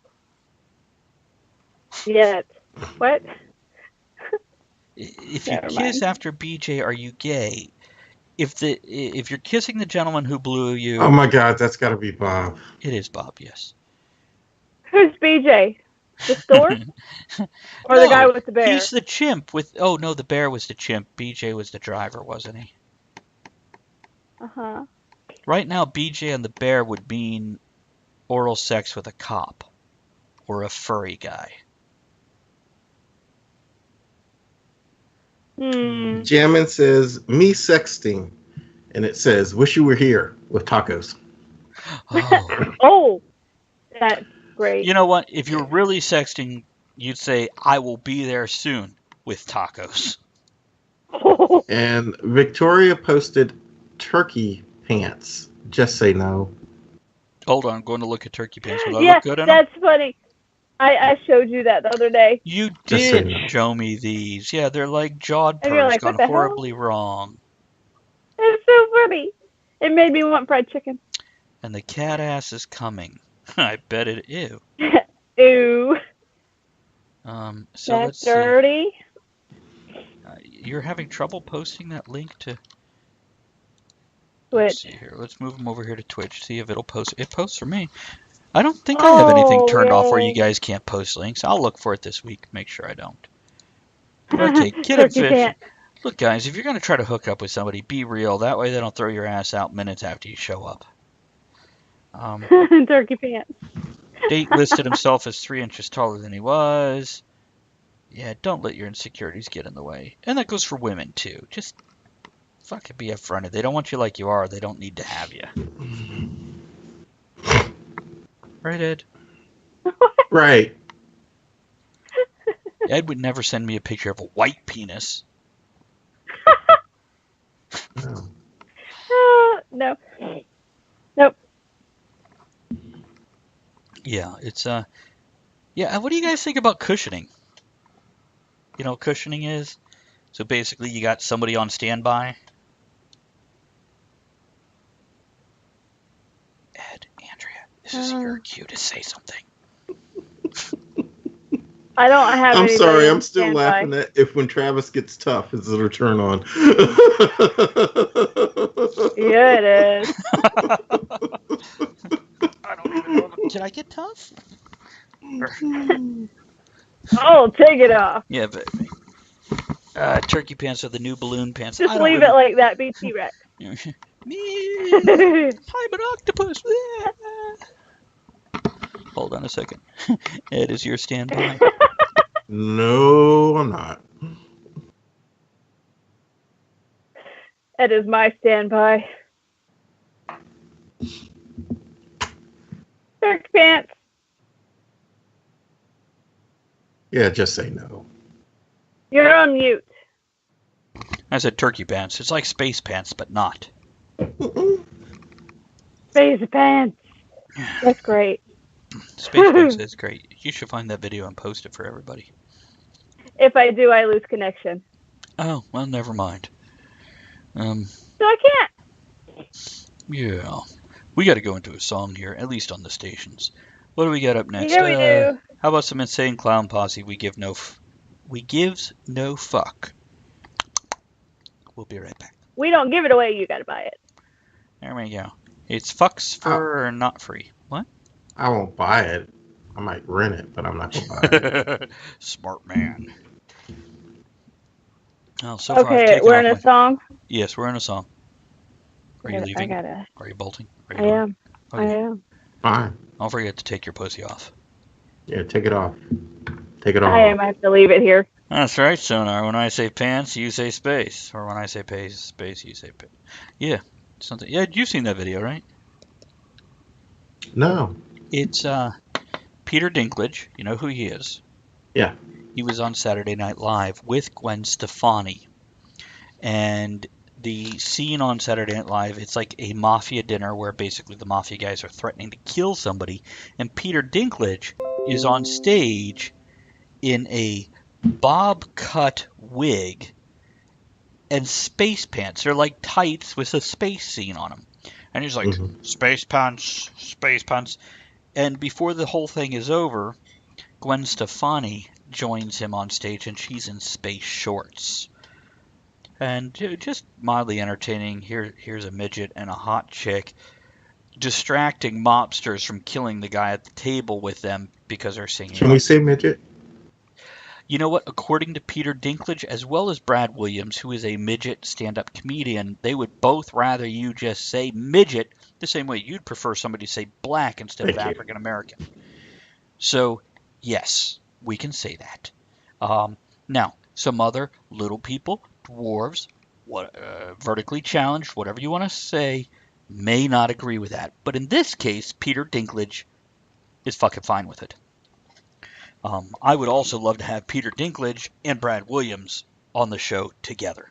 Speaker 3: Yet. What?
Speaker 1: If you kiss after BJ, are you gay? If you're kissing the gentleman who blew you...
Speaker 2: Oh my God, that's got to be Bob.
Speaker 1: It is Bob, yes.
Speaker 3: Who's BJ? The store? Or the guy with the bear?
Speaker 1: He's the chimp with... Oh, no, the bear was the chimp. BJ was the driver, wasn't he?
Speaker 3: Uh-huh.
Speaker 1: Right now, BJ and the bear would mean oral sex with a cop. Or a furry guy.
Speaker 2: Jammin says, me sexting. And it says, wish you were here with tacos.
Speaker 1: Oh.
Speaker 3: Oh, that's great.
Speaker 1: You know what? If you're really sexting, you'd say, I will be there soon with tacos.
Speaker 2: And Victoria posted turkey pants. Just say no.
Speaker 1: Hold on, I'm going to look at turkey pants. Will I
Speaker 3: yeah,
Speaker 1: look good in
Speaker 3: that's
Speaker 1: them?
Speaker 3: funny. I showed you that the other day.
Speaker 1: You did show me these. Yeah, they're like jawed purrs
Speaker 3: like,
Speaker 1: gone horribly wrong.
Speaker 3: It's so funny. It made me want fried chicken.
Speaker 1: And the cat ass is coming. I bet it. Ew.
Speaker 3: Ooh,
Speaker 1: So
Speaker 3: that's
Speaker 1: let's see.
Speaker 3: dirty.
Speaker 1: You're having trouble posting that link to.
Speaker 3: Twitch.
Speaker 1: Let's see here. Let's move them over here to Twitch. See if it'll post. It posts for me. I don't think I have anything turned off where you guys can't post links. I'll look for it this week. Make sure I don't. Okay, get him
Speaker 3: Turkey
Speaker 1: fish.
Speaker 3: pants.
Speaker 1: Look, guys, if you're going to try to hook up with somebody, be real. That way they don't throw your ass out minutes after you show up.
Speaker 3: Turkey pants.
Speaker 1: Date listed himself as 3 inches taller than he was. Yeah, don't let your insecurities get in the way. And that goes for women, too. Just fucking be upfront. If they don't want you like you are, they don't need to have you. Right, Ed?
Speaker 2: Right.
Speaker 1: Ed would never send me a picture of a white penis.
Speaker 2: No.
Speaker 3: No. Nope.
Speaker 1: Yeah, it's yeah, what do you guys think about cushioning? You know what cushioning is? So basically you got somebody on standby. Ed, Andrea, this is your cue to say something.
Speaker 3: I don't have
Speaker 2: I'm
Speaker 3: anybody
Speaker 2: sorry,
Speaker 3: on
Speaker 2: I'm still
Speaker 3: standby.
Speaker 2: laughing at if when Travis gets tough, is it a turn on?
Speaker 3: Yeah, it is.
Speaker 1: I don't even know. Did I get tough?
Speaker 3: Oh, take it off.
Speaker 1: Yeah, but turkey pants are the new balloon pants.
Speaker 3: Just
Speaker 1: I don't
Speaker 3: leave
Speaker 1: really...
Speaker 3: it like that. Be T-Rex.
Speaker 1: Me, I'm an octopus. Hold on a second. Ed is your standby.
Speaker 2: No, I'm not.
Speaker 3: That is my standby. Turkey pants.
Speaker 2: Yeah, just say no.
Speaker 3: You're on mute.
Speaker 1: I said turkey pants. It's like space pants, but not.
Speaker 3: Space pants. That's great.
Speaker 1: Space pants is great. You should find that video and post it for everybody.
Speaker 3: If I do, I lose connection.
Speaker 1: Oh, well, never mind.
Speaker 3: So I can't.
Speaker 1: Yeah. We got to go into a song here, at least on the stations. What do we got up next?
Speaker 3: Yeah, we do.
Speaker 1: How about some Insane Clown Posse? We gives no fuck. We'll be right back.
Speaker 3: We don't give it away. You got to buy it.
Speaker 1: There we go. It's fucks for not free. What?
Speaker 2: I won't buy it. I might rent it, but I'm not gonna buy it.
Speaker 1: Smart man. Oh, so far I've
Speaker 3: Okay,
Speaker 1: taken
Speaker 3: we're
Speaker 1: off
Speaker 3: in a
Speaker 1: my...
Speaker 3: song.
Speaker 1: Yes, we're in a song. Are you leaving?
Speaker 3: I gotta.
Speaker 1: Are you bolting? Are
Speaker 3: I
Speaker 1: you
Speaker 3: am.
Speaker 1: Okay.
Speaker 3: I am.
Speaker 2: Fine.
Speaker 1: Don't forget to take your pussy off.
Speaker 2: Yeah, take it off. Take it off.
Speaker 3: I am. I have to leave it here.
Speaker 1: That's right, Sonar. When I say pants, you say space. Or when I say space, you say pants. Yeah. Something. Yeah, you've seen that video, right?
Speaker 2: No.
Speaker 1: It's Peter Dinklage. You know who he is.
Speaker 2: Yeah.
Speaker 1: He was on Saturday Night Live with Gwen Stefani. And the scene on Saturday Night Live, it's like a mafia dinner where basically the mafia guys are threatening to kill somebody. And Peter Dinklage is on stage in a bob cut wig and space pants. They're like tights with a space scene on them. And he's like, space pants, space pants. And before the whole thing is over, Gwen Stefani joins him on stage and she's in space shorts. And just mildly entertaining. Here's a midget and a hot chick distracting mobsters from killing the guy at the table with them because they're singing.
Speaker 2: Can we say midget?
Speaker 1: You know what? According to Peter Dinklage, as well as Brad Williams, who is a midget stand-up comedian, they would both rather you just say midget the same way you'd prefer somebody to say black instead of African American. So, yes, we can say that. Now, some other little people, dwarves, vertically challenged, whatever you want to say, may not agree with that. But in this case, Peter Dinklage is fucking fine with it. I would also love to have Peter Dinklage and Brad Williams on the show together.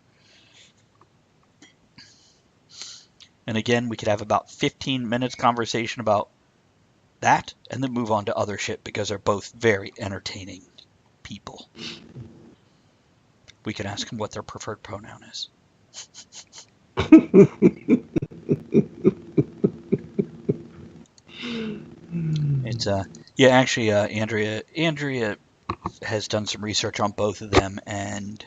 Speaker 1: And again, we could have about 15 minutes conversation about that and then move on to other shit because they're both very entertaining people. We can ask them what their preferred pronoun is. It's yeah, actually, Andrea has done some research on both of them, and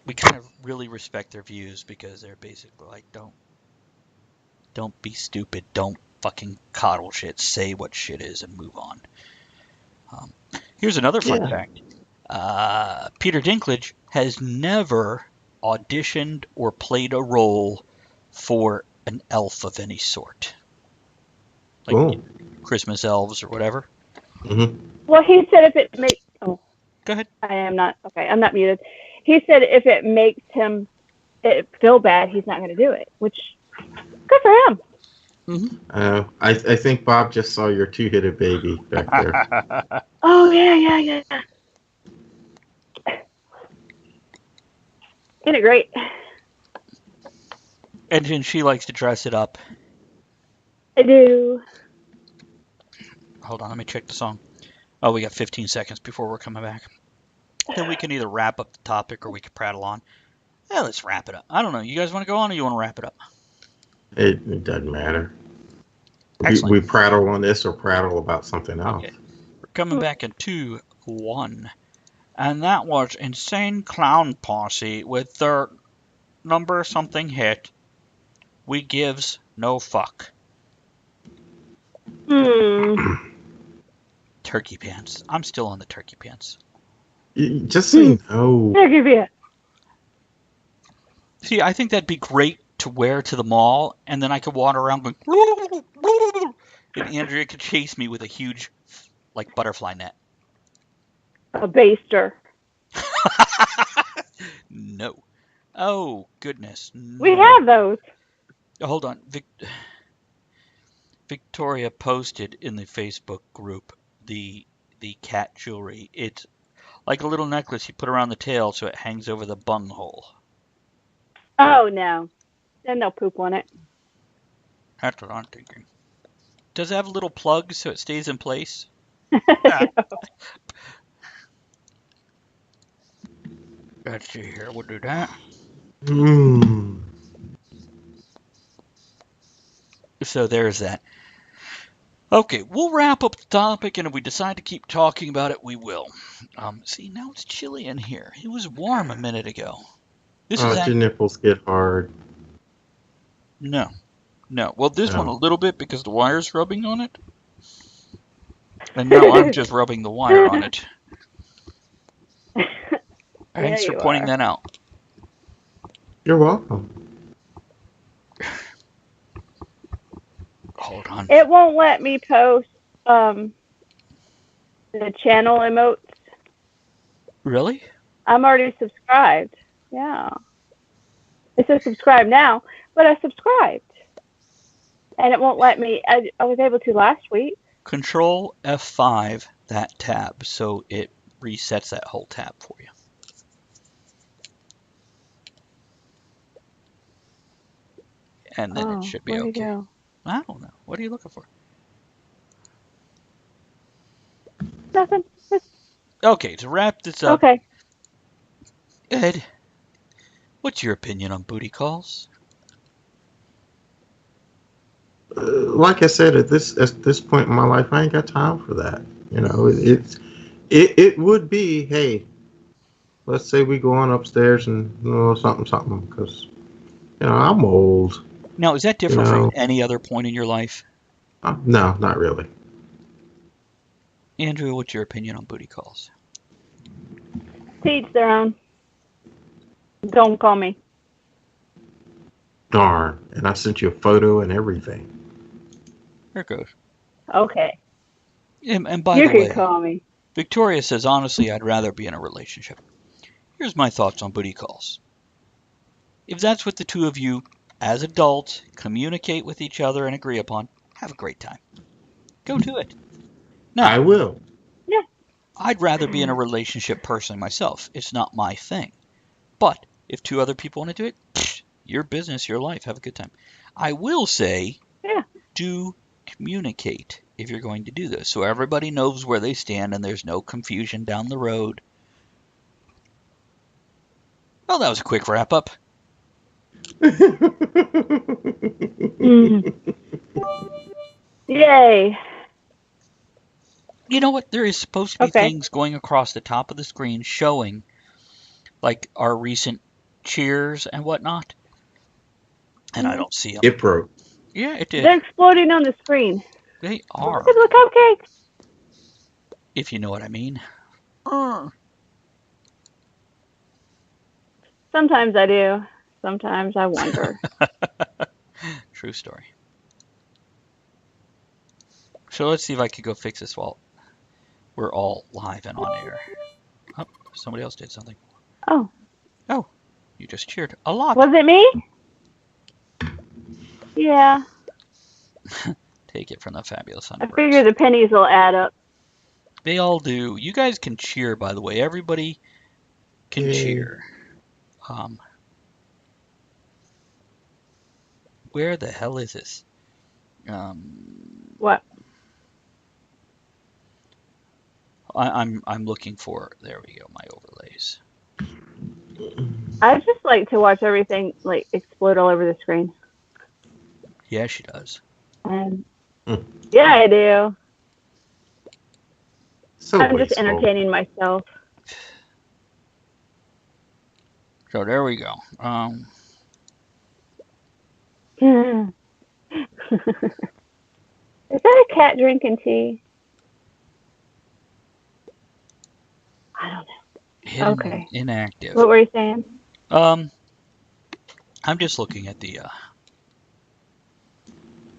Speaker 1: we kind of really respect their views because they're basically like, don't be stupid, don't fucking coddle shit, say what shit is, and move on. Um, Here's another fun
Speaker 2: Yeah.
Speaker 1: fact. Peter Dinklage has never auditioned or played a role for an elf of any sort, like
Speaker 2: Cool.
Speaker 1: Christmas elves or whatever.
Speaker 2: Hmm.
Speaker 3: Well, he said if it makes. Oh,
Speaker 1: Go ahead.
Speaker 3: I am not. Okay, I'm not muted. He said if it makes him feel bad, he's not going to do it, which good for him.
Speaker 2: I think Bob just saw your two-headed baby back there.
Speaker 3: Oh yeah. Isn't it great?
Speaker 1: And then she likes to dress it up.
Speaker 3: I do.
Speaker 1: Hold on, let me check the song. Oh, we got 15 seconds before we're coming back. Then we can either wrap up the topic or we can prattle on. Yeah, let's wrap it up. I don't know. You guys want to go on or you want to wrap it up?
Speaker 2: It doesn't matter.
Speaker 1: Excellent.
Speaker 2: We prattle on this or prattle about something else.
Speaker 1: Okay. We're coming back in 2, 1. And that was Insane Clown Posse with their number something hit. We gives no fuck. Turkey pants. I'm still on the turkey pants.
Speaker 2: Just say no.
Speaker 3: I'll give you.
Speaker 1: See, I think that'd be great to wear to the mall, and then I could wander around going, and Andrea could chase me with a huge, like, butterfly net.
Speaker 3: A baster.
Speaker 1: No. Oh, goodness. No.
Speaker 3: We have those.
Speaker 1: Hold on. Victoria posted in the Facebook group the cat jewelry. It's like a little necklace you put around the tail so it hangs over the bunghole.
Speaker 3: Oh no. Then they'll poop on it.
Speaker 1: That's what I'm thinking. Does it have little plugs so it stays in place? Let's see here. We'll do that. So there's that. Okay, we'll wrap up the topic, and if we decide to keep talking about it, we will. See, now it's chilly in here. It was warm a minute ago. This is
Speaker 2: your nipples get hard.
Speaker 1: No. Well, this one a little bit because the wire's rubbing on it. And now I'm just rubbing the wire on it. Thanks for pointing that out.
Speaker 2: You're welcome.
Speaker 1: Hold on.
Speaker 3: It won't let me post the channel emotes.
Speaker 1: Really?
Speaker 3: I'm already subscribed. Yeah. It says subscribe now, but I subscribed. And it won't let me. I was able to last week.
Speaker 1: Control F5 that tab so it resets that whole tab for you. And then it should be okay.
Speaker 3: Go?
Speaker 1: I don't know. What are you looking for?
Speaker 3: Nothing.
Speaker 1: Okay, to wrap this up.
Speaker 3: Okay.
Speaker 1: Ed, what's your opinion on booty calls?
Speaker 2: Like I said, at this point in my life, I ain't got time for that. You know, it would be, hey, let's say we go on upstairs and something, because I'm old.
Speaker 1: Now, is that different from any other point in your life?
Speaker 2: No, not really.
Speaker 1: Andrew, what's your opinion on booty calls?
Speaker 3: To each their own. Don't call me.
Speaker 2: Darn. And I sent you a photo and everything.
Speaker 1: There it goes.
Speaker 3: Okay.
Speaker 1: And by
Speaker 3: you
Speaker 1: the
Speaker 3: can
Speaker 1: way,
Speaker 3: call me.
Speaker 1: Victoria says, honestly, I'd rather be in a relationship. Here's my thoughts on booty calls. If that's what the two of you, as adults, communicate with each other and agree upon, have a great time. Go do it. Now,
Speaker 2: I will.
Speaker 3: Yeah.
Speaker 1: I'd rather be in a relationship personally myself. It's not my thing. But if two other people want to do it, your business, your life, have a good time. I will say, do communicate if you're going to do this, so everybody knows where they stand and there's no confusion down the road. Well, that was a quick wrap up.
Speaker 3: Yay.
Speaker 1: You know what? There is supposed to be
Speaker 3: Okay.
Speaker 1: things going across the top of the screen showing like our recent cheers and whatnot, and I don't see them.
Speaker 2: It broke.
Speaker 1: Yeah, it did.
Speaker 3: They're exploding on the screen.
Speaker 1: They
Speaker 3: Look
Speaker 1: are,
Speaker 3: at the cupcakes.
Speaker 1: if you know what I mean.
Speaker 3: Sometimes I do. Sometimes I wonder.
Speaker 1: True story. So let's see if I could go fix this while we're all live and on air. Oh, somebody else did something.
Speaker 3: Oh.
Speaker 1: Oh, you just cheered a lot.
Speaker 3: Was it me? Yeah.
Speaker 1: Take it from the fabulous
Speaker 3: I
Speaker 1: Thunderbirds.
Speaker 3: figure the pennies will add up.
Speaker 1: They all do. You guys can cheer, by the way. Everybody can
Speaker 2: Yay.
Speaker 1: cheer. Where the hell is this?
Speaker 3: What?
Speaker 1: I'm looking for. There we go. My overlays.
Speaker 3: I just like to watch everything like explode all over the screen.
Speaker 1: Yeah, she does.
Speaker 3: Yeah, I do.
Speaker 2: So
Speaker 3: I'm just
Speaker 2: wasteful.
Speaker 3: entertaining myself.
Speaker 1: So there we go.
Speaker 3: Is that a cat drinking tea? I don't know.
Speaker 1: Hidden
Speaker 3: Okay.
Speaker 1: inactive.
Speaker 3: What were you saying?
Speaker 1: I'm just looking at the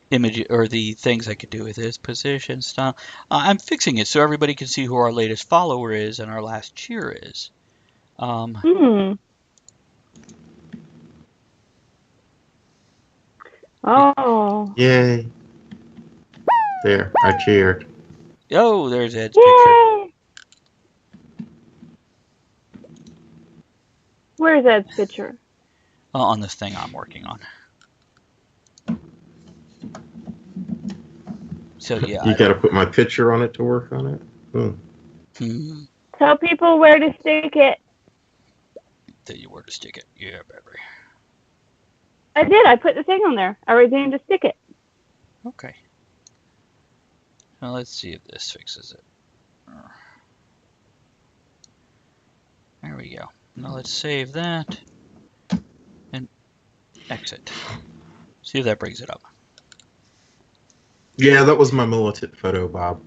Speaker 1: image or the things I could do with this position style. I'm fixing it so everybody can see who our latest follower is and our last cheer is.
Speaker 3: Oh.
Speaker 2: Yay. There, I cheered.
Speaker 1: Oh, there's Ed's
Speaker 3: Yay!
Speaker 1: picture.
Speaker 3: Where's Ed's picture?
Speaker 1: On this thing I'm working on. So yeah.
Speaker 2: You got to put my picture on it to work on it?
Speaker 3: Tell people where to stick it.
Speaker 1: Tell you where to stick it. Yeah, baby.
Speaker 3: I did. I put the thing on there. I was going to stick it.
Speaker 1: Okay. Now let's see if this fixes it. There we go. Now let's save that and exit. See if that brings it up.
Speaker 2: Yeah, that was my militant photo, Bob.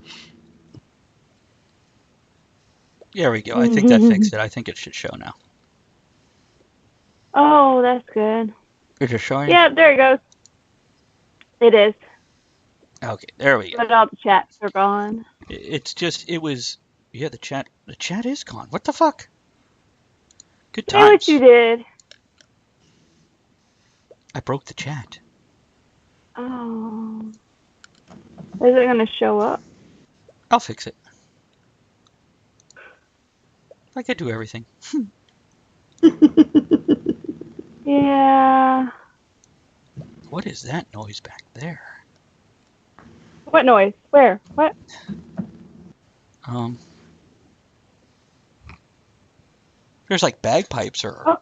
Speaker 1: There we go. I think that fixed it. I think it should show now.
Speaker 3: Oh, that's good.
Speaker 1: Is it showing?
Speaker 3: Yeah, there it goes. It is.
Speaker 1: Okay, there we go.
Speaker 3: But all the chats are gone.
Speaker 1: It's just, it was, yeah, the chat is gone. What the fuck? Good
Speaker 3: See what
Speaker 1: times.
Speaker 3: you did.
Speaker 1: I broke the chat.
Speaker 3: Oh. Is it going to show up?
Speaker 1: I'll fix it. Like I do everything.
Speaker 3: Yeah.
Speaker 1: What is that noise back there?
Speaker 3: What noise? Where? What?
Speaker 1: There's like bagpipes or...
Speaker 3: Oh.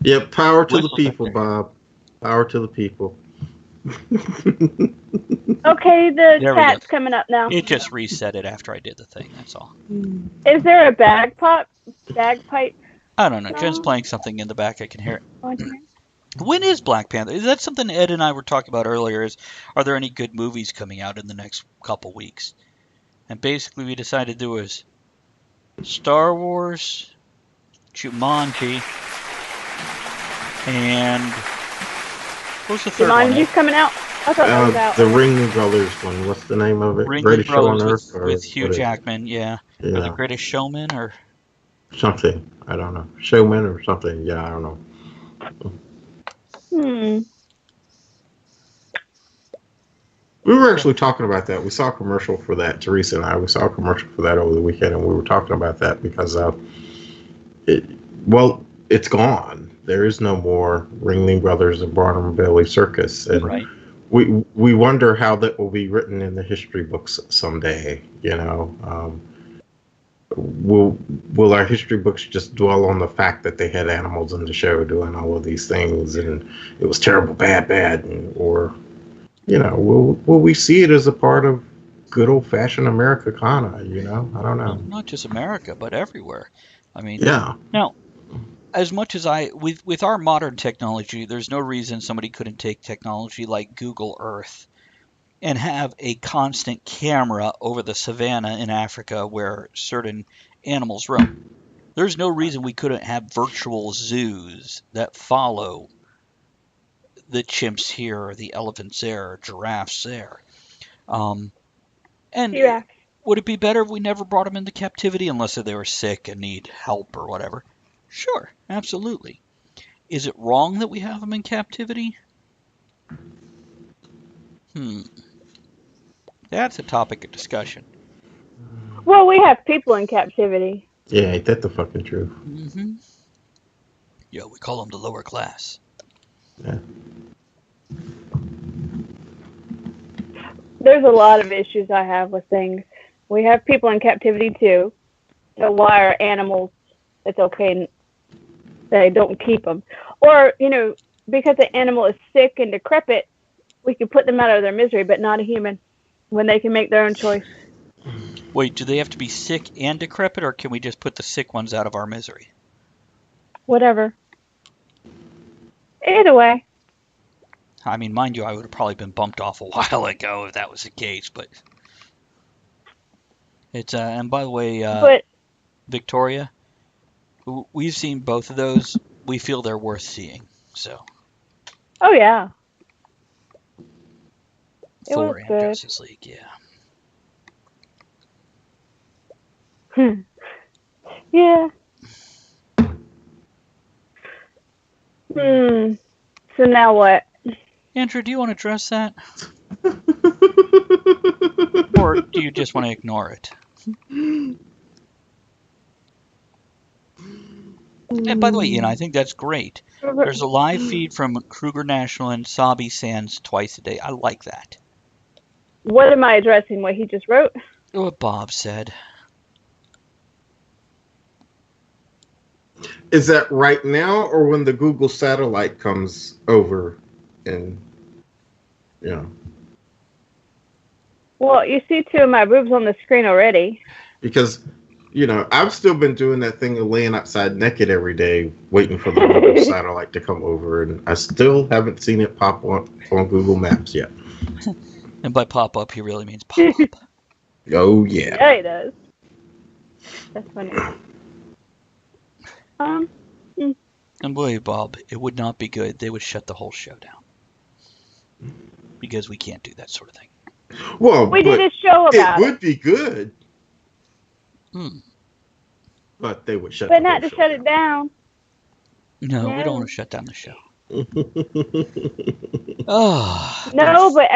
Speaker 2: Yep, power to the
Speaker 1: Whistles
Speaker 2: people,
Speaker 1: back there.
Speaker 2: Bob. Power to the people.
Speaker 3: Okay, the
Speaker 1: There we
Speaker 3: chat's
Speaker 1: go.
Speaker 3: coming up now.
Speaker 1: It just reset it after I did the thing, that's all.
Speaker 3: Is there a bagpipe?
Speaker 1: I don't know. Jen's playing something in the back. I can hear it.
Speaker 3: on here?
Speaker 1: When is Black Panther? Is that something Ed and I were talking about earlier? Are there any good movies coming out in the next couple weeks? And basically we decided there was Star Wars, Jumanji, and what was the third one?
Speaker 3: Jumanji's coming out? I thought that was out.
Speaker 2: The Ringling Brothers one. What's the name of it?
Speaker 1: Ringling
Speaker 2: Greatest Show on
Speaker 1: Brothers
Speaker 2: Earth?
Speaker 1: with Hugh Jackman, yeah. Or The Greatest Showman, or
Speaker 2: something. I don't know. Showman or something. Yeah, I don't know. We were actually talking about that. We saw a commercial for that. Teresa and I. We saw a commercial for that over the weekend, and we were talking about that because it's gone. There is no more Ringling Brothers and Barnum and Bailey Circus, and
Speaker 1: right.
Speaker 2: we wonder how that will be written in the history books someday. You know, will our history books just dwell on the fact that they had animals in the show doing all of these things and it was terrible, bad, or will we see it as a part of good old fashioned Americana? I don't
Speaker 1: Well,
Speaker 2: know.
Speaker 1: not just America, but everywhere. I mean,
Speaker 2: Yeah.
Speaker 1: now, as much as with our modern technology, there's no reason somebody couldn't take technology like Google Earth and have a constant camera over the savannah in Africa where certain animals roam. There's no reason we couldn't have virtual zoos that follow the chimps here, or the elephants there, or giraffes there. Um, and
Speaker 3: Yeah.
Speaker 1: would it be better if we never brought them into captivity unless they were sick and need help or whatever? Sure, absolutely. Is it wrong that we have them in captivity? Hmm, that's a topic of discussion.
Speaker 3: Well, we have people in captivity.
Speaker 2: Yeah, ain't that the fucking truth?
Speaker 1: Mm-hmm. Yeah, we call them the lower class.
Speaker 2: Yeah.
Speaker 3: There's a lot of issues I have with things. We have people in captivity too. So why are animals? It's okay they don't keep them, or because the animal is sick and decrepit, we can put them out of their misery, but not a human when they can make their own choice.
Speaker 1: Wait, do they have to be sick and decrepit, or can we just put the sick ones out of our misery?
Speaker 3: Whatever. Either way.
Speaker 1: I mean, mind you, I would have probably been bumped off a while ago if that was the case, but it's and by the way,
Speaker 3: But
Speaker 1: Victoria, we've seen both of those. We feel they're worth seeing. So
Speaker 3: oh yeah, it
Speaker 1: Thor
Speaker 3: was
Speaker 1: and
Speaker 3: good.
Speaker 1: Justice League, yeah.
Speaker 3: Yeah. So now what?
Speaker 1: Andrew, do you want to address that? Or do you just want to ignore it? And by the way, Ian, I think that's great. There's a live feed from Kruger National and Sabi Sands twice a day. I like that.
Speaker 3: What am I addressing? What he just wrote?
Speaker 1: What Bob said.
Speaker 2: Is that right now or when the Google satellite comes over and
Speaker 3: Well, you see two of my boobs on the screen already.
Speaker 2: because I've still been doing that thing of laying outside naked every day waiting for the Google satellite to come over, and I still haven't seen it pop on Google Maps yet.
Speaker 1: And by pop up, he really means pop up.
Speaker 2: Oh yeah.
Speaker 3: Yeah, he does. That's funny.
Speaker 1: And believe Bob, it would not be good. They would shut the whole show down. Because we can't do that sort of thing.
Speaker 2: Well,
Speaker 3: we did a show about
Speaker 2: it. It would be good.
Speaker 1: Hmm.
Speaker 2: But they would shut
Speaker 3: but
Speaker 2: the
Speaker 3: not
Speaker 2: whole
Speaker 3: to
Speaker 2: show
Speaker 3: shut
Speaker 2: down.
Speaker 3: it down.
Speaker 1: No, we don't want to shut down the show. Oh,
Speaker 3: No, but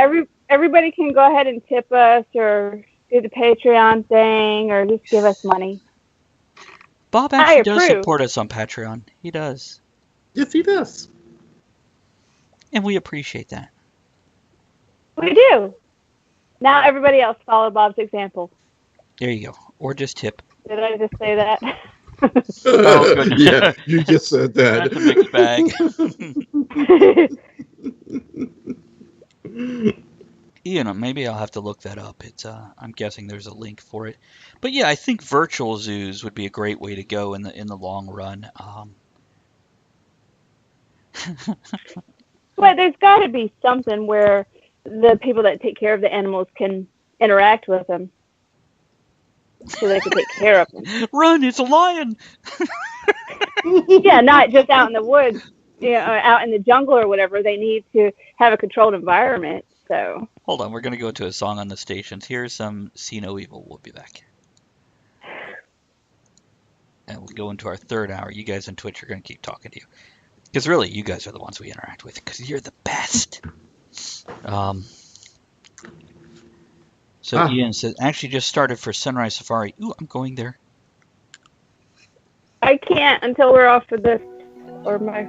Speaker 3: everybody can go ahead and tip us or do the Patreon thing or just give us money.
Speaker 1: Bob actually does support us on Patreon. He does.
Speaker 2: Yes, he does.
Speaker 1: And we appreciate that.
Speaker 3: We do. Now everybody else follow Bob's example.
Speaker 1: There you go. Or just tip.
Speaker 3: Did I just say that?
Speaker 1: Oh, goodness.
Speaker 2: Yeah, you just said that.
Speaker 1: That's a mixed bag. Maybe I'll have to look that up. It's I'm guessing there's a link for it. But yeah, I think virtual zoos would be a great way to go in the long run.
Speaker 3: But there's got to be something where the people that take care of the animals can interact with them, so they can take care of them.
Speaker 1: Run! It's a lion.
Speaker 3: Yeah, not just out in the woods, out in the jungle or whatever. They need to have a controlled environment. So
Speaker 1: hold on, we're gonna go to a song on the stations. Here's some See No Evil. We'll be back. And we'll go into our third hour. You guys on Twitch are gonna keep talking to you. Because really, you guys are the ones we interact with, because you're the best. So Ian says, actually just started for Sunrise Safari. Ooh, I'm going there.
Speaker 3: I can't until we're off of this, or my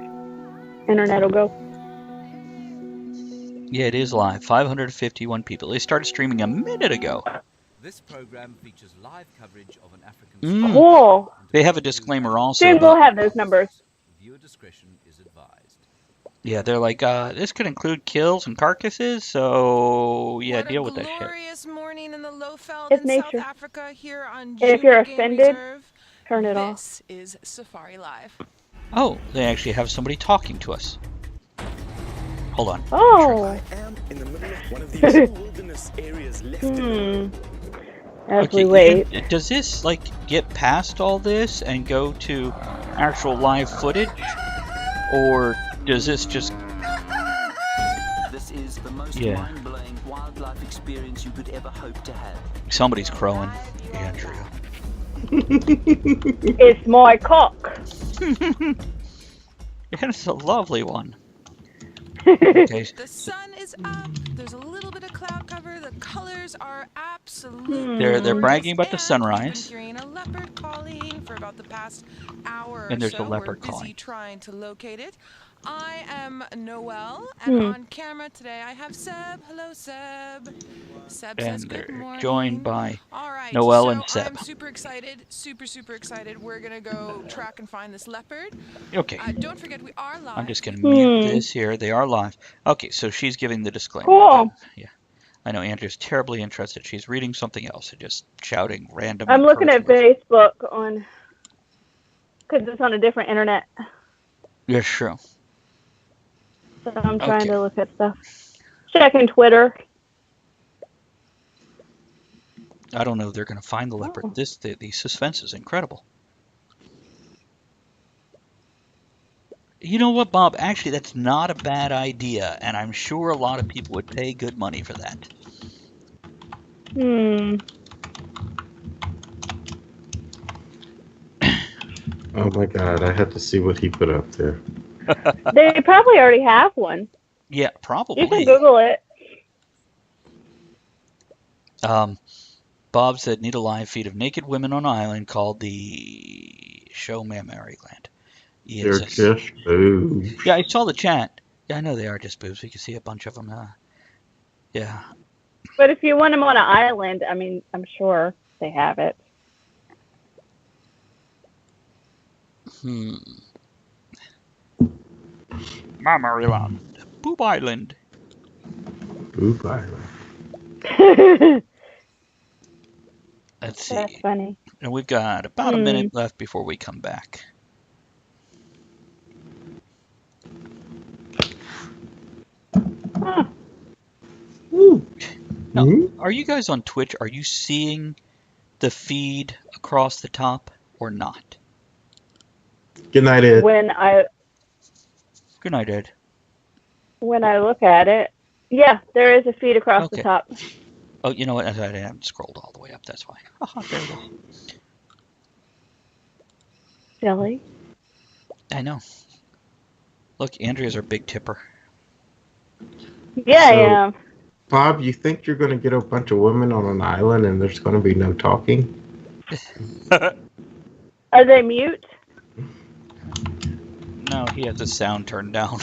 Speaker 3: internet will go.
Speaker 1: Yeah, it is live. 551 people. They started streaming a minute ago.
Speaker 4: This program features live coverage of an African
Speaker 3: Cool.
Speaker 1: They have a disclaimer also
Speaker 3: Soon we'll
Speaker 1: about,
Speaker 3: have those numbers.
Speaker 4: Viewer discretion is advised.
Speaker 1: yeah, they're like, this could include kills and carcasses, so yeah,
Speaker 5: What
Speaker 1: deal
Speaker 5: a
Speaker 1: with that shit.
Speaker 5: glorious morning in the Lowveld
Speaker 3: It's
Speaker 5: in South
Speaker 3: nature.
Speaker 5: Africa here on
Speaker 3: If you're
Speaker 5: Juba Game
Speaker 3: offended,
Speaker 5: Reserve.
Speaker 3: turn it off.
Speaker 5: This is Safari Live.
Speaker 1: Oh, they actually have somebody talking to us. Hold on.
Speaker 3: Oh.
Speaker 6: I am in the middle of one of these wilderness areas left in
Speaker 3: As
Speaker 1: Okay,
Speaker 3: we wait.
Speaker 1: does this, like, get past all this and go to actual live footage? Or does this just...
Speaker 7: This is the most
Speaker 1: Yeah.
Speaker 7: mind-blowing wildlife experience you could ever hope to have.
Speaker 1: Somebody's crowing. Andrew.
Speaker 3: It's my cock.
Speaker 1: It's a lovely one. Okay.
Speaker 5: The sun is up. There's a little bit of cloud cover. The colors are absolutely
Speaker 1: They're
Speaker 5: gorgeous,
Speaker 1: bragging about the
Speaker 5: and
Speaker 1: sunrise.
Speaker 5: We've been hearing a leopard calling for about the past hour
Speaker 1: And there's
Speaker 5: or so.
Speaker 1: a leopard
Speaker 5: We're busy
Speaker 1: calling.
Speaker 5: trying to locate it. I am Noelle, and on camera today I have Seb. Hello, Seb. Seb says
Speaker 1: And
Speaker 5: good
Speaker 1: they're
Speaker 5: morning.
Speaker 1: joined by
Speaker 5: All right,
Speaker 1: Noelle
Speaker 5: so
Speaker 1: and Seb.
Speaker 5: I'm super excited, super excited. We're gonna go track and find this leopard.
Speaker 1: Okay.
Speaker 5: Don't forget we are live.
Speaker 1: I'm just going to mute this here. They are live. Okay, so she's giving the disclaimer.
Speaker 3: Cool.
Speaker 1: Yeah. I know Andrew's terribly interested. She's reading something else and just shouting random.
Speaker 3: I'm looking at
Speaker 1: encouragement.
Speaker 3: Facebook on, because it's on a different internet.
Speaker 1: Yeah, true.
Speaker 3: So I'm trying
Speaker 1: Okay.
Speaker 3: to look at stuff. Checking Twitter.
Speaker 1: I don't know if they're going to find the leopard.
Speaker 3: Oh.
Speaker 1: The suspense is incredible. You know what, Bob? Actually, that's not a bad idea, and I'm sure a lot of people would pay good money for that.
Speaker 2: Oh my God, I had to see what he put up there.
Speaker 3: They probably already have one.
Speaker 1: Yeah,
Speaker 3: You
Speaker 1: probably.
Speaker 3: can Google it.
Speaker 1: Bob said, need a live feed of naked women on an island called the Show Maryland.
Speaker 2: They're just boobs.
Speaker 1: Yeah, I saw the chat. Yeah, I know they are just boobs. We can see a bunch of them. Yeah.
Speaker 3: But if you want them on an island, I mean, I'm sure they have it.
Speaker 1: Maryland. Boob Island.
Speaker 2: Boob Island.
Speaker 1: Let's see.
Speaker 3: That's funny.
Speaker 1: And we've got about a minute left before we come back.
Speaker 3: Huh.
Speaker 1: Now, are you guys on Twitch? Are you seeing the feed across the top or not?
Speaker 2: Good night, Ed.
Speaker 1: Good night, Ed.
Speaker 3: When I look at it, yeah, there is a feed across the top.
Speaker 1: Oh, you know what? I haven't scrolled all the way up. That's why. There it is.
Speaker 3: Silly.
Speaker 1: I know. Look, Andrea's our big tipper.
Speaker 3: Yeah, I am.
Speaker 2: Bob, you think you're going to get a bunch of women on an island and there's going to be no talking?
Speaker 3: Are they mute?
Speaker 1: No, he has the sound turned down.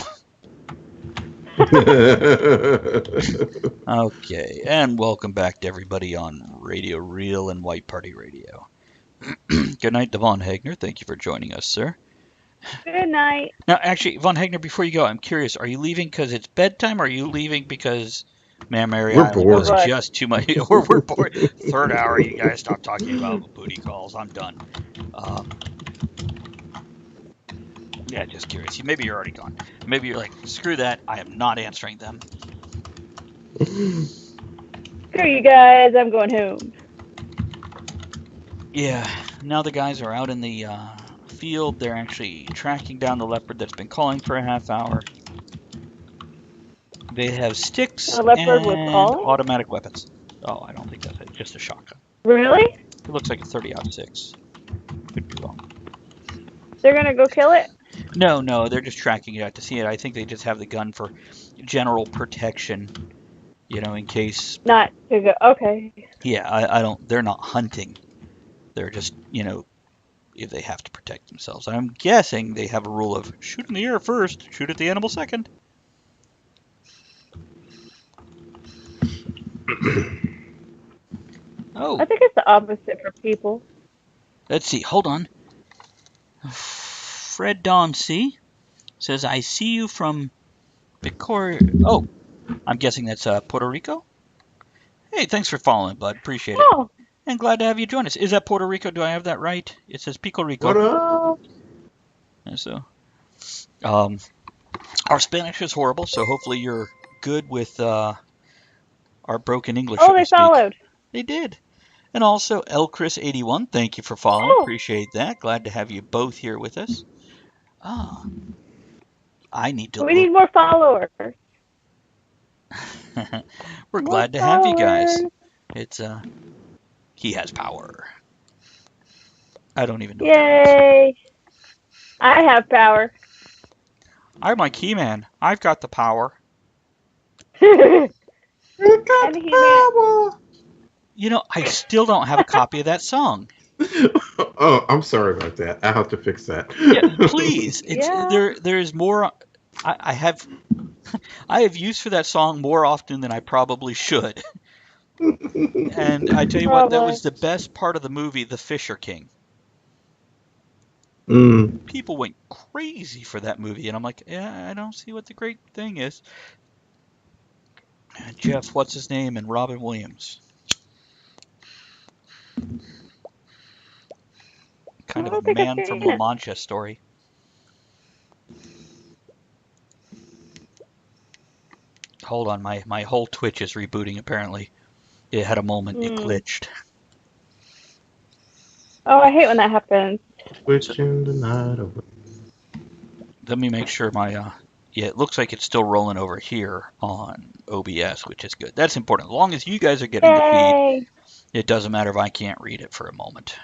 Speaker 1: Okay, and welcome back to everybody on Radio Real and White Party Radio. Good night, Devon Hagner. Thank you for joining us, sir.
Speaker 3: Good night.
Speaker 1: Now, actually, Von Hagner, before you go, I'm curious, are you leaving because it's bedtime, or are you leaving because Mary
Speaker 2: We're
Speaker 1: Island
Speaker 2: bored.
Speaker 1: was just too much? We're bored. Third hour, you guys stop talking about booty calls. I'm done. Yeah, just curious. Maybe you're already gone. Maybe you're like, screw that. I am not answering them.
Speaker 3: Screw you guys. I'm going home.
Speaker 1: Yeah, now the guys are out in the field. They're actually tracking down the leopard that's been calling for a half hour. They have sticks
Speaker 3: The leopard was
Speaker 1: and
Speaker 3: calling?
Speaker 1: automatic weapons. Oh, I don't think that's it. Just a shotgun.
Speaker 3: Really?
Speaker 1: It looks like a 30-06. Could be wrong.
Speaker 3: They're going to go kill it?
Speaker 1: No, they're just tracking it out to see it. I think they just have the gun for general protection, you know, in case.
Speaker 3: Not to go. Okay.
Speaker 1: Yeah, I don't. They're not hunting. They're just, you know, if they have to protect themselves. I'm guessing they have a rule of shoot in the air first, shoot at the animal second. Oh,
Speaker 3: I think it's the opposite for people.
Speaker 1: let's see. Hold on. Fred Don C says, I see you from Oh, I'm guessing that's Puerto Rico? Hey, thanks for following, bud. Appreciate it.
Speaker 3: Oh,
Speaker 1: And glad to have you join us. Is that Puerto Rico? Do I have that right? It says Pico Rico.
Speaker 2: What up?
Speaker 1: And so, our Spanish is horrible, so hopefully you're good with our broken English, so
Speaker 3: oh,
Speaker 1: to
Speaker 3: they
Speaker 1: speak.
Speaker 3: followed.
Speaker 1: They did. And also, Elchris81, thank you for following.
Speaker 3: Oh,
Speaker 1: Appreciate that. Glad to have you both here with us. Ah, I need to
Speaker 3: we
Speaker 1: look.
Speaker 3: need more followers.
Speaker 1: We're
Speaker 3: More
Speaker 1: glad to have you guys.
Speaker 3: followers.
Speaker 1: It's he has power. I don't even know what that means.
Speaker 3: Yay! I have power.
Speaker 1: I'm like He-Man. I've got the power.
Speaker 3: And
Speaker 2: You got the
Speaker 3: He-Man.
Speaker 2: power.
Speaker 1: You know, I still don't have a copy of that song.
Speaker 2: Oh, I'm sorry about that. I have to fix that.
Speaker 1: Yeah, please. It's
Speaker 3: Yeah.
Speaker 1: there's more. I have use for that song more often than I probably should. And I tell you what, that
Speaker 3: Probably.
Speaker 1: was the best part of the movie, The Fisher King.
Speaker 2: Mm.
Speaker 1: People went crazy for that movie, and I'm like, yeah, I don't see what the great thing is. Jeff, what's his name, and Robin Williams. Kind
Speaker 3: I
Speaker 1: of a
Speaker 3: don't think I've
Speaker 1: man from
Speaker 3: seen
Speaker 1: La
Speaker 3: it.
Speaker 1: Mancha story. Hold on, my whole Twitch is rebooting apparently. It had a moment, it glitched.
Speaker 3: Oh, I hate when that happens.
Speaker 2: Switching the night away.
Speaker 1: Let me make sure my yeah, it looks like it's still rolling over here on OBS, which is good. That's important. As long as you guys are getting the feed,
Speaker 3: Yay!
Speaker 1: it doesn't matter if I can't read it for a moment.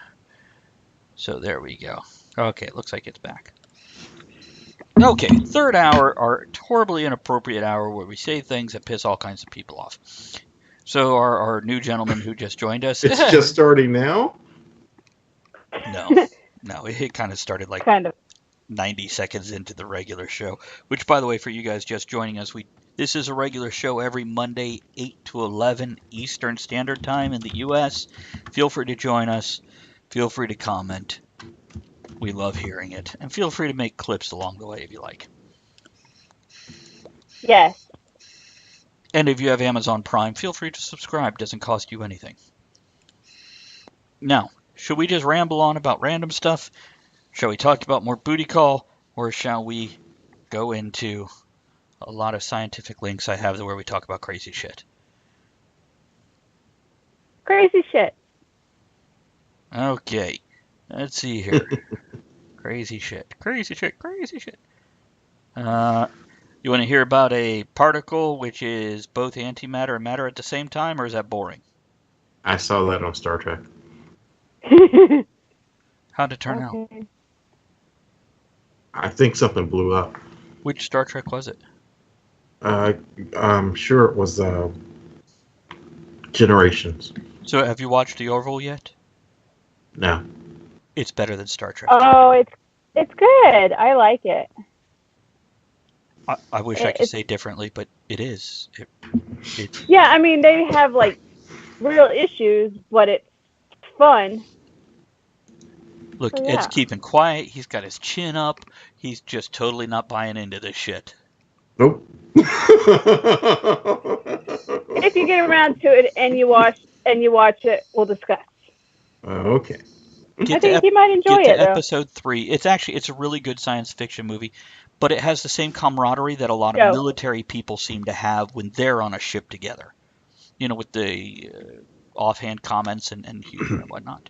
Speaker 1: So there we go. Okay, it looks like it's back. Okay, third hour, our horribly inappropriate hour where we say things that piss all kinds of people off. So our new gentleman who just joined us.
Speaker 2: It's just starting now?
Speaker 1: No, it kind of started like
Speaker 3: Kind of.
Speaker 1: 90 seconds into the regular show, which, by the way, for you guys just joining us, this is a regular show every Monday, 8 to 11 Eastern Standard Time in the U.S. Feel free to join us. Feel free to comment. We love hearing it. And feel free to make clips along the way if you like.
Speaker 3: Yes.
Speaker 1: And if you have Amazon Prime, feel free to subscribe. Doesn't cost you anything. Now, should we just ramble on about random stuff? Shall we talk about more booty call? Or shall we go into a lot of scientific links I have where we talk about crazy shit?
Speaker 3: Crazy shit.
Speaker 1: Okay. Let's see here. Crazy shit. Crazy shit. Crazy shit. You want to hear about a particle which is both antimatter and matter at the same time, or is that boring?
Speaker 2: I saw that on Star Trek.
Speaker 1: How'd it turn out?
Speaker 2: I think something blew up.
Speaker 1: Which Star Trek was it?
Speaker 2: I'm sure it was Generations.
Speaker 1: So have you watched The Orville yet?
Speaker 2: No.
Speaker 1: It's better than Star Trek.
Speaker 3: Oh, it's good. I like it.
Speaker 1: I wish I could say differently, but it is.
Speaker 3: Yeah, I mean, they have like real issues, but it's fun.
Speaker 1: Look,
Speaker 3: So, yeah.
Speaker 1: Ed's keeping quiet. He's got his chin up. He's just totally not buying into this shit.
Speaker 2: Nope.
Speaker 3: If you get around to it and you watch it, we'll discuss.
Speaker 2: Okay.
Speaker 3: I think you might enjoy
Speaker 1: Get to
Speaker 3: it, though.
Speaker 1: episode 3. It's a really good science fiction movie, but it has the same camaraderie that a lot of military people seem to have when they're on a ship together. You know, with the offhand comments and humor and whatnot.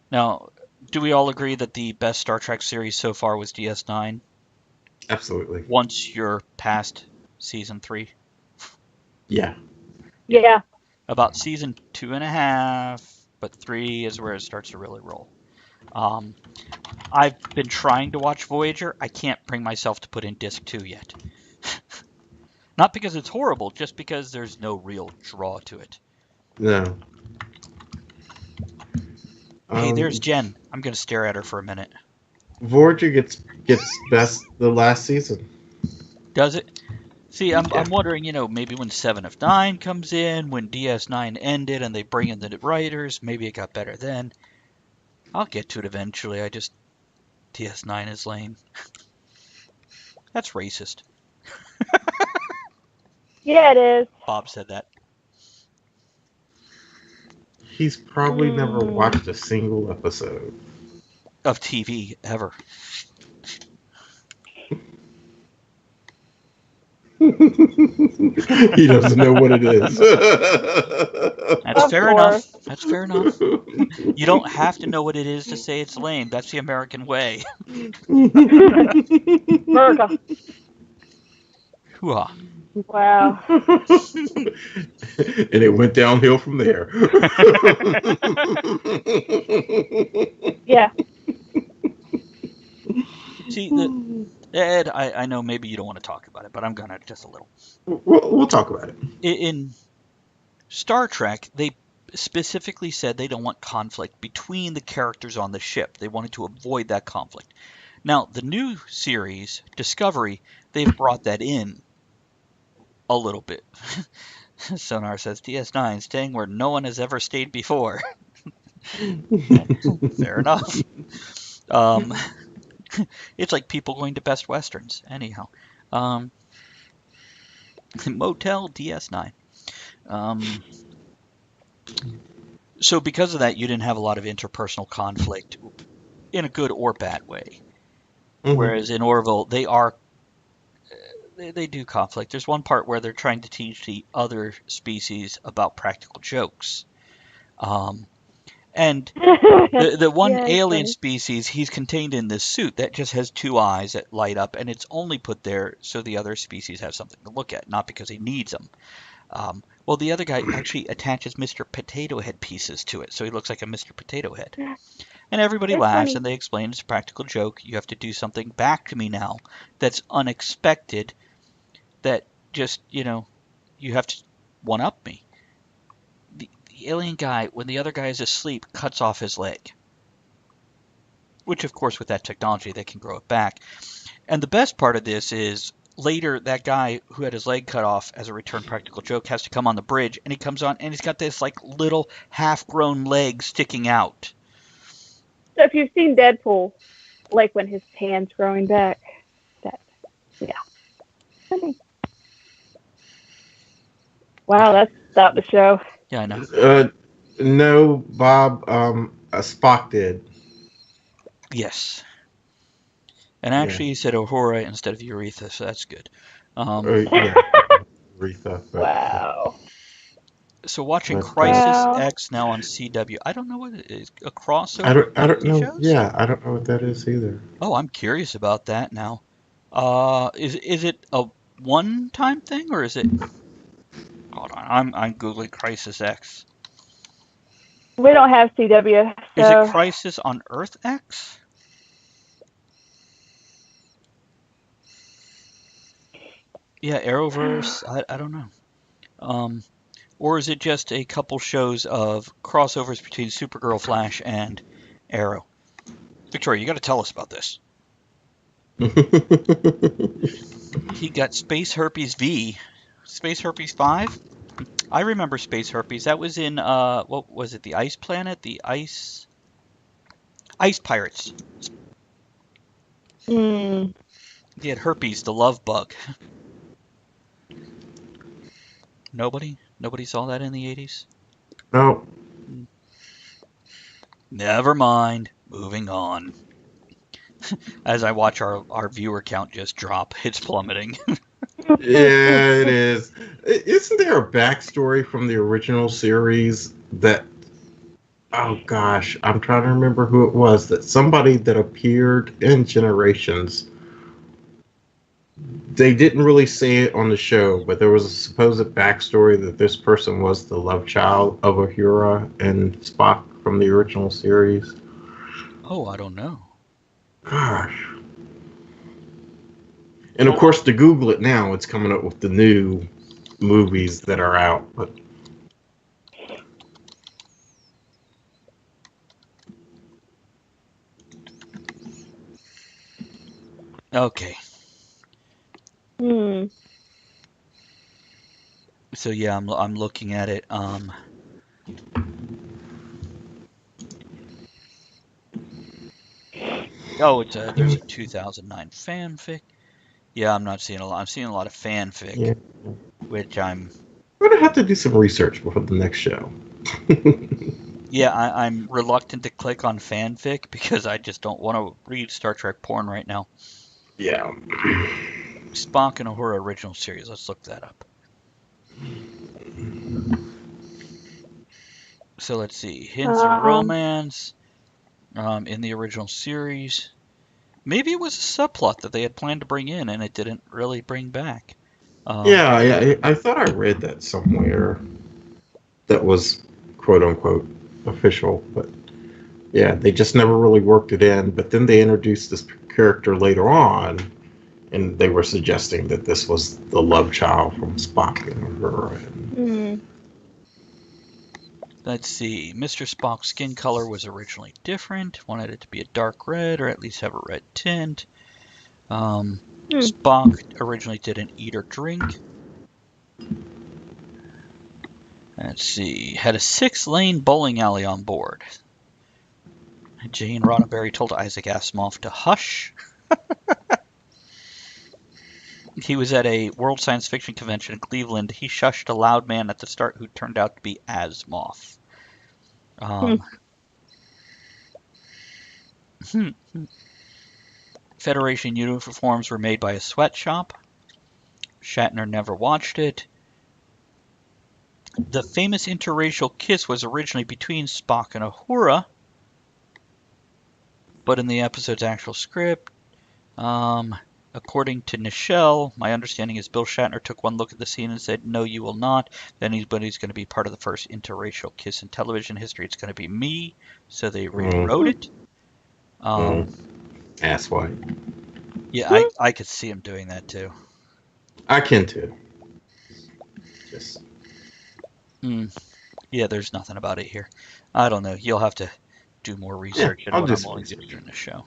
Speaker 1: Now, do we all agree that the best Star Trek series so far was DS9?
Speaker 2: Absolutely.
Speaker 1: Once you're past season 3?
Speaker 2: Yeah.
Speaker 3: Yeah.
Speaker 1: About season 2.5, but 3 is where it starts to really roll. I've been trying to watch Voyager. I can't bring myself to put in disc 2 yet. Not because it's horrible, just because there's no real draw to it.
Speaker 2: No.
Speaker 1: Hey, there's Jen. I'm going to stare at her for a minute.
Speaker 2: Voyager gets best the last season.
Speaker 1: Does it? See, I'm wondering, maybe when 7 of 9 comes in, when DS9 ended and they bring in the writers, maybe it got better then. I'll get to it eventually. DS9 is lame. That's racist.
Speaker 3: Yeah, it is.
Speaker 1: Bob said that.
Speaker 2: He's probably never watched a single episode
Speaker 1: Of TV ever.
Speaker 2: He doesn't know what it is.
Speaker 1: That's
Speaker 3: Of
Speaker 1: fair enough.
Speaker 3: course.
Speaker 1: That's fair enough. You don't have to know what it is to say it's lame. That's the American way.
Speaker 3: Virgo.
Speaker 1: Hoo-ha.
Speaker 3: Wow.
Speaker 2: And it went downhill from there.
Speaker 3: Yeah.
Speaker 1: See, Ed, I know maybe you don't want to talk about it, but I'm gonna just a little.
Speaker 2: We'll talk about it.
Speaker 1: In Star Trek, they specifically said they don't want conflict between the characters on the ship. They wanted to avoid that conflict. Now, the new series, Discovery, they've brought that in a little bit. Sonar says DS9 staying where no one has ever stayed before. Fair enough. It's like people going to Best Westerns. Anyhow, Motel DS9. So because of that, you didn't have a lot of interpersonal conflict in a good or bad way. Whereas in Orville, they do conflict. There's one part where they're trying to teach the other species about practical jokes. And the one
Speaker 3: Yeah,
Speaker 1: alien
Speaker 3: funny.
Speaker 1: species, he's contained in this suit that just has 2 eyes that light up, and it's only put there so the other species have something to look at, not because he needs them. Well, the other guy actually attaches Mr. Potato Head pieces to it, so he looks like a Mr. Potato Head. And everybody
Speaker 3: It's
Speaker 1: laughs,
Speaker 3: funny.
Speaker 1: and they explain it's a practical joke. You have to do something back to me now that's unexpected, that just, you have to one-up me. The alien guy, when the other guy is asleep, cuts off his leg. Which, of course, with that technology, they can grow it back. And the best part of this is later that guy who had his leg cut off as a return practical joke has to come on the bridge, and he comes on and he's got this like little half-grown leg sticking out.
Speaker 3: So if you've seen Deadpool, like when his hand's growing back, yeah. Funny. Wow, that's about the show.
Speaker 1: Yeah, I know.
Speaker 2: No, Bob. Spock did.
Speaker 1: Yes. And actually, he said Uhura instead of Urethra, so that's good.
Speaker 2: Yeah, Aretha.
Speaker 3: Wow.
Speaker 1: So watching
Speaker 2: But,
Speaker 1: Crisis
Speaker 3: Wow.
Speaker 1: X now on CW, I don't know what it is. A crossover
Speaker 2: I don't
Speaker 1: variety
Speaker 2: know.
Speaker 1: shows?
Speaker 2: Yeah, I don't know what that is either.
Speaker 1: Oh, I'm curious about that now. Is it a one-time thing or is it? Hold on, I'm googling Crisis X.
Speaker 3: We don't have CW,
Speaker 1: Is it
Speaker 3: so
Speaker 1: Crisis on Earth X? Yeah, Arrowverse. I don't know. Or is it just a couple shows of crossovers between Supergirl, Flash, and Arrow? Victoria, you got to tell us about this. He got Space Herpes V, Space Herpes 5. I remember Space Herpes. That was in what was it? The Ice Planet, the Ice Pirates.
Speaker 3: mm,
Speaker 1: They had herpes, the love bug. Nobody saw that in the 80s.
Speaker 2: No.
Speaker 1: Never mind. Moving on. As I watch our viewer count just drop, it's plummeting.
Speaker 2: Yeah, it is. Isn't there a backstory from the original series that? Oh gosh, I'm trying to remember who it was. That somebody that appeared in Generations. They didn't really say it on the show, but there was a supposed backstory that this person was the love child of Uhura and Spock from the original series.
Speaker 1: Oh, I don't know.
Speaker 2: Gosh. And of course, to Google it now, it's coming up with the new movies that are out. But
Speaker 1: Okay.
Speaker 3: hmm.
Speaker 1: So yeah, I'm looking at it. Oh, there's a 2009 fanfic. Yeah, I'm not seeing a lot. I'm seeing a lot of fanfic,
Speaker 2: Yeah.
Speaker 1: which I'm
Speaker 2: gonna have to do some research before the next show.
Speaker 1: I'm reluctant to click on fanfic because I just don't want to read Star Trek porn right now.
Speaker 2: Yeah.
Speaker 1: Spock and Uhura original series. Let's look that up. So let's see. Hints of romance in the original series. Maybe it was a subplot that they had planned to bring in and it didn't really bring back.
Speaker 2: I thought I read that somewhere. That was quote unquote official, but yeah, they just never really worked it in. But then they introduced this character later on, and they were suggesting that this was the love child from Spock and her. And
Speaker 1: Let's see. Mr. Spock's skin color was originally different. Wanted it to be a dark red or at least have a red tint. Spock originally didn't eat or drink. Let's see. Had a 6-lane bowling alley on board. Jane Roddenberry told Isaac Asimov to hush. He was at a World Science Fiction Convention in Cleveland. He shushed a loud man at the start who turned out to be Asimov. Federation uniforms were made by a sweatshop. Shatner never watched it. The famous interracial kiss was originally between Spock and Uhura, but in the episode's actual script, according to Nichelle, my understanding is Bill Shatner took one look at the scene and said, "No, you will not. Then he's going to be part of the first interracial kiss in television history. It's going to be me." So they rewrote it.
Speaker 2: Asswipe.
Speaker 1: Yeah, I could see him doing that too.
Speaker 2: I can too. Just.
Speaker 1: Yeah, there's nothing about it here. I don't know. You'll have to do more research
Speaker 2: I'll
Speaker 1: what
Speaker 2: just
Speaker 1: I'm only going to do in the show.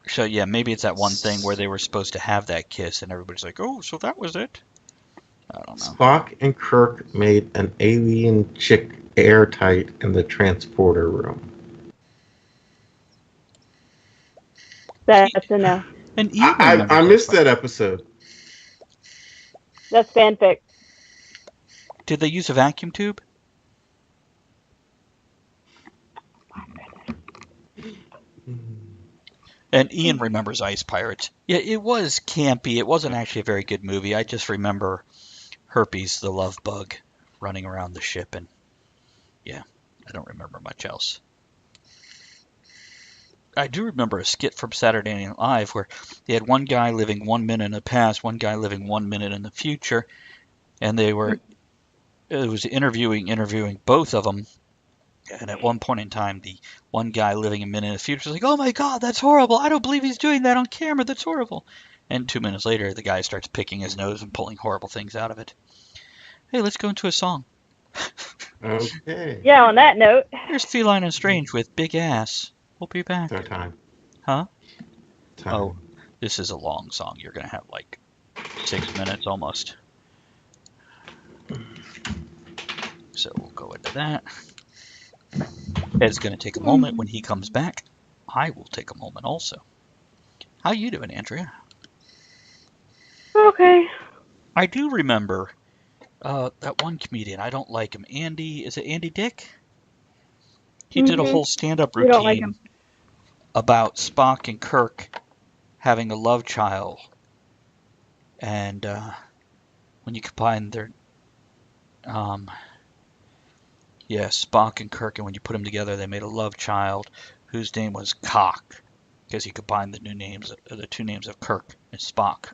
Speaker 1: So yeah, maybe it's that one thing where they were supposed to have that kiss, and everybody's like, "Oh, so that was it." I don't know.
Speaker 2: Spock and Kirk made an alien chick airtight in the transporter room.
Speaker 3: That's enough.
Speaker 1: And Ian
Speaker 2: I missed that episode.
Speaker 3: That's fanfic.
Speaker 1: Did they use a vacuum tube? And Ian remembers Ice Pirates. Yeah, it was campy. It wasn't actually a very good movie. I just remember Herpes the love bug running around the ship, and yeah, I don't remember much else. I do remember a skit from Saturday Night Live where they had one guy living 1 minute in the past, one guy living 1 minute in the future, and it was interviewing both of them. And at one point in time, the one guy living a minute in the future is like, "Oh my God, that's horrible. I don't believe he's doing that on camera. That's horrible." And 2 minutes later, the guy starts picking his nose and pulling horrible things out of it. Hey, let's go into a song.
Speaker 2: Okay.
Speaker 3: Yeah, on that note.
Speaker 1: Here's Feline and Strange with Big Ass. We'll be back.
Speaker 2: Third time.
Speaker 1: Huh?
Speaker 2: Time.
Speaker 1: Oh, this is a long song. You're going to have like 6 minutes almost. So we'll go into that. Ed's going to take a moment. When he comes back, I will take a moment also. How you doing, Andrea?
Speaker 3: Okay.
Speaker 1: I do remember that one comedian. I don't like him. Andy, is it Andy Dick? He did a whole stand-up
Speaker 3: You don't like
Speaker 1: routine
Speaker 3: him.
Speaker 1: about Spock and Kirk having a love child. And when you combine their... Spock and Kirk, and when you put them together, they made a love child whose name was Cock, because he combined the two names of Kirk and Spock,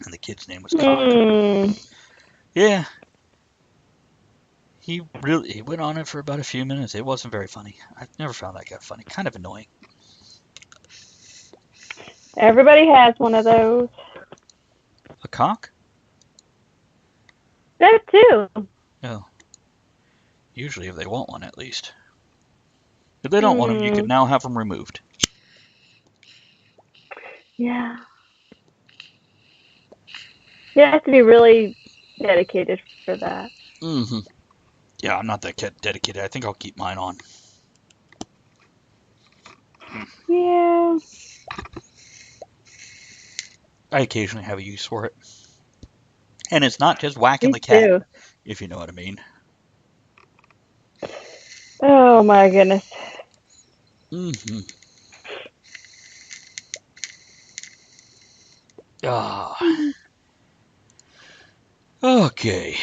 Speaker 1: and the kid's name was Cock. Yeah, he went on it for about a few minutes. It wasn't very funny. I've never found that guy funny. Kind of annoying.
Speaker 3: Everybody has one of those.
Speaker 1: A cock?
Speaker 3: That too.
Speaker 1: Oh. Usually if they want one, at least. If they don't want them, you can now have them removed.
Speaker 3: Yeah. You have to be really dedicated for that.
Speaker 1: Mm-hmm. Yeah, I'm not that dedicated. I think I'll keep mine on.
Speaker 3: Yeah.
Speaker 1: I occasionally have a use for it. And it's not just whacking
Speaker 3: Me
Speaker 1: the cat,
Speaker 3: too.
Speaker 1: if you know what I mean.
Speaker 3: Oh my goodness.
Speaker 1: Mm-hmm. Ah. Okay.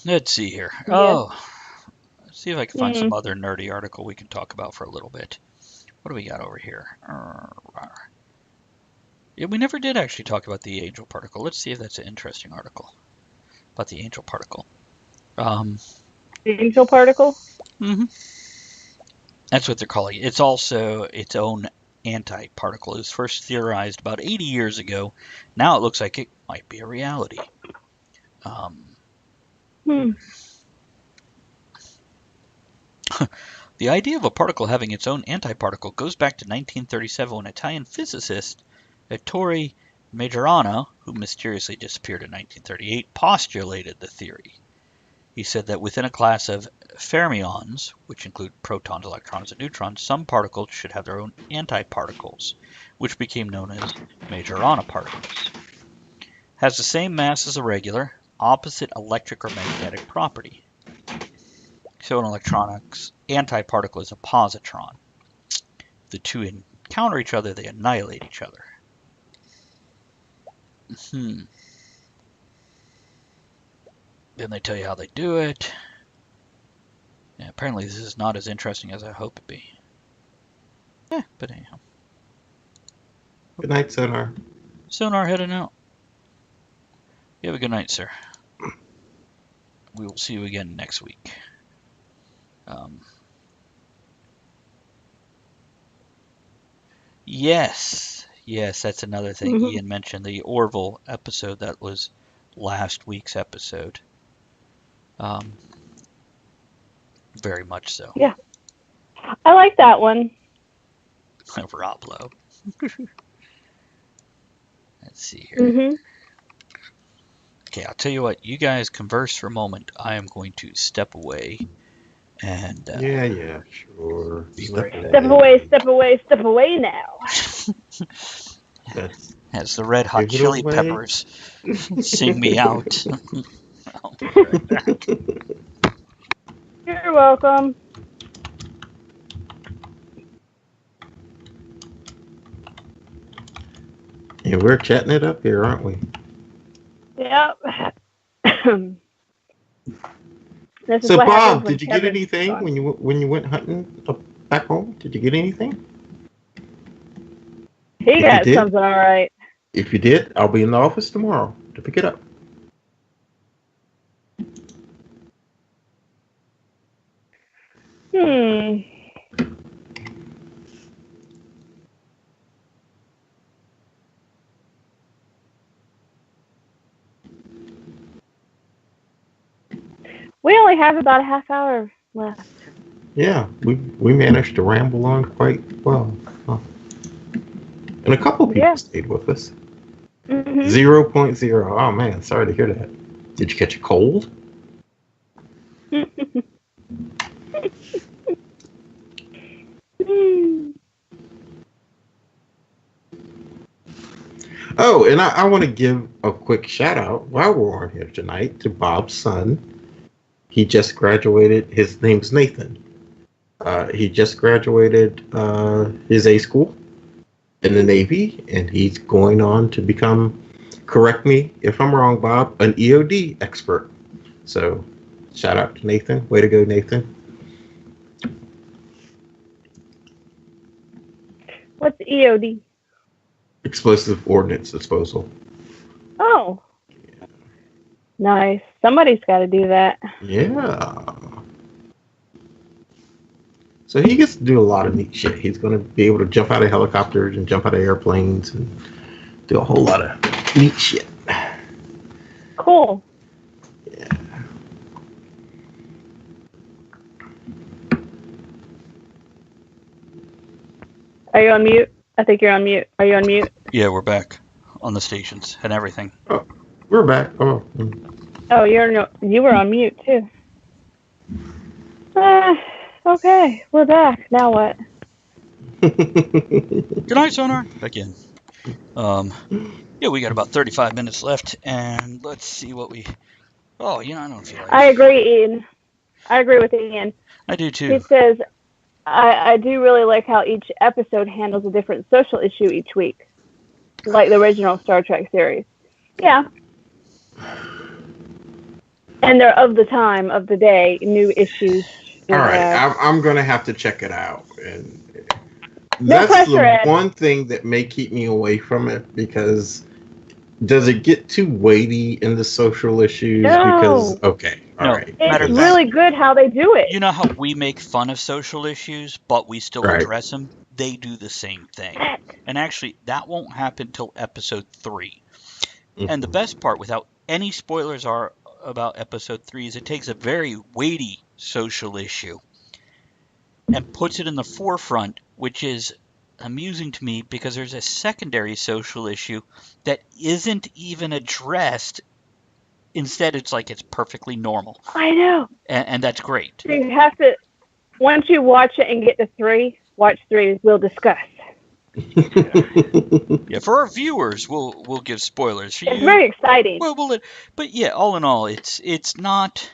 Speaker 1: Let's see here.
Speaker 3: Yeah.
Speaker 1: Oh, let's see if I can find some other nerdy article we can talk about for a little bit. What do we got over here? Yeah, we never did actually talk about the angel particle. Let's see if that's an interesting article about the angel particle.
Speaker 3: Angel particle?
Speaker 1: Mm-hmm. That's what they're calling it. It's also its own antiparticle. It was first theorized about 80 years ago. Now it looks like it might be a reality. The idea of a particle having its own antiparticle goes back to 1937 when Italian physicist Ettore Majorana, who mysteriously disappeared in 1938, postulated the theory. He said that within a class of fermions, which include protons, electrons, and neutrons, some particles should have their own antiparticles, which became known as Majorana particles. Has the same mass as a regular, opposite electric or magnetic property. So in electronics, antiparticle is a positron. If the two encounter each other, they annihilate each other. Then they tell you how they do it. Yeah, apparently this is not as interesting as I hope it'd be. But anyhow.
Speaker 2: Good night, Sonar.
Speaker 1: Sonar heading out. You have a good night, sir. We will see you again next week. Yes, that's another thing. Ian mentioned the Orville episode. That was last week's episode. Very much so.
Speaker 3: Yeah. I like that one.
Speaker 1: Rob Lowe. Let's see here. Okay, I'll tell you what. You guys converse for a moment. I am going to step away and
Speaker 2: Yeah, sure.
Speaker 3: Step away now.
Speaker 1: As the Red Hot
Speaker 2: Give it
Speaker 1: Chili
Speaker 2: away.
Speaker 1: Peppers sing me out. I'll be right back.
Speaker 3: You're welcome.
Speaker 2: Yeah, we're chatting it up here, aren't we?
Speaker 3: Yep.
Speaker 2: So, Bob, did you get anything when you went hunting back home? Did you get anything?
Speaker 3: He got something all right.
Speaker 2: If you did, I'll be in the office tomorrow to pick it up.
Speaker 3: We only have about a half hour left.
Speaker 2: Yeah, we managed to ramble on quite well. And a couple people stayed with us. 0.0. Oh, man, sorry to hear that. Did you catch a cold? Oh, and I want to give a quick shout out while we're on here tonight to Bob's son. He just graduated. His name's Nathan. He just graduated his A school in the Navy, and he's going on to become, correct me if I'm wrong, Bob, an EOD expert. So, shout out to Nathan. Way to go, Nathan.
Speaker 3: What's EOD?
Speaker 2: Explosive Ordnance Disposal.
Speaker 3: Oh. Nice. Somebody's got to do that.
Speaker 2: Yeah. So he gets to do a lot of neat shit. He's going to be able to jump out of helicopters and jump out of airplanes and do a whole lot of neat shit.
Speaker 3: Cool.
Speaker 2: Yeah.
Speaker 3: Are you on mute? I think you're on mute. Are you on mute?
Speaker 1: Yeah, we're back on the stations and everything.
Speaker 2: Oh, We're back. Oh.
Speaker 3: Oh, you were on mute too. Okay, we're back. Now what?
Speaker 1: Good night, Sonar. Again. Yeah, we got about 35 minutes left, and let's see what we. Oh, I don't feel like.
Speaker 3: I agree, Ian. I agree with Ian.
Speaker 1: I do
Speaker 3: He
Speaker 1: too.
Speaker 3: says, I do really like how each episode handles a different social issue each week, like the original Star Trek series. Yeah. And they're of the time, of the day, new issues.
Speaker 2: All right, I'm gonna have to check it out, and
Speaker 3: No
Speaker 2: that's
Speaker 3: pressure,
Speaker 2: the
Speaker 3: Ed.
Speaker 2: one thing that may keep me away from it, because does it get too weighty in the social issues?
Speaker 3: No.
Speaker 2: Because okay, all
Speaker 1: No.
Speaker 2: right,
Speaker 1: Matter
Speaker 3: It's
Speaker 1: of
Speaker 3: really good how they do it.
Speaker 1: You know how we make fun of social issues, but we still
Speaker 2: Right.
Speaker 1: address them? They do the same thing. And actually, that won't happen till episode 3. And the best part, without any spoilers are about episode 3, is it takes a very weighty social issue and puts it in the forefront, which is amusing to me because there's a secondary social issue that isn't even addressed. Instead, it's like it's perfectly normal.
Speaker 3: I know.
Speaker 1: And that's great.
Speaker 3: So you have to, once you watch it and get to 3, watch 3. We'll discuss.
Speaker 1: Yeah, for our viewers, we'll give spoilers. For
Speaker 3: It's
Speaker 1: you,
Speaker 3: very exciting.
Speaker 1: well, but yeah, all in all, it's not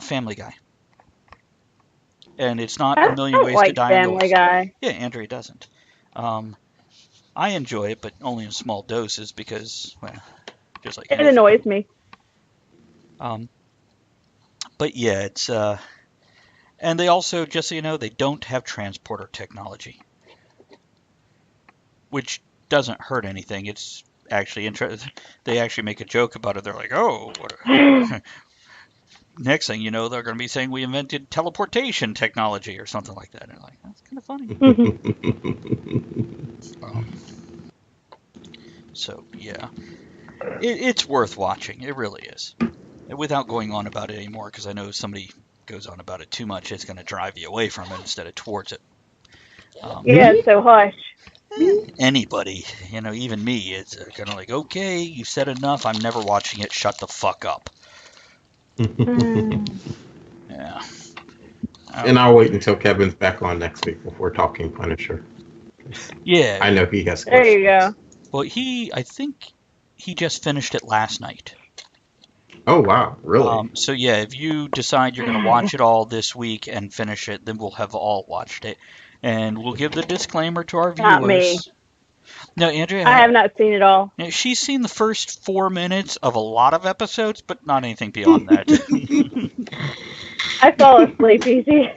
Speaker 1: Family Guy, and it's not A Million Ways to Die
Speaker 3: Family
Speaker 1: Indoors.
Speaker 3: Guy.
Speaker 1: Yeah, Andrea doesn't. I enjoy it, but only in small doses because, well, just like
Speaker 3: It annoys me.
Speaker 1: But yeah, it's and they also, just so you know, they don't have transporter technology, which doesn't hurt anything. It's actually interesting. They actually make a joke about it. They're like, "Oh, what next thing you know, they're going to be saying we invented teleportation technology or something like that." And they're like, that's kind of funny. So yeah, it's worth watching. It really is. Without going on about it anymore, because I know if somebody goes on about it too much, it's going to drive you away from it instead of towards it.
Speaker 3: Yeah, so hush.
Speaker 1: Anybody, even me, it's kind of like, okay, you said enough. I'm never watching it. Shut the fuck up. Yeah.
Speaker 2: And I'll wait until Kevin's back on next week before talking Punisher.
Speaker 1: Yeah.
Speaker 2: I know he has
Speaker 3: questions. There you go.
Speaker 1: Well, I think he just finished it last night.
Speaker 2: Oh, wow. Really?
Speaker 1: So, yeah, if you decide you're going to watch it all this week and finish it, then we'll have all watched it. And we'll give the disclaimer to our viewers.
Speaker 3: Not me.
Speaker 1: No, Andrea.
Speaker 3: I have not seen it all.
Speaker 1: She's seen the first 4 minutes of a lot of episodes, but not anything beyond that.
Speaker 3: I fall asleep easy.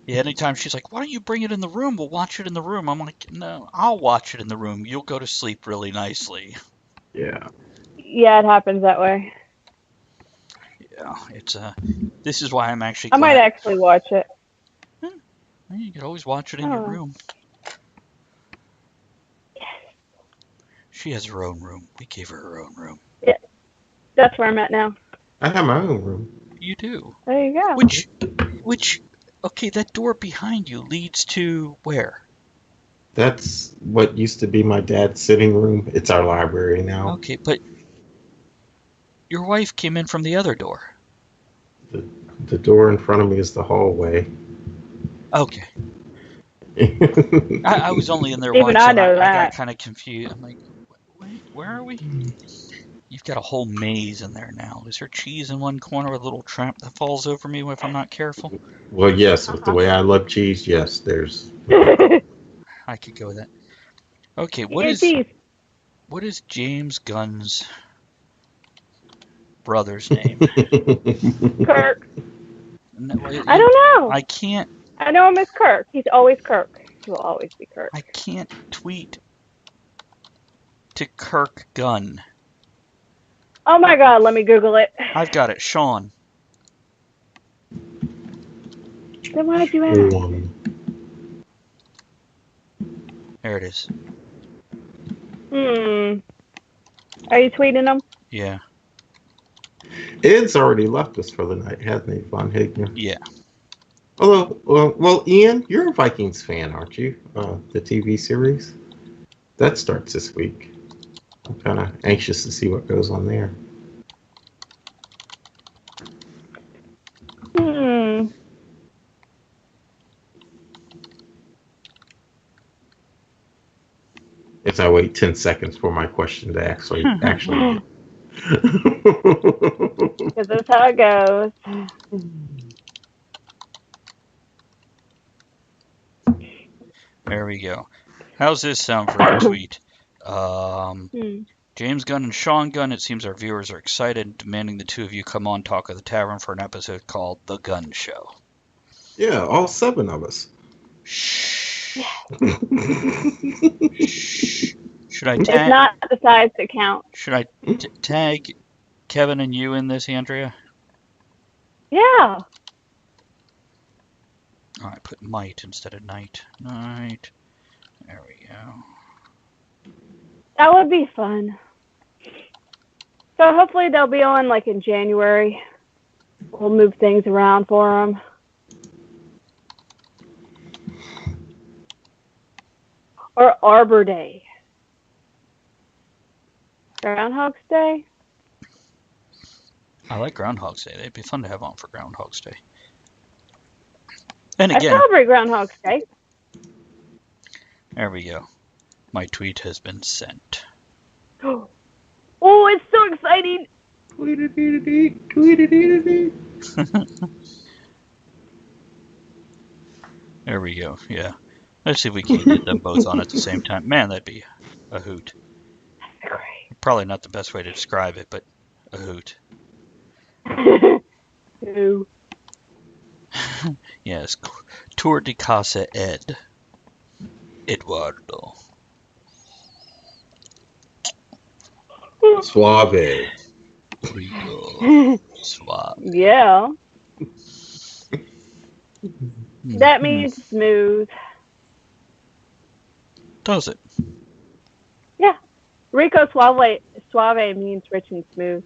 Speaker 1: Yeah, anytime she's like, why don't you bring it in the room? We'll watch it in the room. I'm like, no, I'll watch it in the room. You'll go to sleep really nicely.
Speaker 2: Yeah.
Speaker 3: Yeah, it happens that way.
Speaker 1: Yeah, it's this is why I'm actually glad.
Speaker 3: I might actually watch it.
Speaker 1: You could always watch it in your room.
Speaker 3: Yes.
Speaker 1: She has her own room. We gave her her own room.
Speaker 3: Yeah, that's where I'm at now.
Speaker 2: I have my own room.
Speaker 1: You do.
Speaker 3: There you go.
Speaker 1: Which, okay, that door behind you leads to where?
Speaker 2: That's what used to be my dad's sitting room. It's our library now.
Speaker 1: Okay, but your wife came in from the other door.
Speaker 2: The door in front of me is the hallway.
Speaker 1: Okay. I was only in there
Speaker 3: Even
Speaker 1: once.
Speaker 3: I know that.
Speaker 1: I got kind of confused. I'm like, wait, where are we? You've got a whole maze in there now. Is there cheese in one corner, a little tramp that falls over me if I'm not careful?
Speaker 2: Well, yes. With the way I love cheese, yes, there's...
Speaker 1: I could go with that. Okay, what is James Gunn's brother's name?
Speaker 3: Kirk.
Speaker 1: No,
Speaker 3: I don't know.
Speaker 1: I can't.
Speaker 3: I know him as Kirk. He's always Kirk. He will always be Kirk.
Speaker 1: I can't tweet to Kirk Gunn.
Speaker 3: Oh my God, let me Google it.
Speaker 1: I've got it, Sean.
Speaker 3: Then why did you ask?
Speaker 1: There it is.
Speaker 3: Are you tweeting them?
Speaker 1: Yeah.
Speaker 2: Ed's already left us for the night, hasn't he, Von Hagner?
Speaker 1: Yeah.
Speaker 2: Although, well, Ian, you're a Vikings fan, aren't you? The TV series? That starts this week. I'm kind of anxious to see what goes on there. As I wait 10 seconds for my question to actually hit.
Speaker 3: Because that's how it goes.
Speaker 1: There we go. How's this sound for a tweet?
Speaker 3: Hmm.
Speaker 1: James Gunn and Sean Gunn, it seems our viewers are excited, demanding the two of you come on Talk of the Tavern for an episode called The Gun Show.
Speaker 2: Yeah, all 7 of us.
Speaker 1: Shh.
Speaker 3: Shh.
Speaker 1: Should I
Speaker 3: It's
Speaker 1: tag?
Speaker 3: not the size that counts.
Speaker 1: Should I tag Kevin and you in this, Andrea?
Speaker 3: Yeah.
Speaker 1: Oh, I put might instead of night. Night. There we go.
Speaker 3: That would be fun. So hopefully they'll be on like in January. We'll move things around for them. Or Arbor Day. Groundhog's Day?
Speaker 1: I like Groundhog's Day. They'd be fun to have on for Groundhog's Day. And
Speaker 3: I
Speaker 1: again,
Speaker 3: celebrate Groundhog's Day.
Speaker 1: there we go. My tweet has been sent.
Speaker 3: Oh, it's so exciting!
Speaker 1: There we go. Yeah. Let's see if we can get them both on at the same time. Man, that'd be a hoot.
Speaker 3: Great.
Speaker 1: Probably not the best way to describe it, but a hoot.
Speaker 3: Ooh.
Speaker 1: Yes. Tour de Casa Ed. Eduardo.
Speaker 2: Suave.
Speaker 1: Rico. Suave.
Speaker 3: Yeah. That means smooth.
Speaker 1: Does it?
Speaker 3: Yeah. Rico Suave means rich and smooth.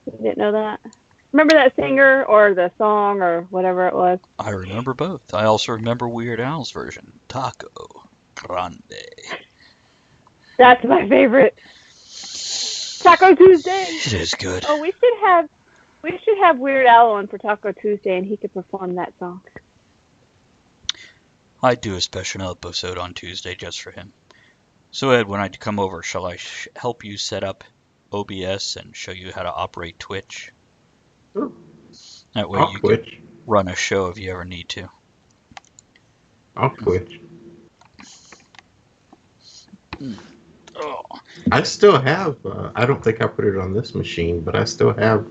Speaker 3: You didn't know that? Remember that singer or the song or whatever it was?
Speaker 1: I remember both. I also remember Weird Al's version. Taco Grande.
Speaker 3: That's my favorite. Taco Tuesday.
Speaker 1: It is good.
Speaker 3: Oh, we should have Weird Al on for Taco Tuesday, and he could perform that song.
Speaker 1: I'd do a special episode on Tuesday just for him. So Ed, when I come over, shall I help you set up OBS and show you how to operate Twitch?
Speaker 2: Sure.
Speaker 1: That way
Speaker 2: I'll
Speaker 1: you
Speaker 2: Twitch.
Speaker 1: can run a show if you ever need to.
Speaker 2: I'll Twitch.
Speaker 1: Oh.
Speaker 2: I still have, I don't think I put it on this machine, but I still have,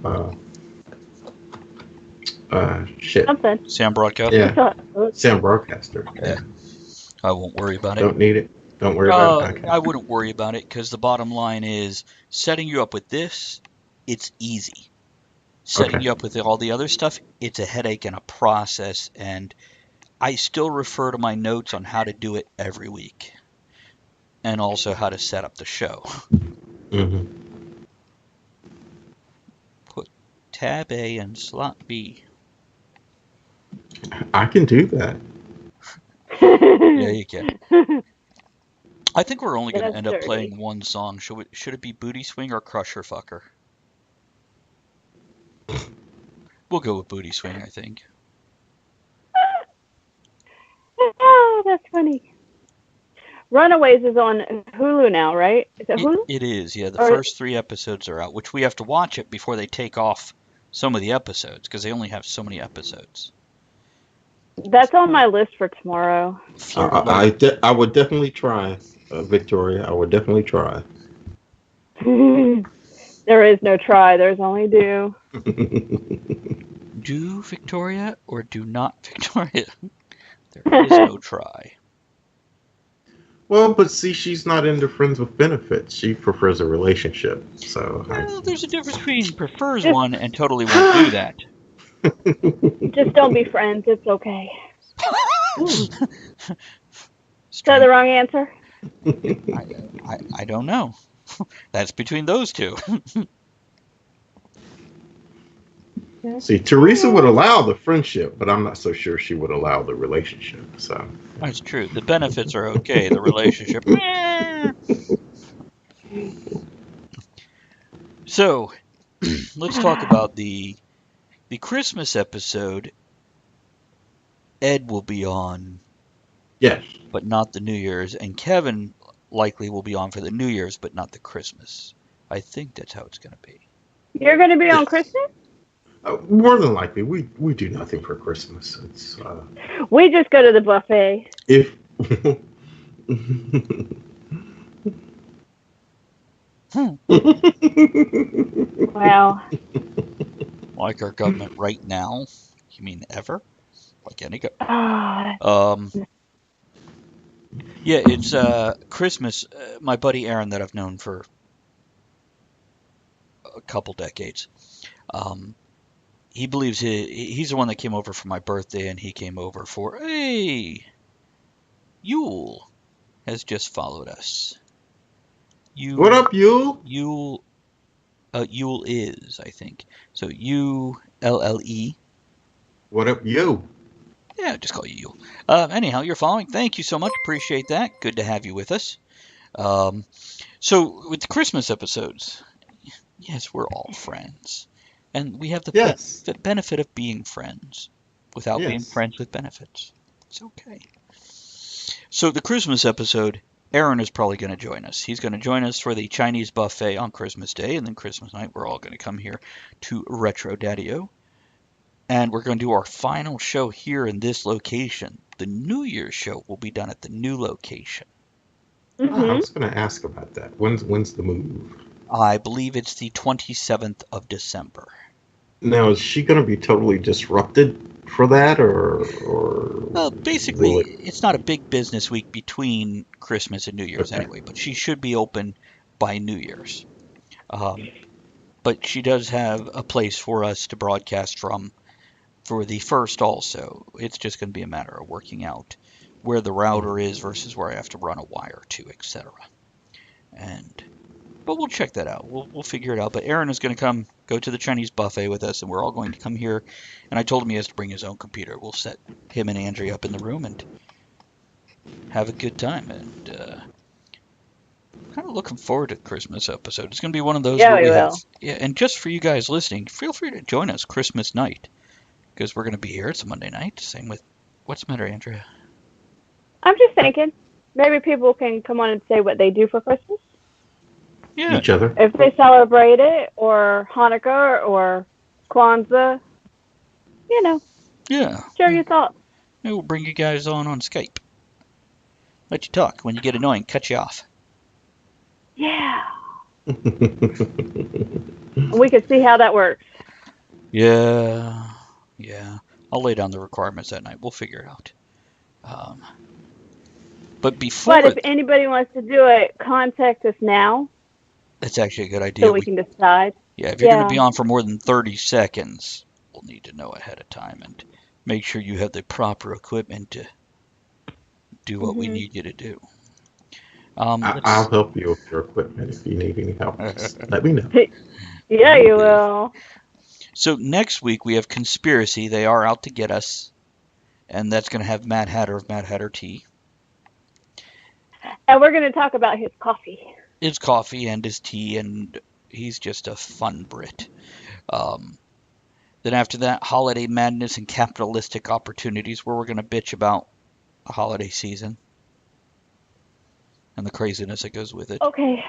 Speaker 2: shit.
Speaker 3: Something.
Speaker 1: Sound broadcast?
Speaker 2: Yeah. Sound Broadcaster.
Speaker 1: Yeah. I won't worry about it.
Speaker 2: Don't need it. Don't worry about it. Okay.
Speaker 1: I wouldn't worry about it because the bottom line is setting you up with this, it's easy. Setting you up with all the other stuff, it's a headache and a process, and I still refer to my notes on how to do it every week. And also how to set up the show.
Speaker 2: Mm-hmm.
Speaker 1: Put tab A and slot B.
Speaker 2: I can do that.
Speaker 1: Yeah, you can. I think we're only going to end up
Speaker 3: dirty.
Speaker 1: playing one song. Should it be Booty Swing or Crusher Fucker? We'll go with Booty Swing, I think.
Speaker 3: Oh, that's funny. Runaways is on Hulu now, right? Is it Hulu?
Speaker 1: It is, yeah. The first 3 episodes are out, which we have to watch it before they take off some of the episodes, because they only have so many episodes.
Speaker 3: That's on my list for tomorrow.
Speaker 2: I would definitely try, Victoria. I would definitely try.
Speaker 3: There is no try. There's only do.
Speaker 1: Do Victoria or do not Victoria? There is no try.
Speaker 2: Well, but see, she's not into friends with benefits. She prefers a relationship. So
Speaker 1: Well, there's a difference between prefers one and totally won't do that.
Speaker 3: Just don't be friends. It's okay. Is that the wrong answer?
Speaker 1: I don't know. That's between those two.
Speaker 2: See, Teresa would allow the friendship, but I'm not so sure she would allow the relationship. So
Speaker 1: That's true. The benefits are okay. The relationship. So, let's talk about the Christmas episode. Ed will be on,
Speaker 2: Yes.
Speaker 1: but not the New Year's, and Kevin likely will be on for the New Year's, but not the Christmas. I think that's how it's going to be.
Speaker 3: You're going to be on
Speaker 2: Yes.
Speaker 3: Christmas?
Speaker 2: More than likely, we do nothing for Christmas. It's
Speaker 3: We just go to the buffet.
Speaker 2: if
Speaker 3: Wow.
Speaker 1: Like our government right now? You mean ever? Like any go?
Speaker 3: Ah,
Speaker 1: Yeah, it's Christmas. My buddy Aaron, that I've known for a couple decades, he believes he's the one that came over for my birthday, and he came over for Yule has just followed us.
Speaker 2: what up, you?
Speaker 1: Yule Yule is, I think. So ULLE.
Speaker 2: What up, you?
Speaker 1: Yeah, just call you Yule. Anyhow, you're following. Thank you so much. Appreciate that. Good to have you with us. So with the Christmas episodes, yes, we're all friends, and we have the
Speaker 2: Yes.
Speaker 1: the benefit of being friends without being
Speaker 2: Yes.
Speaker 1: friends with benefits. It's okay. So the Christmas episode, Aaron is probably going to join us. He's going to join us for the Chinese buffet on Christmas Day, and then Christmas night we're all going to come here to Retro Daddy-O. And we're going to do our final show here in this location. The New Year's show will be done at the new location.
Speaker 2: I
Speaker 3: mhm.
Speaker 2: was going to ask about that. When's the move?
Speaker 1: I believe it's the 27th of December.
Speaker 2: Now, is she going to be totally disrupted for that, or
Speaker 1: Well, basically,
Speaker 2: will it?
Speaker 1: it's not a big business week between Christmas and New Year's
Speaker 2: Okay.
Speaker 1: anyway, but she should be open by New Year's. But she does have a place for us to broadcast from for the first also. It's just going to be a matter of working out where the router is versus where I have to run a wire to, etc. But we'll check that out. We'll figure it out. But Aaron is going to go to the Chinese buffet with us, and we're all going to come here. And I told him he has to bring his own computer. We'll set him and Andrea up in the room and have a good time. And kind of looking forward to the Christmas episode. It's going to be one of those
Speaker 3: Yeah,
Speaker 1: where
Speaker 3: we
Speaker 1: we have.
Speaker 3: will.
Speaker 1: Yeah, and just for you guys listening, feel free to join us Christmas night because we're going to be here. It's a Monday night. Same with. What's the matter, Andrea?
Speaker 3: I'm just thinking, maybe people can come on and say what they do for Christmas.
Speaker 1: Yeah.
Speaker 2: Each other?
Speaker 3: If they celebrate it, or Hanukkah, or Kwanzaa,
Speaker 1: Yeah.
Speaker 3: share your thoughts.
Speaker 1: Maybe we'll bring you guys on Skype. Let you talk. When you get annoying, cut you off.
Speaker 3: Yeah. We can see how that works.
Speaker 1: Yeah. I'll lay down the requirements that night. We'll figure it out. But before
Speaker 3: But if anybody wants to do it, contact us now
Speaker 1: that's actually a good idea.
Speaker 3: so we can decide.
Speaker 1: Yeah, if you're going to be
Speaker 3: Yeah.
Speaker 1: on for more than 30 seconds, we'll need to know ahead of time and make sure you have the proper equipment to do what we need you to do.
Speaker 2: I'll help you with your equipment if you need any help. Just let me know.
Speaker 3: Yeah, you will.
Speaker 1: So next week we have Conspiracy. They are out to get us. And that's going to have Mad Hatter of Mad Hatter Tea.
Speaker 3: And we're going to talk about his coffee.
Speaker 1: His coffee and his tea, and he's just a fun Brit. Then after that, Holiday Madness and Capitalistic Opportunities, where we're going to bitch about the holiday season and the craziness that goes with it.
Speaker 3: Okay.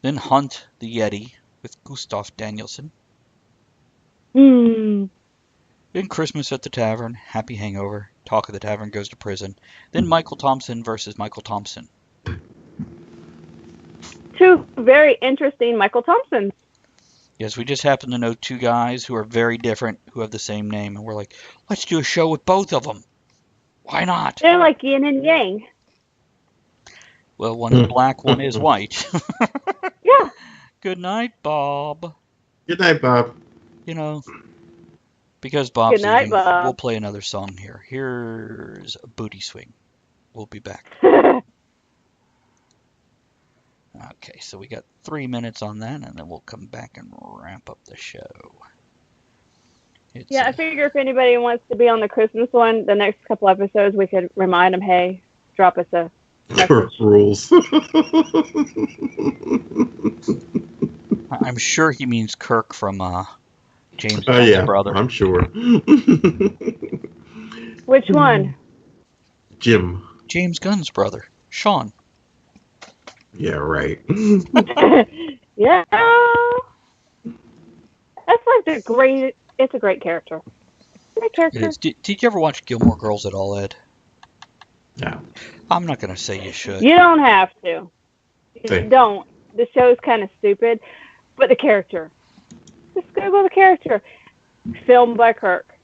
Speaker 1: Then Hunt the Yeti with Gustav Danielson.
Speaker 3: Hmm.
Speaker 1: Then Christmas at the Tavern, Happy Hangover, Talk of the Tavern goes to prison. Then Michael Thompson versus Michael Thompson.
Speaker 3: Two very interesting Michael Thompsons.
Speaker 1: Yes, we just happen to know two guys who are very different who have the same name, and we're like, let's do a show with both of them. Why not?
Speaker 3: They're like yin and yang.
Speaker 1: Well, one is black, one is white.
Speaker 3: Yeah.
Speaker 1: Good night, Bob.
Speaker 2: Good night, Bob.
Speaker 1: Because Bob's
Speaker 3: Good night,
Speaker 1: leaving,
Speaker 3: Bob.
Speaker 1: we'll play another song here. Here's a Booty Swing. We'll be back. Okay, so we got 3 minutes on that, and then we'll come back and wrap up the show.
Speaker 3: Yeah, I figure if anybody wants to be on the Christmas one, the next couple episodes, we could remind them, hey, drop us a message.
Speaker 2: Rules.
Speaker 1: I'm sure he means Kirk from James
Speaker 2: Oh
Speaker 1: Bond's
Speaker 2: yeah,
Speaker 1: brother.
Speaker 2: I'm sure.
Speaker 3: Which one?
Speaker 2: Jim.
Speaker 1: James Gunn's brother, Sean.
Speaker 2: Yeah, right.
Speaker 3: Yeah. That's like the great. It's a great character. Great
Speaker 1: It
Speaker 3: character.
Speaker 1: is. Did you ever watch Gilmore Girls at all, Ed?
Speaker 2: Yeah.
Speaker 1: I'm not gonna say you should.
Speaker 3: You don't have to. You
Speaker 2: Say.
Speaker 3: don't. The show's kind of stupid, but the character. Just Google the character. Filmed by Kirk.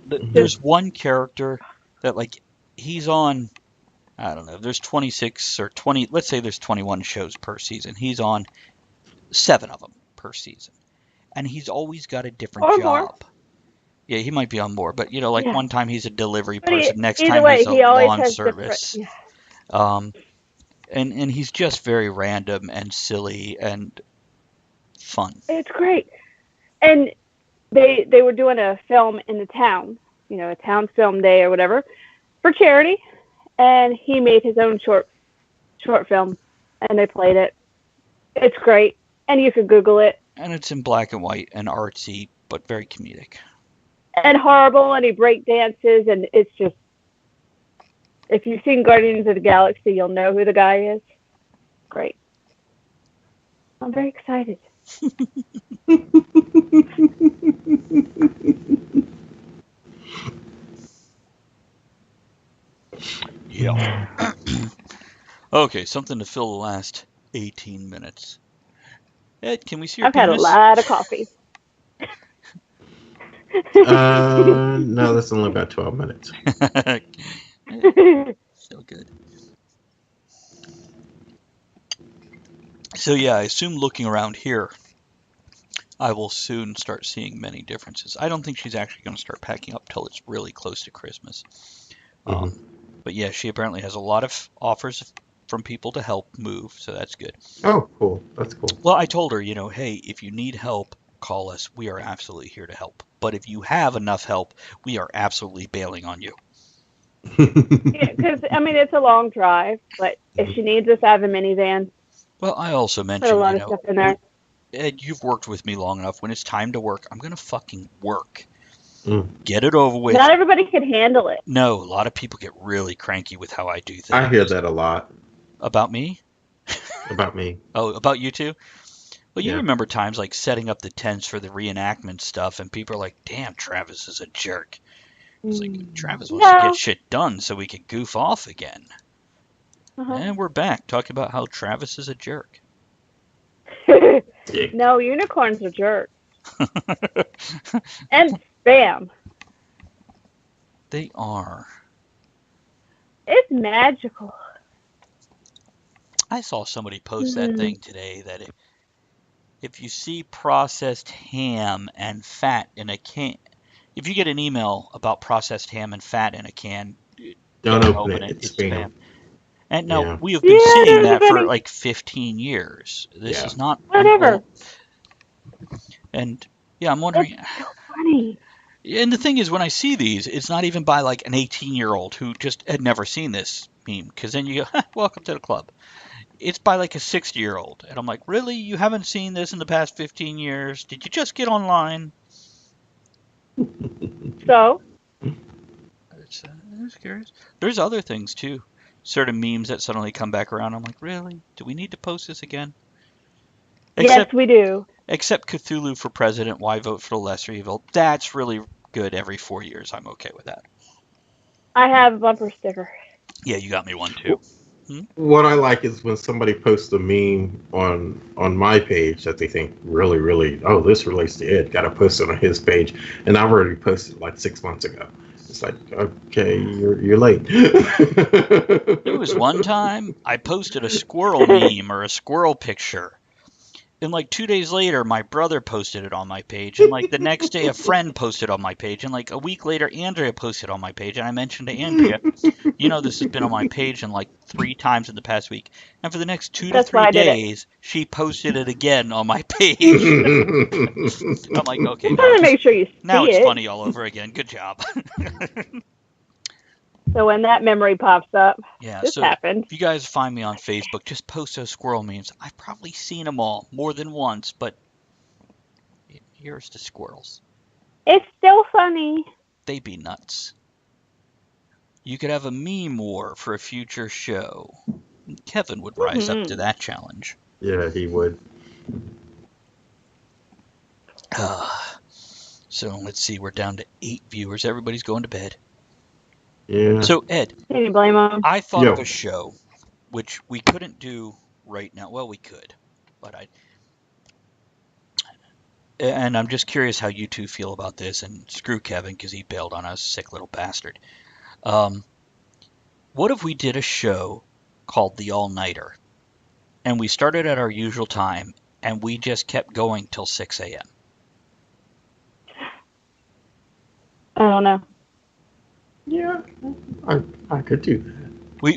Speaker 1: There's one character that like he's on. I don't know. There's 26 or 20. Let's say there's 21 shows per season. He's on 7 of them per season, and he's always got a different
Speaker 3: Or more.
Speaker 1: job. Yeah, he might be on more, but like
Speaker 3: Yeah.
Speaker 1: one time he's a delivery
Speaker 3: But
Speaker 1: person, next
Speaker 3: either
Speaker 1: time
Speaker 3: way,
Speaker 1: he's a
Speaker 3: he always
Speaker 1: lawn
Speaker 3: has different.
Speaker 1: service.
Speaker 3: Yeah.
Speaker 1: And he's just very random and silly and fun.
Speaker 3: It's great. And they were doing a film in the town, a town film day or whatever, for charity, and he made his own short film, and they played it. It's great, and you can Google it.
Speaker 1: And it's in black and white and artsy, but very comedic.
Speaker 3: And horrible, and he break dances, and it's just, if you've seen Guardians of the Galaxy, you'll know who the guy is. Great. I'm very excited.
Speaker 1: Yeah. Okay, something to fill the last 18 minutes. Ed, can we see your
Speaker 3: I've had a
Speaker 1: penis?
Speaker 3: lot of coffee.
Speaker 2: No, that's only about 12 minutes.
Speaker 1: Still good. So yeah, I assume looking around here, I will soon start seeing many differences. I don't think she's actually going to start packing up till it's really close to Christmas. But yeah, she apparently has a lot of offers from people to help move, so that's good.
Speaker 2: Oh, cool. That's cool.
Speaker 1: Well, I told her, hey, if you need help, call us. We are absolutely here to help. But if you have enough help, we are absolutely bailing on you.
Speaker 3: Yeah, because, it's a long drive, but if she needs us, I have a minivan.
Speaker 1: Well, I also
Speaker 3: Put
Speaker 1: mentioned,
Speaker 3: a lot of stuff in there.
Speaker 1: Ed, you've worked with me long enough. When it's time to work, I'm going to fucking work.
Speaker 2: Mm.
Speaker 1: Get it over with.
Speaker 3: Not everybody can handle it.
Speaker 1: No, a lot of people get really cranky with how I do things.
Speaker 2: I hear that a lot.
Speaker 1: About me?
Speaker 2: About me.
Speaker 1: Oh, about you too? Well, you
Speaker 2: Yeah.
Speaker 1: remember times like setting up the tents for the reenactment stuff, and people are like, damn, Travis is a jerk. It's like, Travis wants to get shit done so we can goof off again. And we're back talking about how Travis is a jerk.
Speaker 3: No, unicorns are jerks. And spam.
Speaker 1: They are.
Speaker 3: It's magical.
Speaker 1: I saw somebody post that thing today that if you see processed ham and fat in a can, if you get an email about processed ham and fat in a can,
Speaker 2: Don't open it. It's spam.
Speaker 1: And now
Speaker 2: Yeah.
Speaker 1: we have been seeing that for
Speaker 3: everybody-
Speaker 1: like 15 years. This
Speaker 2: Yeah.
Speaker 1: is not
Speaker 3: Whatever.
Speaker 1: And yeah, I'm wondering.
Speaker 3: It's so funny.
Speaker 1: And the thing is, when I see these, it's not even by like an 18-year-old who just had never seen this meme, because then you go, welcome to the club. It's by like a 60-year-old. And I'm like, really? You haven't seen this in the past 15 years? Did you just get online?
Speaker 3: So?
Speaker 1: It's curious. There's other things too. Certain memes that suddenly come back around. I'm like, really? Do we need to post this again?
Speaker 3: Yes, we do.
Speaker 1: Except Cthulhu for president, why vote for the lesser evil? That's really good every 4 years. I'm okay with that.
Speaker 3: I have a bumper sticker.
Speaker 1: Yeah, you got me one too.
Speaker 2: What I like is when somebody posts a meme on my page that they think really, oh, this relates to Ed. Got to post it on his page, and I've already posted like 6 months ago. It's like, okay, you're late.
Speaker 1: There was one time I posted a squirrel meme or a squirrel picture. And like 2 days later, my brother posted it on my page. And like the next day, a friend posted on my page. And like a week later, Andrea posted on my page. And I mentioned to Andrea, this has been on my page and like 3 times in the past week. And for the next 2 to 3 days, she posted it again on my page. I'm like, okay,
Speaker 3: I'm trying to make sure you see
Speaker 1: now it's
Speaker 3: it.
Speaker 1: funny all over again. Good job.
Speaker 3: So when that memory pops up,
Speaker 1: Yeah,
Speaker 3: this
Speaker 1: so
Speaker 3: happened.
Speaker 1: if you guys find me on Facebook, just post those squirrel memes. I've probably seen them all more than once, but here's the squirrels.
Speaker 3: It's still funny.
Speaker 1: They be nuts. You could have a meme war for a future show. Kevin would rise up to that challenge.
Speaker 2: Yeah, he would.
Speaker 1: So let's see, we're down to 8 viewers. Everybody's going to bed.
Speaker 2: Yeah.
Speaker 1: So Ed,
Speaker 3: Can you blame him?
Speaker 1: I thought
Speaker 2: Yo.
Speaker 1: of a show which we couldn't do right now. Well, we could, but and I'm just curious how you two feel about this. And screw Kevin because he bailed on us, sick little bastard. What if we did a show called The All Nighter, and we started at our usual time, and we just kept going till 6 a.m.
Speaker 3: I don't know.
Speaker 2: Yeah, I could do that.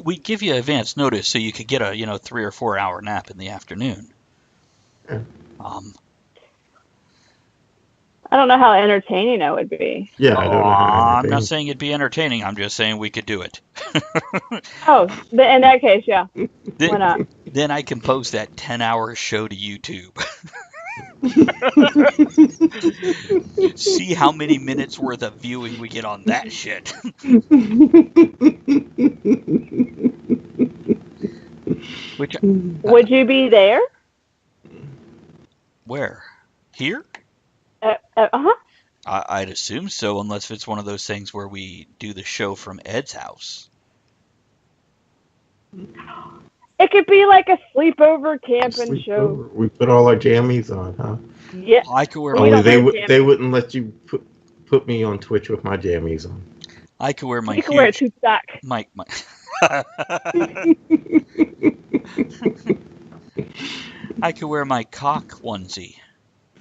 Speaker 1: We give you advance notice so you could get a 3 or 4 hour nap in the afternoon.
Speaker 2: Yeah.
Speaker 3: I don't know how entertaining it would be.
Speaker 2: Yeah, I don't know how
Speaker 1: I'm
Speaker 2: entertaining.
Speaker 1: not saying it'd be entertaining. I'm just saying we could do it.
Speaker 3: Oh, in that case, yeah. Why not?
Speaker 1: Then I can post that 10-hour show to YouTube. See how many minutes worth of viewing we get on that shit.
Speaker 3: Would you be there?
Speaker 1: Where? Here?
Speaker 3: Uh-huh.
Speaker 1: I'd assume so, unless it's one of those things where we do the show from Ed's house.
Speaker 3: It could be like a sleepover camping show.
Speaker 2: We put all our jammies on, huh?
Speaker 3: Yeah.
Speaker 1: I could wear
Speaker 2: Only
Speaker 3: don't
Speaker 2: they wouldn't let you put me on Twitch with my jammies on.
Speaker 1: I could wear my
Speaker 3: You could wear a tube sock.
Speaker 1: my I could wear my cock onesie.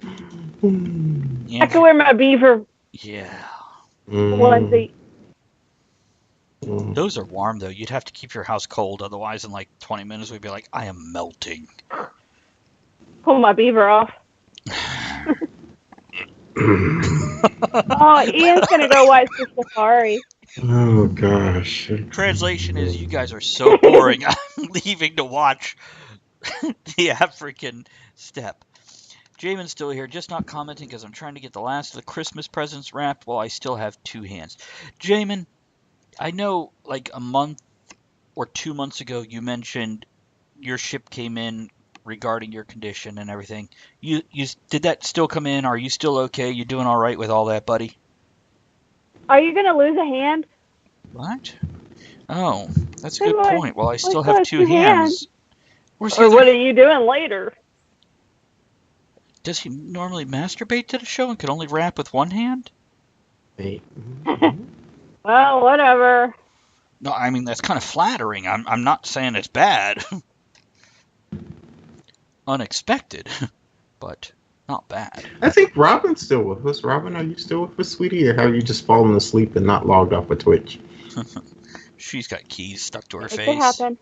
Speaker 3: I could wear my beaver
Speaker 1: Yeah.
Speaker 3: onesie.
Speaker 1: Those are warm though. You'd have to keep your house cold, otherwise in like 20 minutes we'd be like, I am melting.
Speaker 3: Pull my beaver off. Oh, Ian's gonna go watch the safari.
Speaker 2: Oh gosh.
Speaker 1: Translation is, you guys are so boring. I'm leaving to watch the African steppe. Jamin's still here, just not commenting because I'm trying to get the last of the Christmas presents wrapped while I still have 2 hands. Jamin, I know like a month or 2 months ago you mentioned your ship came in regarding your condition and everything. You did that still come in? Are you still okay? You doing all right with all that, buddy?
Speaker 3: Are you gonna lose a hand?
Speaker 1: What? Oh, that's a
Speaker 3: Hey,
Speaker 1: good
Speaker 3: boy.
Speaker 1: point. Well, I still
Speaker 3: still
Speaker 1: have
Speaker 3: have
Speaker 1: 2
Speaker 3: 2
Speaker 1: hands. Where's the
Speaker 3: Or
Speaker 1: other?
Speaker 3: what are you doing later?
Speaker 1: Does he normally masturbate to the show and can only rap with 1 hand?
Speaker 2: Hey.
Speaker 3: Well, whatever.
Speaker 1: No, I mean that's kind of flattering. I'm not saying it's bad. Unexpected, but not bad.
Speaker 2: I think Robin's still with us. Robin, are you still with us, sweetie, or have you just fallen asleep and not logged off of Twitch?
Speaker 1: She's got keys stuck to her
Speaker 3: It
Speaker 1: face.
Speaker 3: could happen.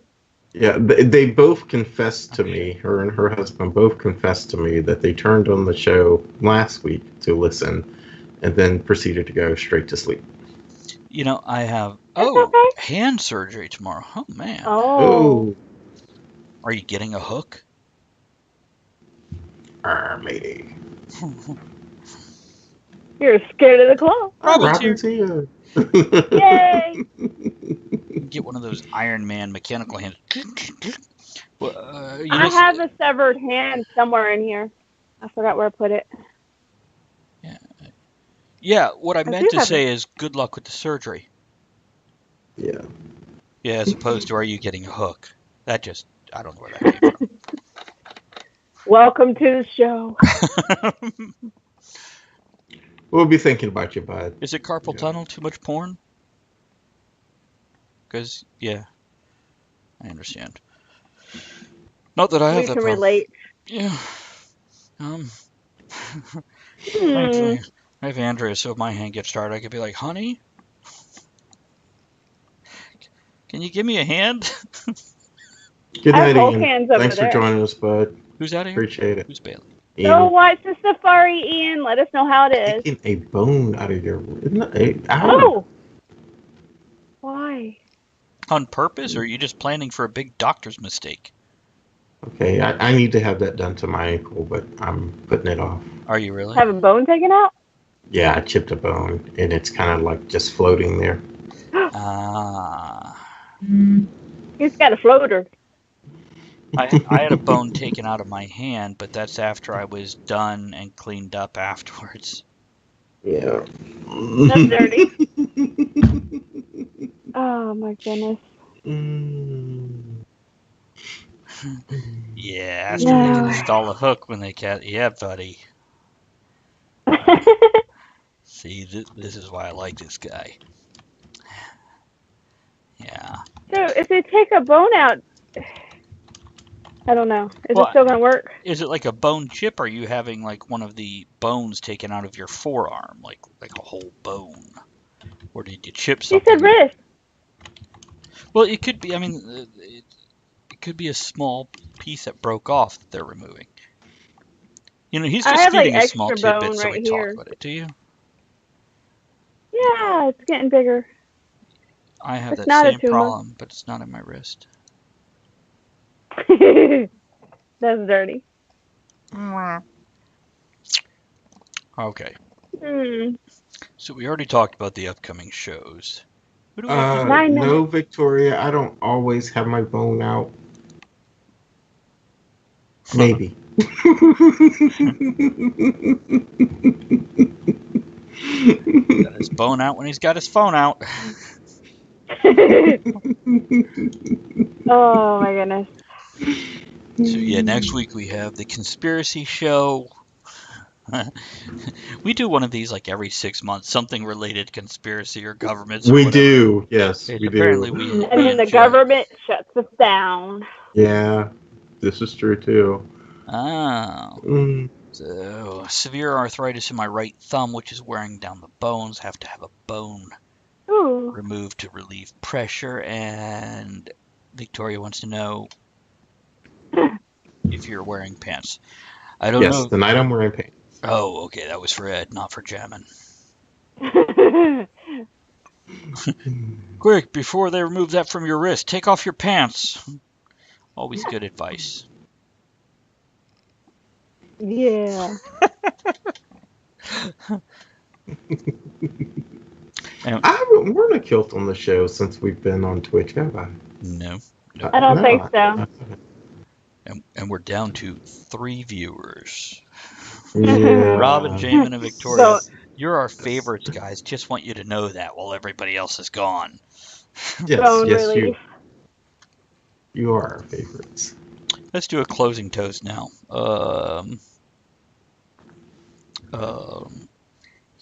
Speaker 2: Yeah, they both confessed to me, her and her husband both confessed to me that they turned on the show last week to listen and then proceeded to go straight to sleep.
Speaker 1: You know, I have hand surgery tomorrow. Oh man.
Speaker 3: Oh.
Speaker 1: Are you getting a hook?
Speaker 2: Maybe.
Speaker 3: You're scared of the claw.
Speaker 1: Robin's
Speaker 2: here.
Speaker 3: Yay!
Speaker 1: Get one of those Iron Man mechanical hands. Well,
Speaker 3: I have a severed hand somewhere in here. I forgot where I put it.
Speaker 1: Yeah, what I meant to
Speaker 3: have
Speaker 1: say is good luck with the surgery.
Speaker 2: Yeah.
Speaker 1: Yeah, as opposed to are you getting a hook? That just, I don't know where that came from.
Speaker 3: Welcome to the show.
Speaker 2: We'll be thinking about you, bud.
Speaker 1: Is it carpal tunnel? Too much porn? Because, yeah, I understand. Not that I have
Speaker 3: We
Speaker 1: that
Speaker 3: can
Speaker 1: problem.
Speaker 3: relate.
Speaker 1: Yeah. Thankfully, I have Andrea, so if my hand gets tired, I could be like, honey, can you give me a hand?
Speaker 2: Good
Speaker 3: I have
Speaker 2: night,
Speaker 3: both
Speaker 2: Ian.
Speaker 3: hands over
Speaker 2: Thanks for
Speaker 3: there.
Speaker 2: joining us, bud.
Speaker 1: Who's out of here?
Speaker 2: Appreciate it.
Speaker 1: Who's Bailey?
Speaker 3: Go watch the safari, Ian. Let us know how it is.
Speaker 2: Taking a bone out of your... Ow.
Speaker 3: Oh! Why?
Speaker 1: On purpose, or are you just planning for a big doctor's mistake?
Speaker 2: Okay, I need to have that done to my ankle, but I'm putting it off.
Speaker 1: Are you really?
Speaker 3: Have a bone taken out?
Speaker 2: Yeah, I chipped a bone, and it's kind of like just floating there.
Speaker 1: Ah.
Speaker 3: He's got a floater.
Speaker 1: I had a bone taken out of my hand, but that's after I was done and cleaned up afterwards.
Speaker 2: Yeah.
Speaker 3: That's dirty. Oh my goodness.
Speaker 1: Yeah, ask them they can
Speaker 3: No.
Speaker 1: install a hook when they can. Yeah, buddy. See, this is why I like this guy. Yeah.
Speaker 3: So if they take a bone out, I don't know. Is it
Speaker 1: Well,
Speaker 3: still gonna work?
Speaker 1: is it like a bone chip? Or are you having like one of the bones taken out of your forearm, like a whole bone? Or did you chip
Speaker 3: She
Speaker 1: something?
Speaker 3: said wrist.
Speaker 1: Well, it could be. I mean, it could be a small piece that broke off that they're removing. You know, he's
Speaker 3: I
Speaker 1: just
Speaker 3: have like
Speaker 1: feeding us small
Speaker 3: extra bone
Speaker 1: tidbits so we
Speaker 3: right
Speaker 1: talk
Speaker 3: here.
Speaker 1: about it. Do you?
Speaker 3: Yeah, it's getting bigger.
Speaker 1: I have
Speaker 3: It's
Speaker 1: that
Speaker 3: not a
Speaker 1: same
Speaker 3: tumor.
Speaker 1: problem, but it's not in my wrist.
Speaker 3: That's dirty.
Speaker 1: Okay.
Speaker 3: Hmm.
Speaker 1: So we already talked about the upcoming shows. Who do we have to...
Speaker 3: I know.
Speaker 2: No, Victoria, I don't always have my bone out. Maybe.
Speaker 1: Got his bone out when he's got his phone out.
Speaker 3: Oh my goodness.
Speaker 1: So yeah, next week we have the conspiracy show. We do one of these like every 6 months, something related to conspiracy or governments or
Speaker 2: We
Speaker 1: whatever.
Speaker 2: do, yes,
Speaker 1: It's
Speaker 2: we
Speaker 1: apparently
Speaker 2: do.
Speaker 3: And then the government shuts us down.
Speaker 2: Yeah, this is true too.
Speaker 1: Oh. So, severe arthritis in my right thumb, which is wearing down the bones. Have to have a bone
Speaker 3: Ooh.
Speaker 1: removed to relieve pressure. And Victoria wants to know if you're wearing pants. I don't
Speaker 2: Yes,
Speaker 1: know.
Speaker 2: tonight I'm wearing pants.
Speaker 1: Oh, okay, that was for Ed, not for jamming. Quick, before they remove that from your wrist, take off your pants. Always good advice.
Speaker 3: Yeah.
Speaker 2: I haven't worn a kilt on the show since we've been on Twitch, have I?
Speaker 1: No.
Speaker 3: I don't think so.
Speaker 1: And we're down to 3 viewers.
Speaker 2: Yeah.
Speaker 1: Robin, Jamin, and Victoria.
Speaker 3: So,
Speaker 1: You're our favorites, guys. Just want you to know that while everybody else is gone.
Speaker 2: Yes,
Speaker 3: bone
Speaker 2: yes,
Speaker 3: relief.
Speaker 2: you are our favorites.
Speaker 1: Let's do a closing toast now.
Speaker 3: Damn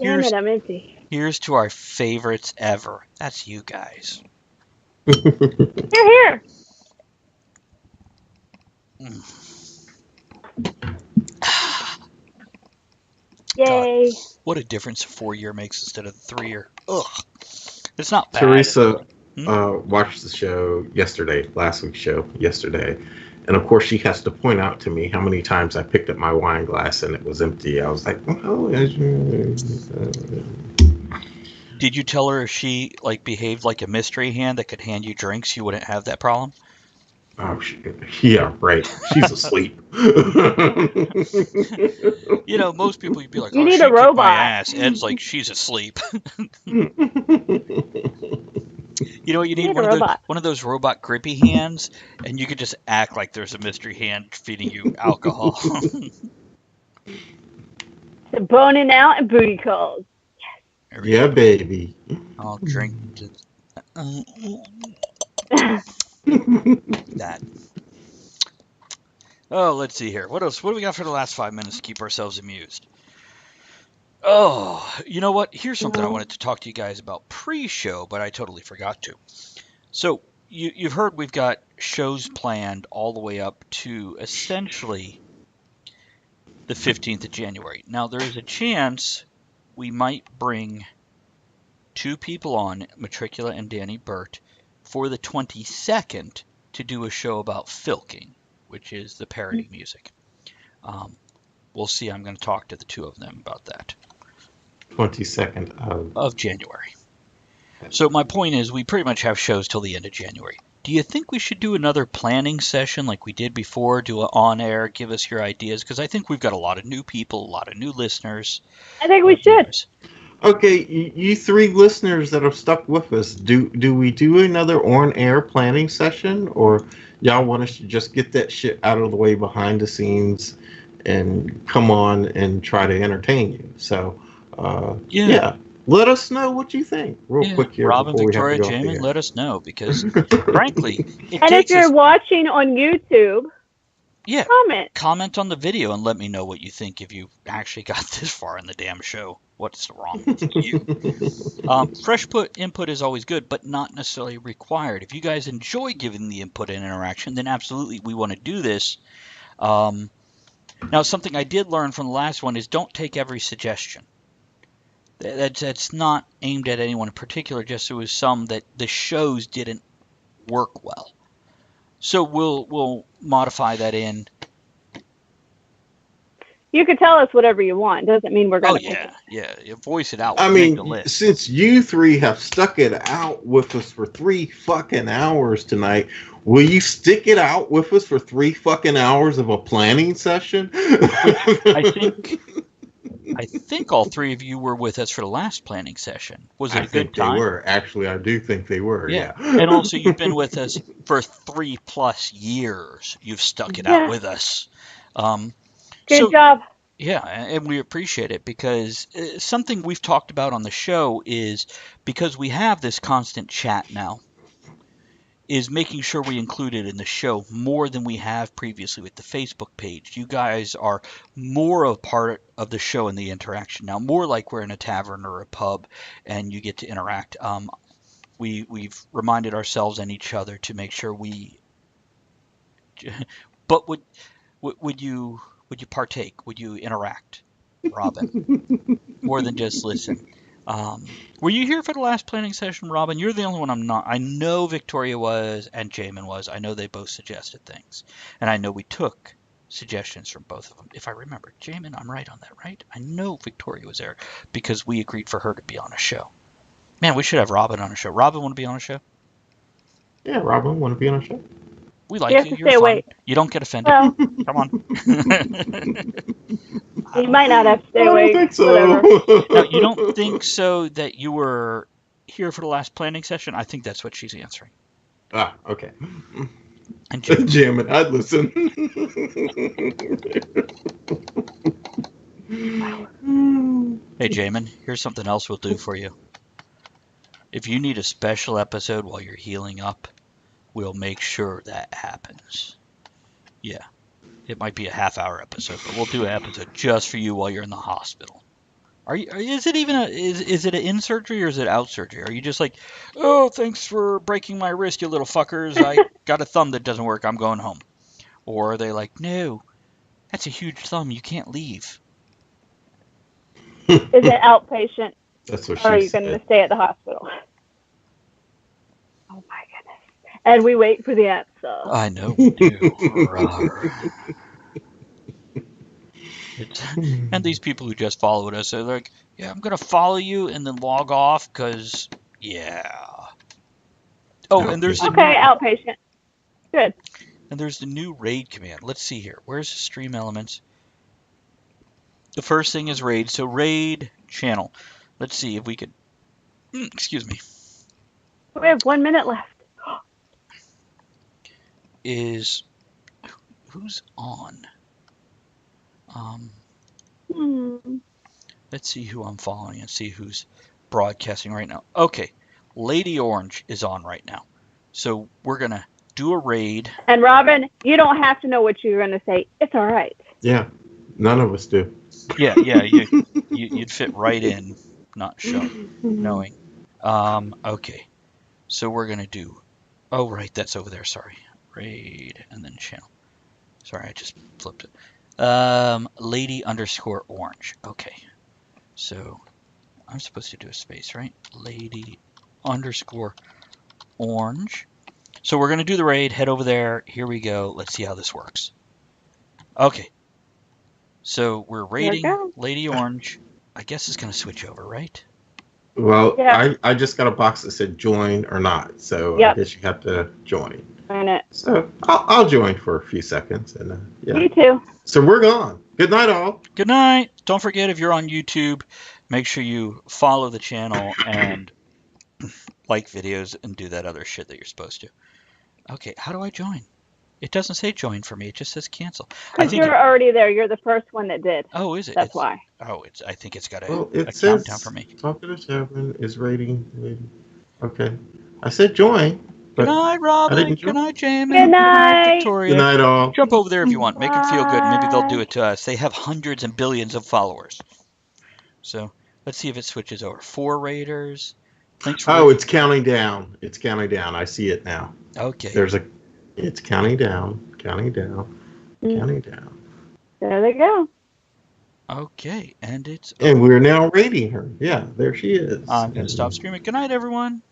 Speaker 1: Here's
Speaker 3: it, I'm empty.
Speaker 1: here's to our favorites ever. That's you guys.
Speaker 3: Here. Yay.
Speaker 1: God, what a difference a 4-year makes instead of the 3-year. Ugh. It's not bad.
Speaker 2: Teresa
Speaker 1: Hmm?
Speaker 2: watched the show yesterday, last week's show yesterday, and of course she has to point out to me how many times I picked up my wine glass and it was empty. I was like, well,
Speaker 1: Did you tell her if she like behaved like a mystery hand that could hand you drinks, you wouldn't have that problem?
Speaker 2: oh, yeah, right. She's asleep.
Speaker 1: You know, most people you'd be like,
Speaker 3: You
Speaker 1: oh,
Speaker 3: need
Speaker 1: she
Speaker 3: a
Speaker 1: kicked my
Speaker 3: robot.
Speaker 1: ass. Ed's like, she's asleep. You know what? You need
Speaker 3: a robot.
Speaker 1: one of those robot grippy hands, and you could just act like there's a mystery hand feeding you alcohol.
Speaker 3: The boning out and booty calls.
Speaker 2: Yeah, baby.
Speaker 1: I'll drink to that. Oh, let's see here. What else? What do we got for the last 5 minutes to keep ourselves amused? Oh, you know what? Here's something I wanted to talk to you guys about pre-show, but I totally forgot to. So, you've heard we've got shows planned all the way up to essentially the 15th of January. Now, there is a chance we might bring 2 people on, Matricula and Danny Burt, for the 22nd to do a show about filking, which is the parody music. We'll see. I'm going to talk to the 2 of them about that.
Speaker 2: 22nd
Speaker 1: of January. So my point is, we pretty much have shows till the end of January. Do you think we should do another planning session like we did before? Do it on air, give us your ideas, because I think we've got a lot of new people, a lot of new listeners.
Speaker 3: I think we should.
Speaker 2: Okay, you three listeners that have stuck with us, do we do another on-air planning session, or y'all want us to just get that shit out of the way behind the scenes and come on and try to entertain you? So, yeah, let us know what you think real quick here
Speaker 1: Robin,
Speaker 2: before we have to
Speaker 1: Victoria,
Speaker 2: go off the
Speaker 1: Jamin,
Speaker 2: air.
Speaker 1: let us know, because frankly, it
Speaker 3: And if
Speaker 1: takes
Speaker 3: you're
Speaker 1: us.
Speaker 3: watching on YouTube,
Speaker 1: Yeah,
Speaker 3: comment
Speaker 1: on the video and let me know what you think if you actually got this far in the damn show. What's wrong with you? Fresh input is always good, but not necessarily required. If you guys enjoy giving the input and interaction, then absolutely we want to do this. Now, something I did learn from the last one is don't take every suggestion. That's not aimed at anyone in particular, just there was some that the shows didn't work well. So we'll modify that in.
Speaker 3: you could tell us whatever you want. Doesn't mean we're going to pick it.
Speaker 1: Yeah, you voice it out.
Speaker 2: I
Speaker 1: We'll make the
Speaker 2: mean,
Speaker 1: list.
Speaker 2: since you three have stuck it out with us for 3 fucking hours tonight, will you stick it out with us for 3 fucking hours of a planning session?
Speaker 1: I think all three of you were with us for the last planning session. Was it a good
Speaker 2: They
Speaker 1: time?
Speaker 2: were. Actually, I do think they were. Yeah.
Speaker 1: And also, you've been with us for 3+ years. You've stuck it out with us.
Speaker 3: Good job.
Speaker 1: Yeah, and we appreciate it, because something we've talked about on the show is, because we have this constant chat now, is making sure we include it in the show more than we have previously with the Facebook page. You guys are more a part of the show and the interaction now, more like we're in a tavern or a pub and you get to interact. We've reminded ourselves and each other to make sure we. But would you partake? Would you interact, Robin, more than just listen? Were you here for the last planning session, Robin? You're the only one I'm not. I know Victoria was and Jamin was. I know they both suggested things. And I know we took suggestions from both of them. If I remember, Jamin, I'm right on that, right? I know Victoria was there because we agreed for her to be on a show. Man, we should have Robin on a show. Robin, want to be on a show?
Speaker 2: Yeah, Robin, want to be on a show?
Speaker 1: We like you. You're fun.
Speaker 3: Awake.
Speaker 1: You don't get offended.
Speaker 3: Well,
Speaker 1: come on.
Speaker 3: You might not have to stay awake.
Speaker 2: I don't think so.
Speaker 1: Now, you don't think so that you were here for the last planning session? I think that's what she's answering.
Speaker 2: Ah, okay.
Speaker 1: And
Speaker 2: Jamin, I'd listen.
Speaker 1: Hey, Jamin, here's something else we'll do for you. If you need a special episode while you're healing up, we'll make sure that happens. Yeah. It might be a half-hour episode, but we'll do an episode just for you while you're in the hospital. Is it even is it an in surgery or is it out surgery? Are you just like, oh, thanks for breaking my wrist, you little fuckers. I got a thumb that doesn't work. I'm going home. Or are they like, no, that's a huge thumb. You can't leave.
Speaker 3: Is it outpatient?
Speaker 2: That's what she
Speaker 3: or are you
Speaker 2: said.
Speaker 3: going to stay at the hospital? Oh my goodness! And we wait for the answer.
Speaker 1: I know we do. And these people who just followed us, they're like, yeah, I'm going to follow you and then log off because, yeah. Oh, and there's
Speaker 3: outpatient. Good.
Speaker 1: And there's the new raid command. Let's see here. Where's the stream elements? The first thing is raid. So raid channel. Let's see if we could. Excuse me.
Speaker 3: We have 1 minute left.
Speaker 1: Is who's on? Let's see who I'm following and see who's broadcasting right now. Okay, Lady Orange is on right now. So we're gonna do a raid.
Speaker 3: And Robin, you don't have to know what you're gonna say. It's all right.
Speaker 2: Yeah, none of us do.
Speaker 1: Yeah, you'd fit right in, not knowing. Okay, so we're gonna do. Oh right, that's over there. Sorry, raid and then channel. Sorry, I just flipped it. Lady_orange. Okay, so I'm supposed to do a space, right? Lady_orange. So we're gonna do the raid. Head over there. Here we go. Let's see how this works. Okay. So we're raiding Lady Orange. I guess it's gonna switch over, right?
Speaker 2: Well,
Speaker 3: Yeah.
Speaker 2: I just got a box that said join or not, so I
Speaker 3: Yep.
Speaker 2: guess you have to join.
Speaker 3: Darn it.
Speaker 2: So I'll join for a few seconds, and yeah.
Speaker 3: Me too.
Speaker 2: So we're gone. Good night, all.
Speaker 1: Good night. Don't forget, if you're on YouTube, make sure you follow the channel and like videos and do that other shit that you're supposed to. Okay, how do I join? It doesn't say join for me. It just says cancel. I
Speaker 3: Because
Speaker 1: think.
Speaker 3: you're already there. You're the first one that did.
Speaker 1: Oh, is it?
Speaker 3: That's why.
Speaker 1: Oh, it's. I think it's got
Speaker 2: Well,
Speaker 1: a
Speaker 2: it
Speaker 1: countdown for
Speaker 2: says
Speaker 1: me.
Speaker 2: Talk of the Tavern is rating. Okay. I said join,
Speaker 1: Good
Speaker 2: but
Speaker 1: night,
Speaker 2: I
Speaker 1: Robin.
Speaker 2: didn't
Speaker 1: Good
Speaker 2: join.
Speaker 1: night, Jamie.
Speaker 3: Good
Speaker 1: night,
Speaker 3: night.
Speaker 1: Victoria.
Speaker 2: Good night, all.
Speaker 1: Jump over there if you want. Make them feel good. Maybe they'll do
Speaker 3: Bye.
Speaker 1: it to us. They have hundreds and billions of followers. So let's see if it switches over. 4 raters. Thanks for.
Speaker 2: Oh, it's counting down. It's counting down. I see it now.
Speaker 1: Okay.
Speaker 2: It's counting down, counting down, counting down.
Speaker 3: There they go.
Speaker 1: Okay, and it's.
Speaker 2: And we're now rating her. Yeah, there she is.
Speaker 1: I'm gonna stop streaming. Good night, everyone.